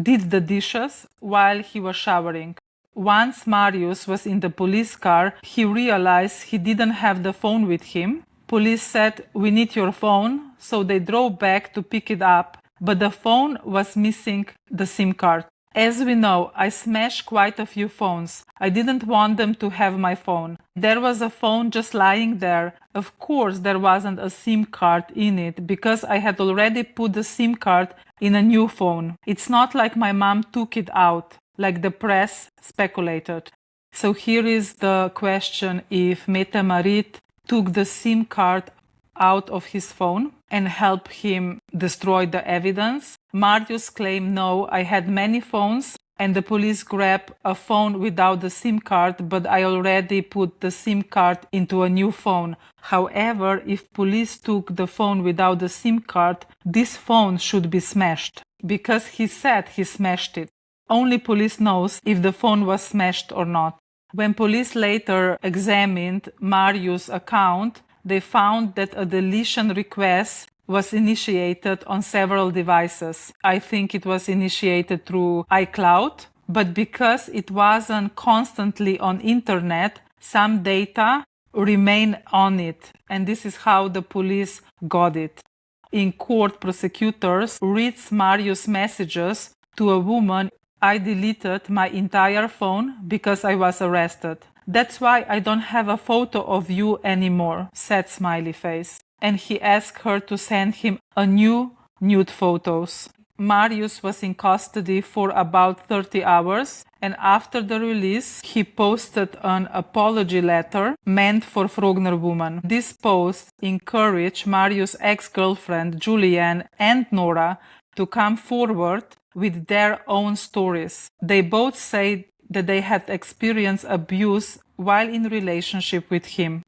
did the dishes while he was showering. Once Marius was in the police car, he realized he didn't have the phone with him. Police said, we need your phone, so they drove back to pick it up, but the phone was missing the SIM card. As we know, I smashed quite a few phones. I didn't want them to have my phone. There was a phone just lying there. Of course, there wasn't a SIM card in it because I had already put the SIM card in a new phone. It's not like my mom took it out, like the press speculated. So here is the question: if Mette-Marit took the SIM card out of his phone and helped him destroy the evidence. Marius claimed, no, I had many phones and the police grabbed a phone without the SIM card, but I already put the SIM card into a new phone. However, if police took the phone without the SIM card, this phone should be smashed because he said he smashed it. Only police knows if the phone was smashed or not. When police later examined Marius' account, they found that a deletion request was initiated on several devices. I think it was initiated through iCloud, but because it wasn't constantly on internet, some data remain on it, and this is how the police got it. In court, prosecutors read Marius' messages to a woman. I deleted my entire phone because I was arrested. That's why I don't have a photo of you anymore, said smiley face. And he asked her to send him a new nude photos. Marius was in custody for about 30 hours, and after the release, he posted an apology letter meant for Frogner Woman. This post encouraged Marius' ex-girlfriend Julianne and Nora to come forward with their own stories. They both said that they had experienced abuse while in relationship with him.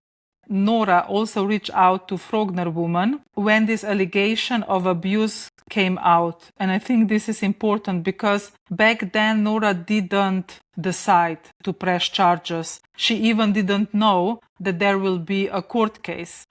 Nora also reached out to Frogner Woman when this allegation of abuse came out. And I think this is important because back then Nora didn't decide to press charges. She even didn't know that there will be a court case.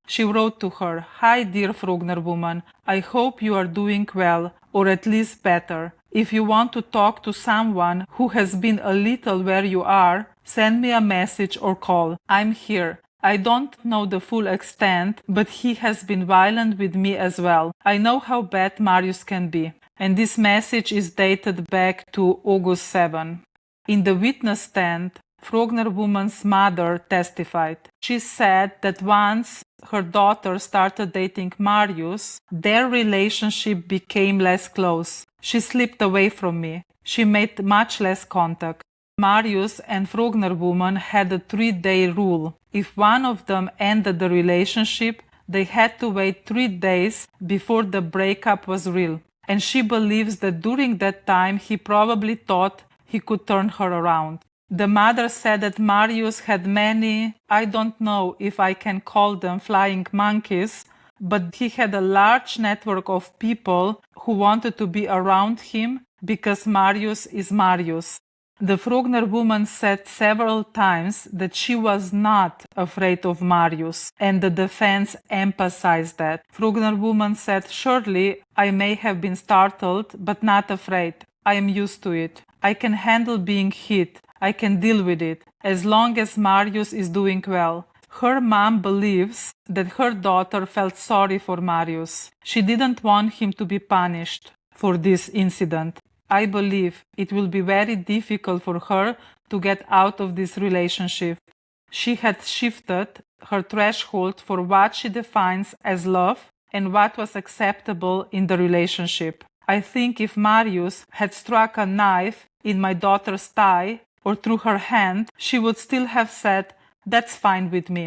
She wrote to her, "Hi dear Frogner Woman, I hope you are doing well, or at least better. If you want to talk to someone who has been a little where you are, send me a message or call. I'm here. I don't know the full extent, but he has been violent with me as well. I know how bad Marius can be." And this message is dated back to August 7. In the witness stand, Frogner Woman's mother testified. She said that once her daughter started dating Marius, their relationship became less close. She slipped away from me. She made much less contact. Marius and Frogner Woman had a 3-day rule. If one of them ended the relationship, they had to wait 3 days before the breakup was real. And she believes that during that time he probably thought he could turn her around. The mother said that Marius had many, I don't know if I can call them flying monkeys, but he had a large network of people who wanted to be around him because Marius is Marius. The Frogner Woman said several times that she was not afraid of Marius, and the defense emphasized that. Frogner Woman said, "Surely I may have been startled, but not afraid. I am used to it. I can handle being hit. I can deal with it, as long as Marius is doing well." Her mom believes that her daughter felt sorry for Marius. She didn't want him to be punished for this incident. I believe it will be very difficult for her to get out of this relationship. She had shifted her threshold for what she defines as love and what was acceptable in the relationship. I think if Marius had struck a knife in my daughter's thigh or through her hand, she would still have said, "That's fine with me."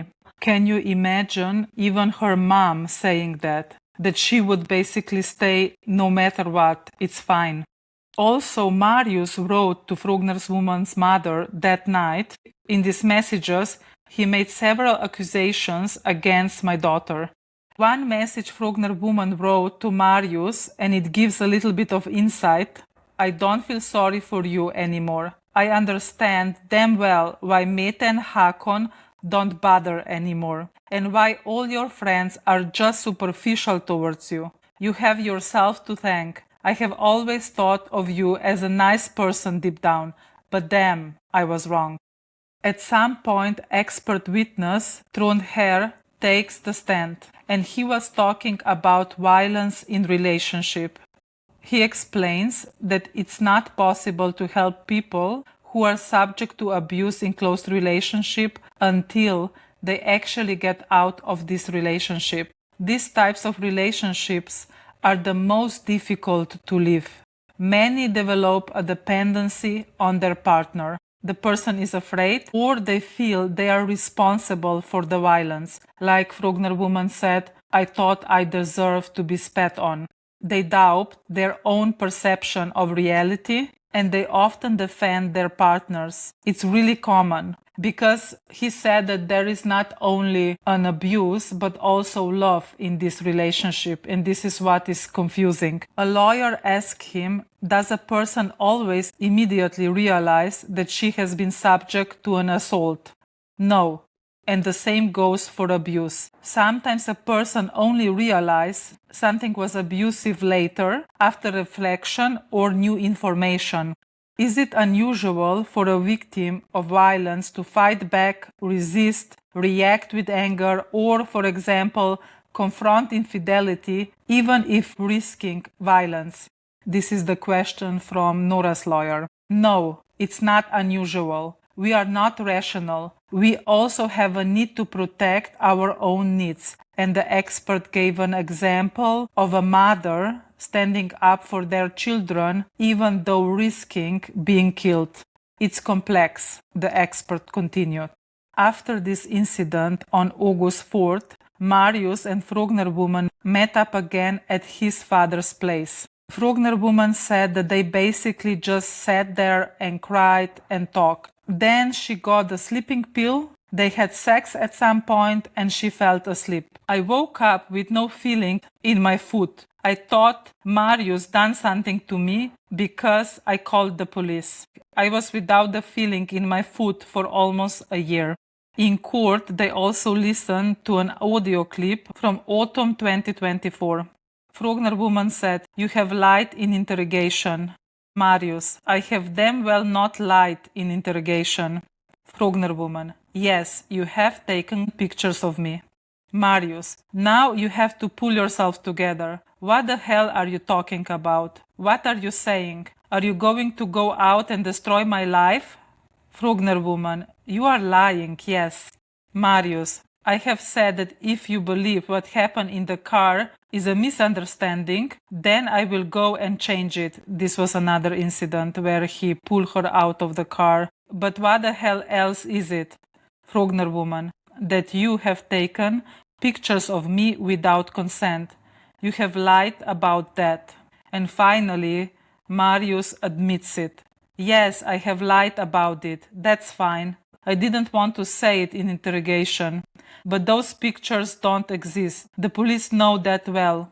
Can you imagine even her mom saying that she would basically stay no matter what, it's fine? Also, Marius wrote to Frogner Woman's mother that night. In these messages, he made several accusations against my daughter. One message Frogner Woman wrote to Marius, and it gives a little bit of insight. "I don't feel sorry for you anymore. I understand damn well why Mette and Hakon don't bother anymore, and why all your friends are just superficial towards you. You have yourself to thank. I have always thought of you as a nice person deep down, but damn, I was wrong." At some point, expert witness Trond Herr takes the stand, and he was talking about violence in relationship. He explains that it's not possible to help people who are subject to abuse in close relationship until they actually get out of this relationship. These types of relationships are the most difficult to live. Many develop a dependency on their partner. The person is afraid, or they feel they are responsible for the violence. Like Frogner Woman said, "I thought I deserved to be spat on." They doubt their own perception of reality, and they often defend their partners. It's really common, because he said that there is not only an abuse but also love in this relationship, and this is what is confusing. A lawyer asked him, "Does a person always immediately realize that she has been subject to an assault?" No. And the same goes for abuse. Sometimes a person only realizes something was abusive later, after reflection or new information. Is it unusual for a victim of violence to fight back, resist, react with anger, or, for example, confront infidelity, even if risking violence? This is the question from Nora's lawyer. No, it's not unusual. We are not rational. We also have a need to protect our own needs. And the expert gave an example of a mother standing up for their children even though risking being killed. It's complex, the expert continued. After this incident on August 4th, Marius and Frogner Woman met up again at his father's place. Frogner Woman said that they basically just sat there and cried and talked. Then she got a sleeping pill. They had sex at some point and she fell asleep. "I woke up with no feeling in my foot. I thought Marius done something to me because I called the police. I was without the feeling in my foot for almost a year." In court, they also listened to an audio clip from autumn 2024. Frogner Woman said, "You have lied in interrogation." Marius, "I have damn well not lied in interrogation." Frogner Woman, "Yes, you have taken pictures of me." Marius, "Now you have to pull yourself together. What the hell are you talking about? What are you saying? Are you going to go out and destroy my life?" Frogner Woman, "You are lying, yes." Marius, "I have said that if you believe what happened in the car is a misunderstanding, then I will go and change it." This was another incident where he pulled her out of the car. "But what the hell else is it?" Frogner Woman, "That you have taken pictures of me without consent. You have lied about that." And finally, Marius admits it. "Yes, I have lied about it. That's fine. I didn't want to say it in interrogation. But those pictures don't exist. The police know that well."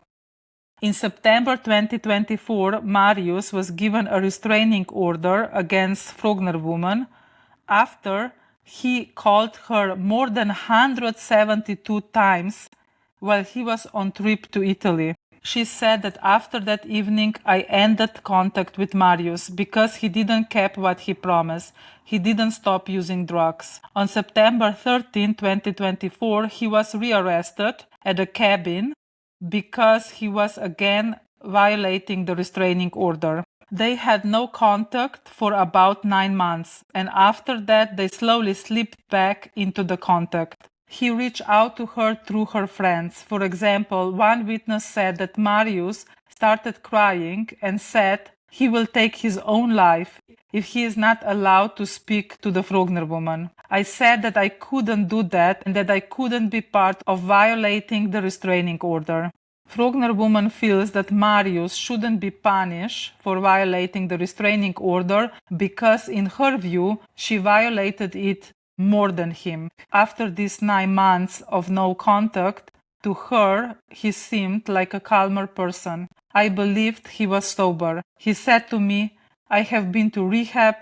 In September 2024, Marius was given a restraining order against Frogner Woman after he called her more than 172 times while he was on trip to Italy. She said that after that evening, "I ended contact with Marius because he didn't keep what he promised. He didn't stop using drugs." On September 13, 2024, he was rearrested at a cabin because he was again violating the restraining order. They had no contact for about 9 months, and after that they slowly slipped back into the contact. He reached out to her through her friends. For example, one witness said that Marius started crying and said he will take his own life if he is not allowed to speak to the Frogner Woman. I said that I couldn't do that and that I couldn't be part of violating the restraining order. Frogner Woman feels that Marius shouldn't be punished for violating the restraining order because, in her view, she violated it more than him. After these 9 months of no contact, to her, he seemed like a calmer person. I believed he was sober. He said to me, I have been to rehab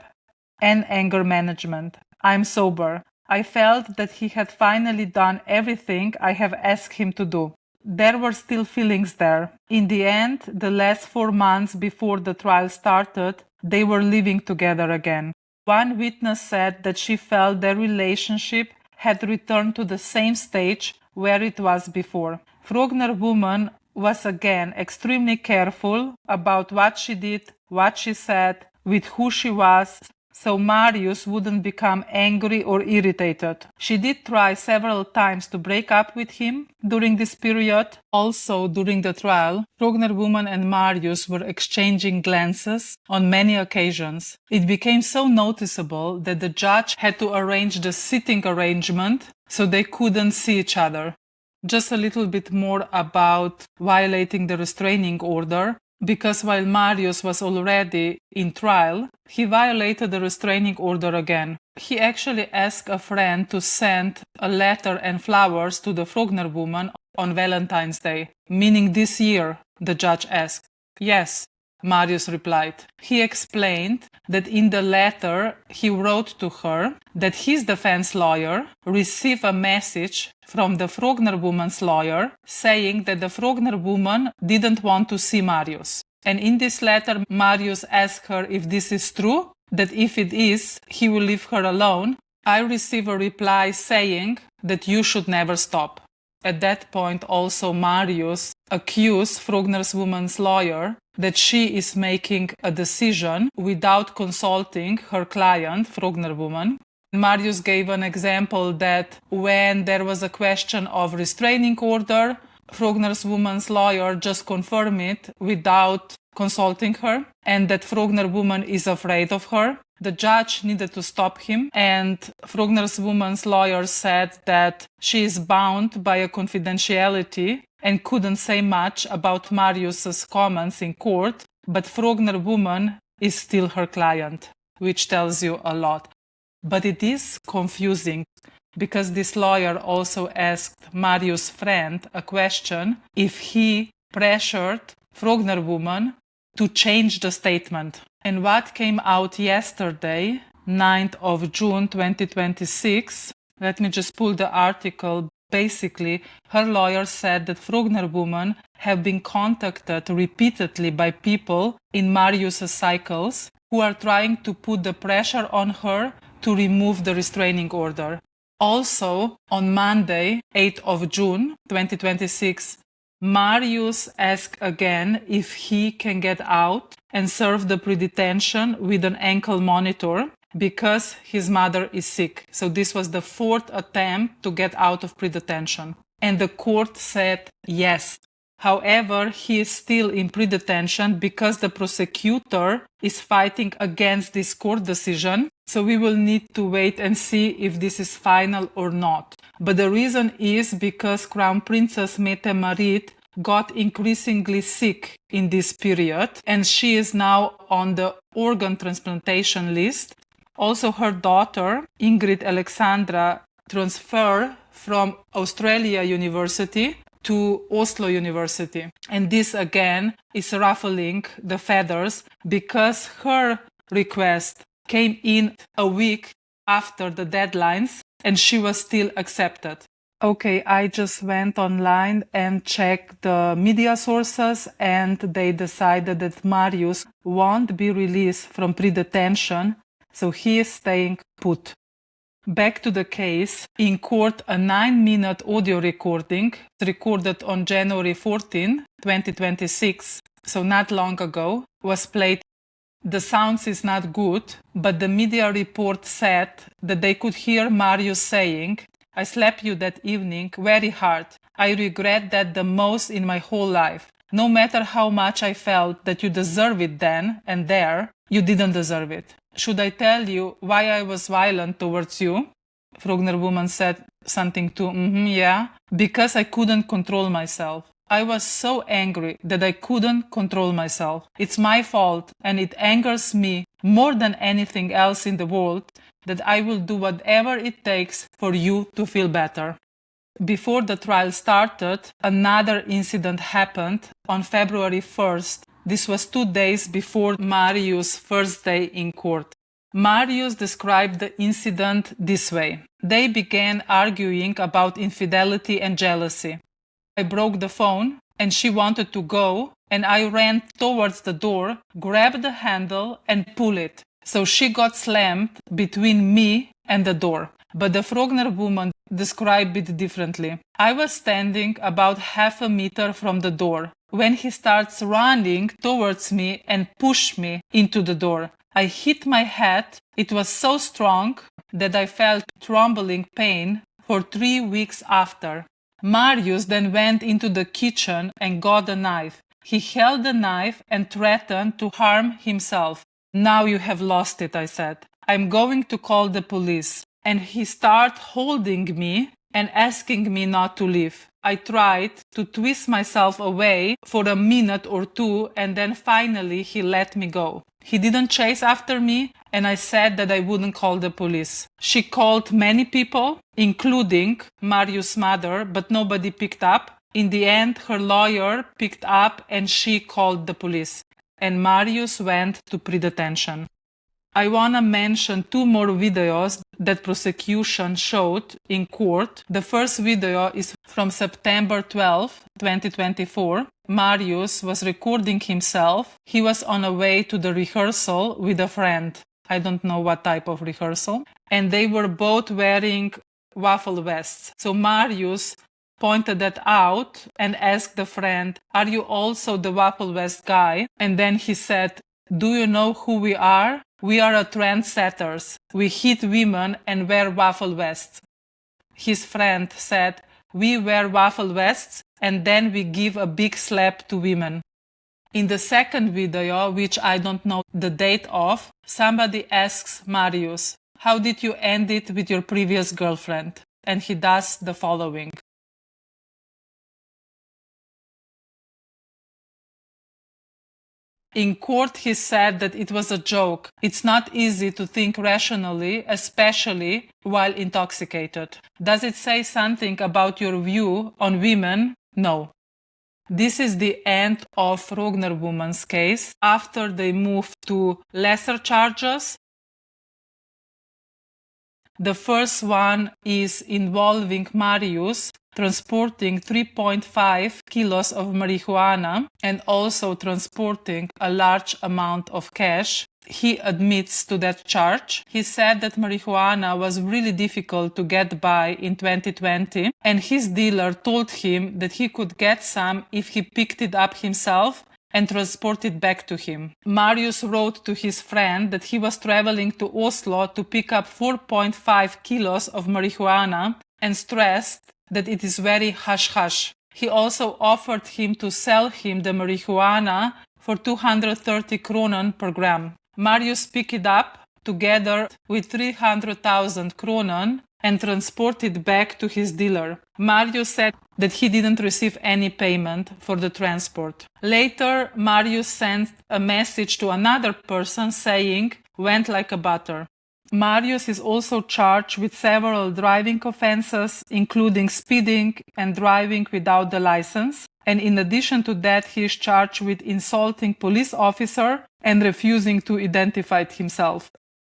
and anger management. I'm sober. I felt that he had finally done everything I have asked him to do. There were still feelings there. In the end, the last 4 months before the trial started, they were living together again. One witness said that she felt their relationship had returned to the same stage where it was before. Frogner Woman was again extremely careful about what she did, what she said, with who she was, so Marius wouldn't become angry or irritated. She did try several times to break up with him during this period. Also, during the trial, Frogner Woman and Marius were exchanging glances on many occasions. It became so noticeable that the judge had to arrange the sitting arrangement so they couldn't see each other. Just a little bit more about violating the restraining order. Because while Marius was already in trial, he violated the restraining order again. He actually asked a friend to send a letter and flowers to the Frogner Woman on Valentine's Day, meaning this year, the judge asked. Yes, Marius replied. He explained that in the letter he wrote to her that his defense lawyer received a message from the Frogner Woman's lawyer saying that the Frogner Woman didn't want to see Marius. And in this letter, Marius asked her if this is true, that if it is, he will leave her alone. I received a reply saying that you should never stop. At that point, also Marius accused Frogner Woman's lawyer that she is making a decision without consulting her client, Frogner Woman. Marius gave an example that when there was a question of restraining order, Frogner Woman's lawyer just confirmed it without consulting her, and that Frogner Woman is afraid of her. The judge needed to stop him, and Frogner Woman's lawyer said that she is bound by a confidentiality and couldn't say much about Marius's comments in court, but Frogner Woman is still her client, which tells you a lot. But it is confusing because this lawyer also asked Marius' friend a question if he pressured Frogner Woman to change the statement. And what came out yesterday, 9th of June 2026, let me just pull the article. Basically, her lawyer said that Frogner Woman have been contacted repeatedly by people in Marius' cycles who are trying to put the pressure on her to remove the restraining order. Also, on Monday, 8th of June 2026, Marius asked again if he can get out and serve the pre-detention with an ankle monitor because his mother is sick. So this was the 4th attempt to get out of pre-detention. And the court said yes. However, he is still in pre-detention because the prosecutor is fighting against this court decision. So we will need to wait and see if this is final or not. But the reason is because Crown Princess Mette-Marit got increasingly sick in this period, and she is now on the organ transplantation list. Also, her daughter, Ingrid Alexandra, transferred from Australia University to Oslo University. And this again is ruffling the feathers because her request came in a week after the deadlines and she was still accepted. Okay, I just went online and checked the media sources and they decided that Marius won't be released from pre-detention, so he is staying put. Back to the case, in court a 9-minute audio recording recorded on January 14, 2026, so not long ago, was played. The sounds is not good, but the media report said that they could hear Marius saying, "I slapped you that evening very hard. I regret that the most in my whole life. No matter how much I felt that you deserve it then and there, you didn't deserve it. Should I tell you why I was violent towards you?" Frogner Woman said something to, yeah, because I couldn't control myself. I was so angry that I couldn't control myself. It's my fault, and it angers me more than anything else in the world that I will do whatever it takes for you to feel better. Before the trial started, another incident happened on February 1st. This was 2 days before Marius' first day in court. Marius described the incident this way. They began arguing about infidelity and jealousy. I broke the phone and she wanted to go, and I ran towards the door, grabbed the handle and pulled it. So she got slammed between me and the door. But the Frogner Woman described it differently. I was standing about half a meter from the door when he starts running towards me and pushed me into the door. I hit my head. It was so strong that I felt trembling pain for 3 weeks after. Marius then went into the kitchen and got a knife. He held the knife and threatened to harm himself. "Now you have lost it," I said. "I'm going to call the police." And he started holding me and asking me not to leave. I tried to twist myself away for a minute or two, and then finally he let me go. He didn't chase after me, and I said that I wouldn't call the police. She called many people, including Marius' mother, but nobody picked up. In the end, her lawyer picked up and she called the police, and Marius went to pre-detention. I want to mention 2 more videos that prosecution showed in court. The first video is from September 12, 2024. Marius was recording himself. He was on a way to the rehearsal with a friend. I don't know what type of rehearsal. And they were both wearing waffle vests. So Marius pointed that out and asked the friend, "Are you also the waffle vest guy?" And then he said, "Do you know who we are? We are trendsetters. We hit women and wear waffle vests." His friend said, "We wear waffle vests and then we give a big slap to women." In the second video, which I don't know the date of, somebody asks Marius, "How did you end it with your previous girlfriend?" And he does the following. In court, he said that it was a joke. It's not easy to think rationally, especially while intoxicated. Does it say something about your view on women? No. This is the end of Frogner Woman's case. After they moved to lesser charges, the first one is involving Marius transporting 3.5 kilos of marijuana and also transporting a large amount of cash. He admits to that charge. He said that marijuana was really difficult to get by in 2020, and his dealer told him that he could get some if he picked it up himself and transport it back to him. Marius wrote to his friend that he was traveling to Oslo to pick up 4.5 kilos of marijuana and stressed that it is very hush-hush. He also offered him to sell him the marijuana for 230 kronen per gram. Marius picked it up together with 300,000 kronen and transported back to his dealer. Marius said that he didn't receive any payment for the transport. Later, Marius sent a message to another person saying, "Went like a butter." Marius is also charged with several driving offenses, including speeding and driving without the license. And in addition to that, he is charged with insulting police officer and refusing to identify himself.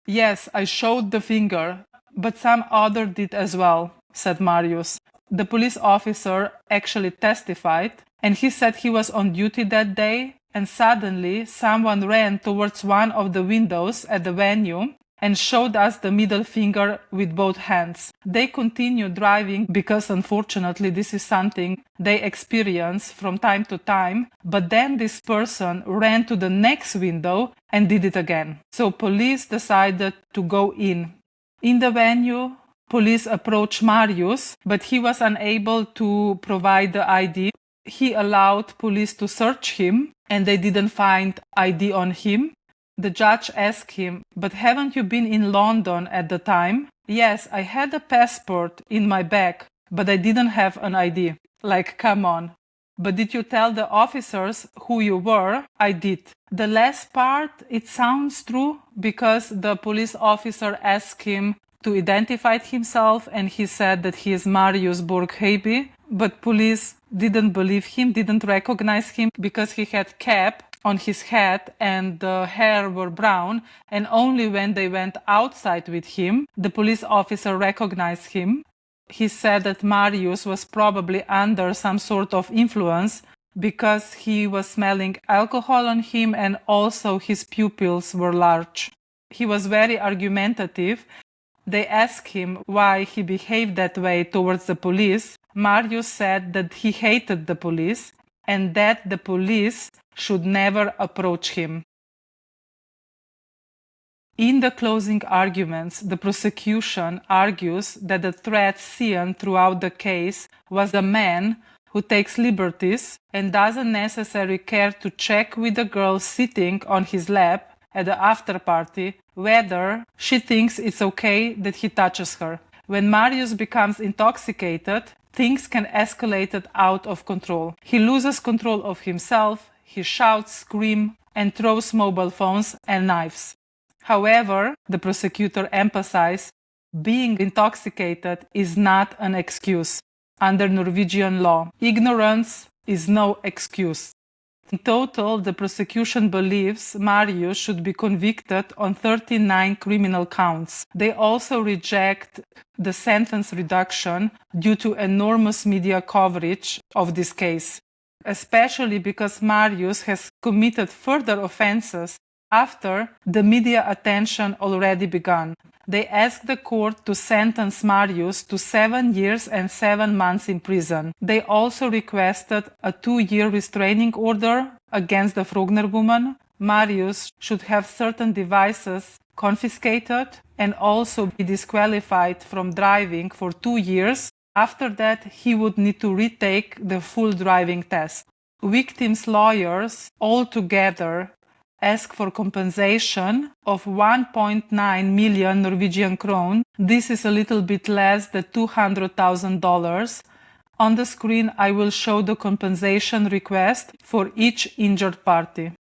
"Yes, I showed the finger, but some other did as well," said Marius. The police officer actually testified, and he said he was on duty that day, and suddenly someone ran towards one of the windows at the venue and showed us the middle finger with both hands. They continued driving because unfortunately this is something they experience from time to time, but then this person ran to the next window and did it again. So police decided to go in. In the venue, police approached Marius, but he was unable to provide the ID. He allowed police to search him, and they didn't find ID on him. The judge asked him, "But haven't you been in London at the time?" "Yes, I had a passport in my bag, but I didn't have an ID." Like, come on. "But did you tell the officers who you were?" "I did." The last part, it sounds true, because the police officer asked him to identify himself, and he said that he is Marius Borg Høiby, but police didn't believe him, didn't recognize him, because he had cap on his head and the hair were brown, and only when they went outside with him, the police officer recognized him. He said that Marius was probably under some sort of influence because he was smelling alcohol on him, and also his pupils were large. He was very argumentative. They asked him why he behaved that way towards the police. Marius said that he hated the police and that the police should never approach him. In the closing arguments, the prosecution argues that the threat seen throughout the case was a man who takes liberties and doesn't necessarily care to check with the girl sitting on his lap at the after party whether she thinks it's okay that he touches her. When Marius becomes intoxicated, things can escalate out of control. He loses control of himself, he shouts, screams, and throws mobile phones and knives. However, the prosecutor emphasized, being intoxicated is not an excuse. Under Norwegian law, ignorance is no excuse. In total, the prosecution believes Marius should be convicted on 39 criminal counts. They also reject the sentence reduction due to enormous media coverage of this case, especially because Marius has committed further offenses after the media attention already began. They asked the court to sentence Marius to 7 years and 7 months in prison. They also requested a 2-year restraining order against the Frogner Woman. Marius should have certain devices confiscated and also be disqualified from driving for 2 years. After that, he would need to retake the full driving test. Victims' lawyers altogether ask for compensation of 1.9 million Norwegian krone. This is a little bit less than $200,000. On the screen, I will show the compensation request for each injured party.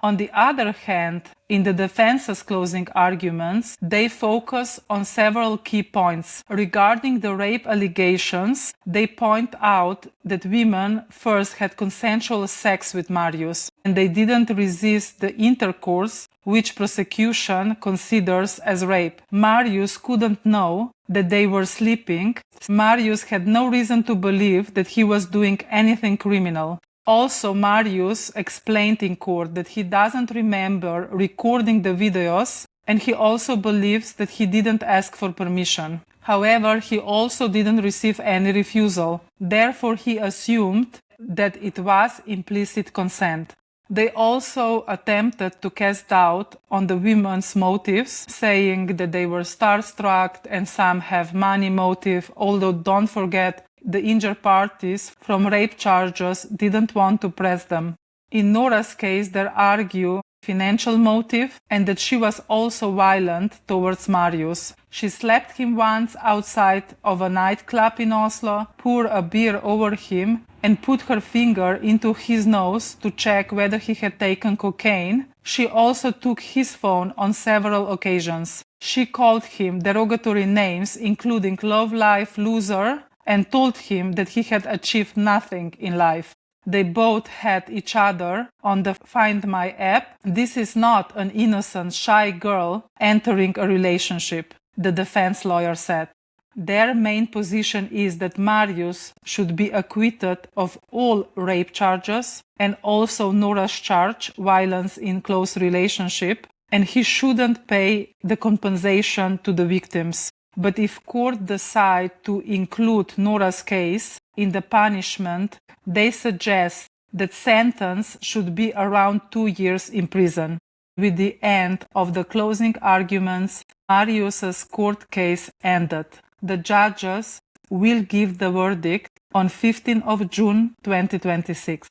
On the other hand, in the defense's closing arguments, they focus on several key points. Regarding the rape allegations, they point out that women first had consensual sex with Marius, and they didn't resist the intercourse, which prosecution considers as rape. Marius couldn't know that they were sleeping. Marius had no reason to believe that he was doing anything criminal. Also, Marius explained in court that he doesn't remember recording the videos, and he also believes that he didn't ask for permission. However, he also didn't receive any refusal. Therefore, he assumed that it was implicit consent. They also attempted to cast doubt on the women's motives, saying that they were starstruck and some have money motive, although don't forget, the injured parties from rape charges didn't want to press them. In Nora's case, they argue financial motive and that she was also violent towards Marius. She slapped him once outside of a nightclub in Oslo, poured a beer over him, and put her finger into his nose to check whether he had taken cocaine. She also took his phone on several occasions. She called him derogatory names, including love life, loser, and told him that he had achieved nothing in life. They both had each other on the Find My app. This is not an innocent, shy girl entering a relationship, the defense lawyer said. Their main position is that Marius should be acquitted of all rape charges and also Nora's charge, violence in close relationship. and he shouldn't pay the compensation to the victims. But if court decide to include Nora's case in the punishment, they suggest that sentence should be around 2 years in prison. With the end of the closing arguments, Marius's court case ended. The judges will give the verdict on 15th of June 2026.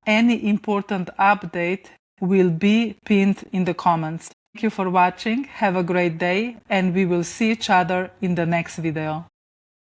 Any important update will be pinned in the comments. Thank you for watching, have a great day, and we will see each other in the next video.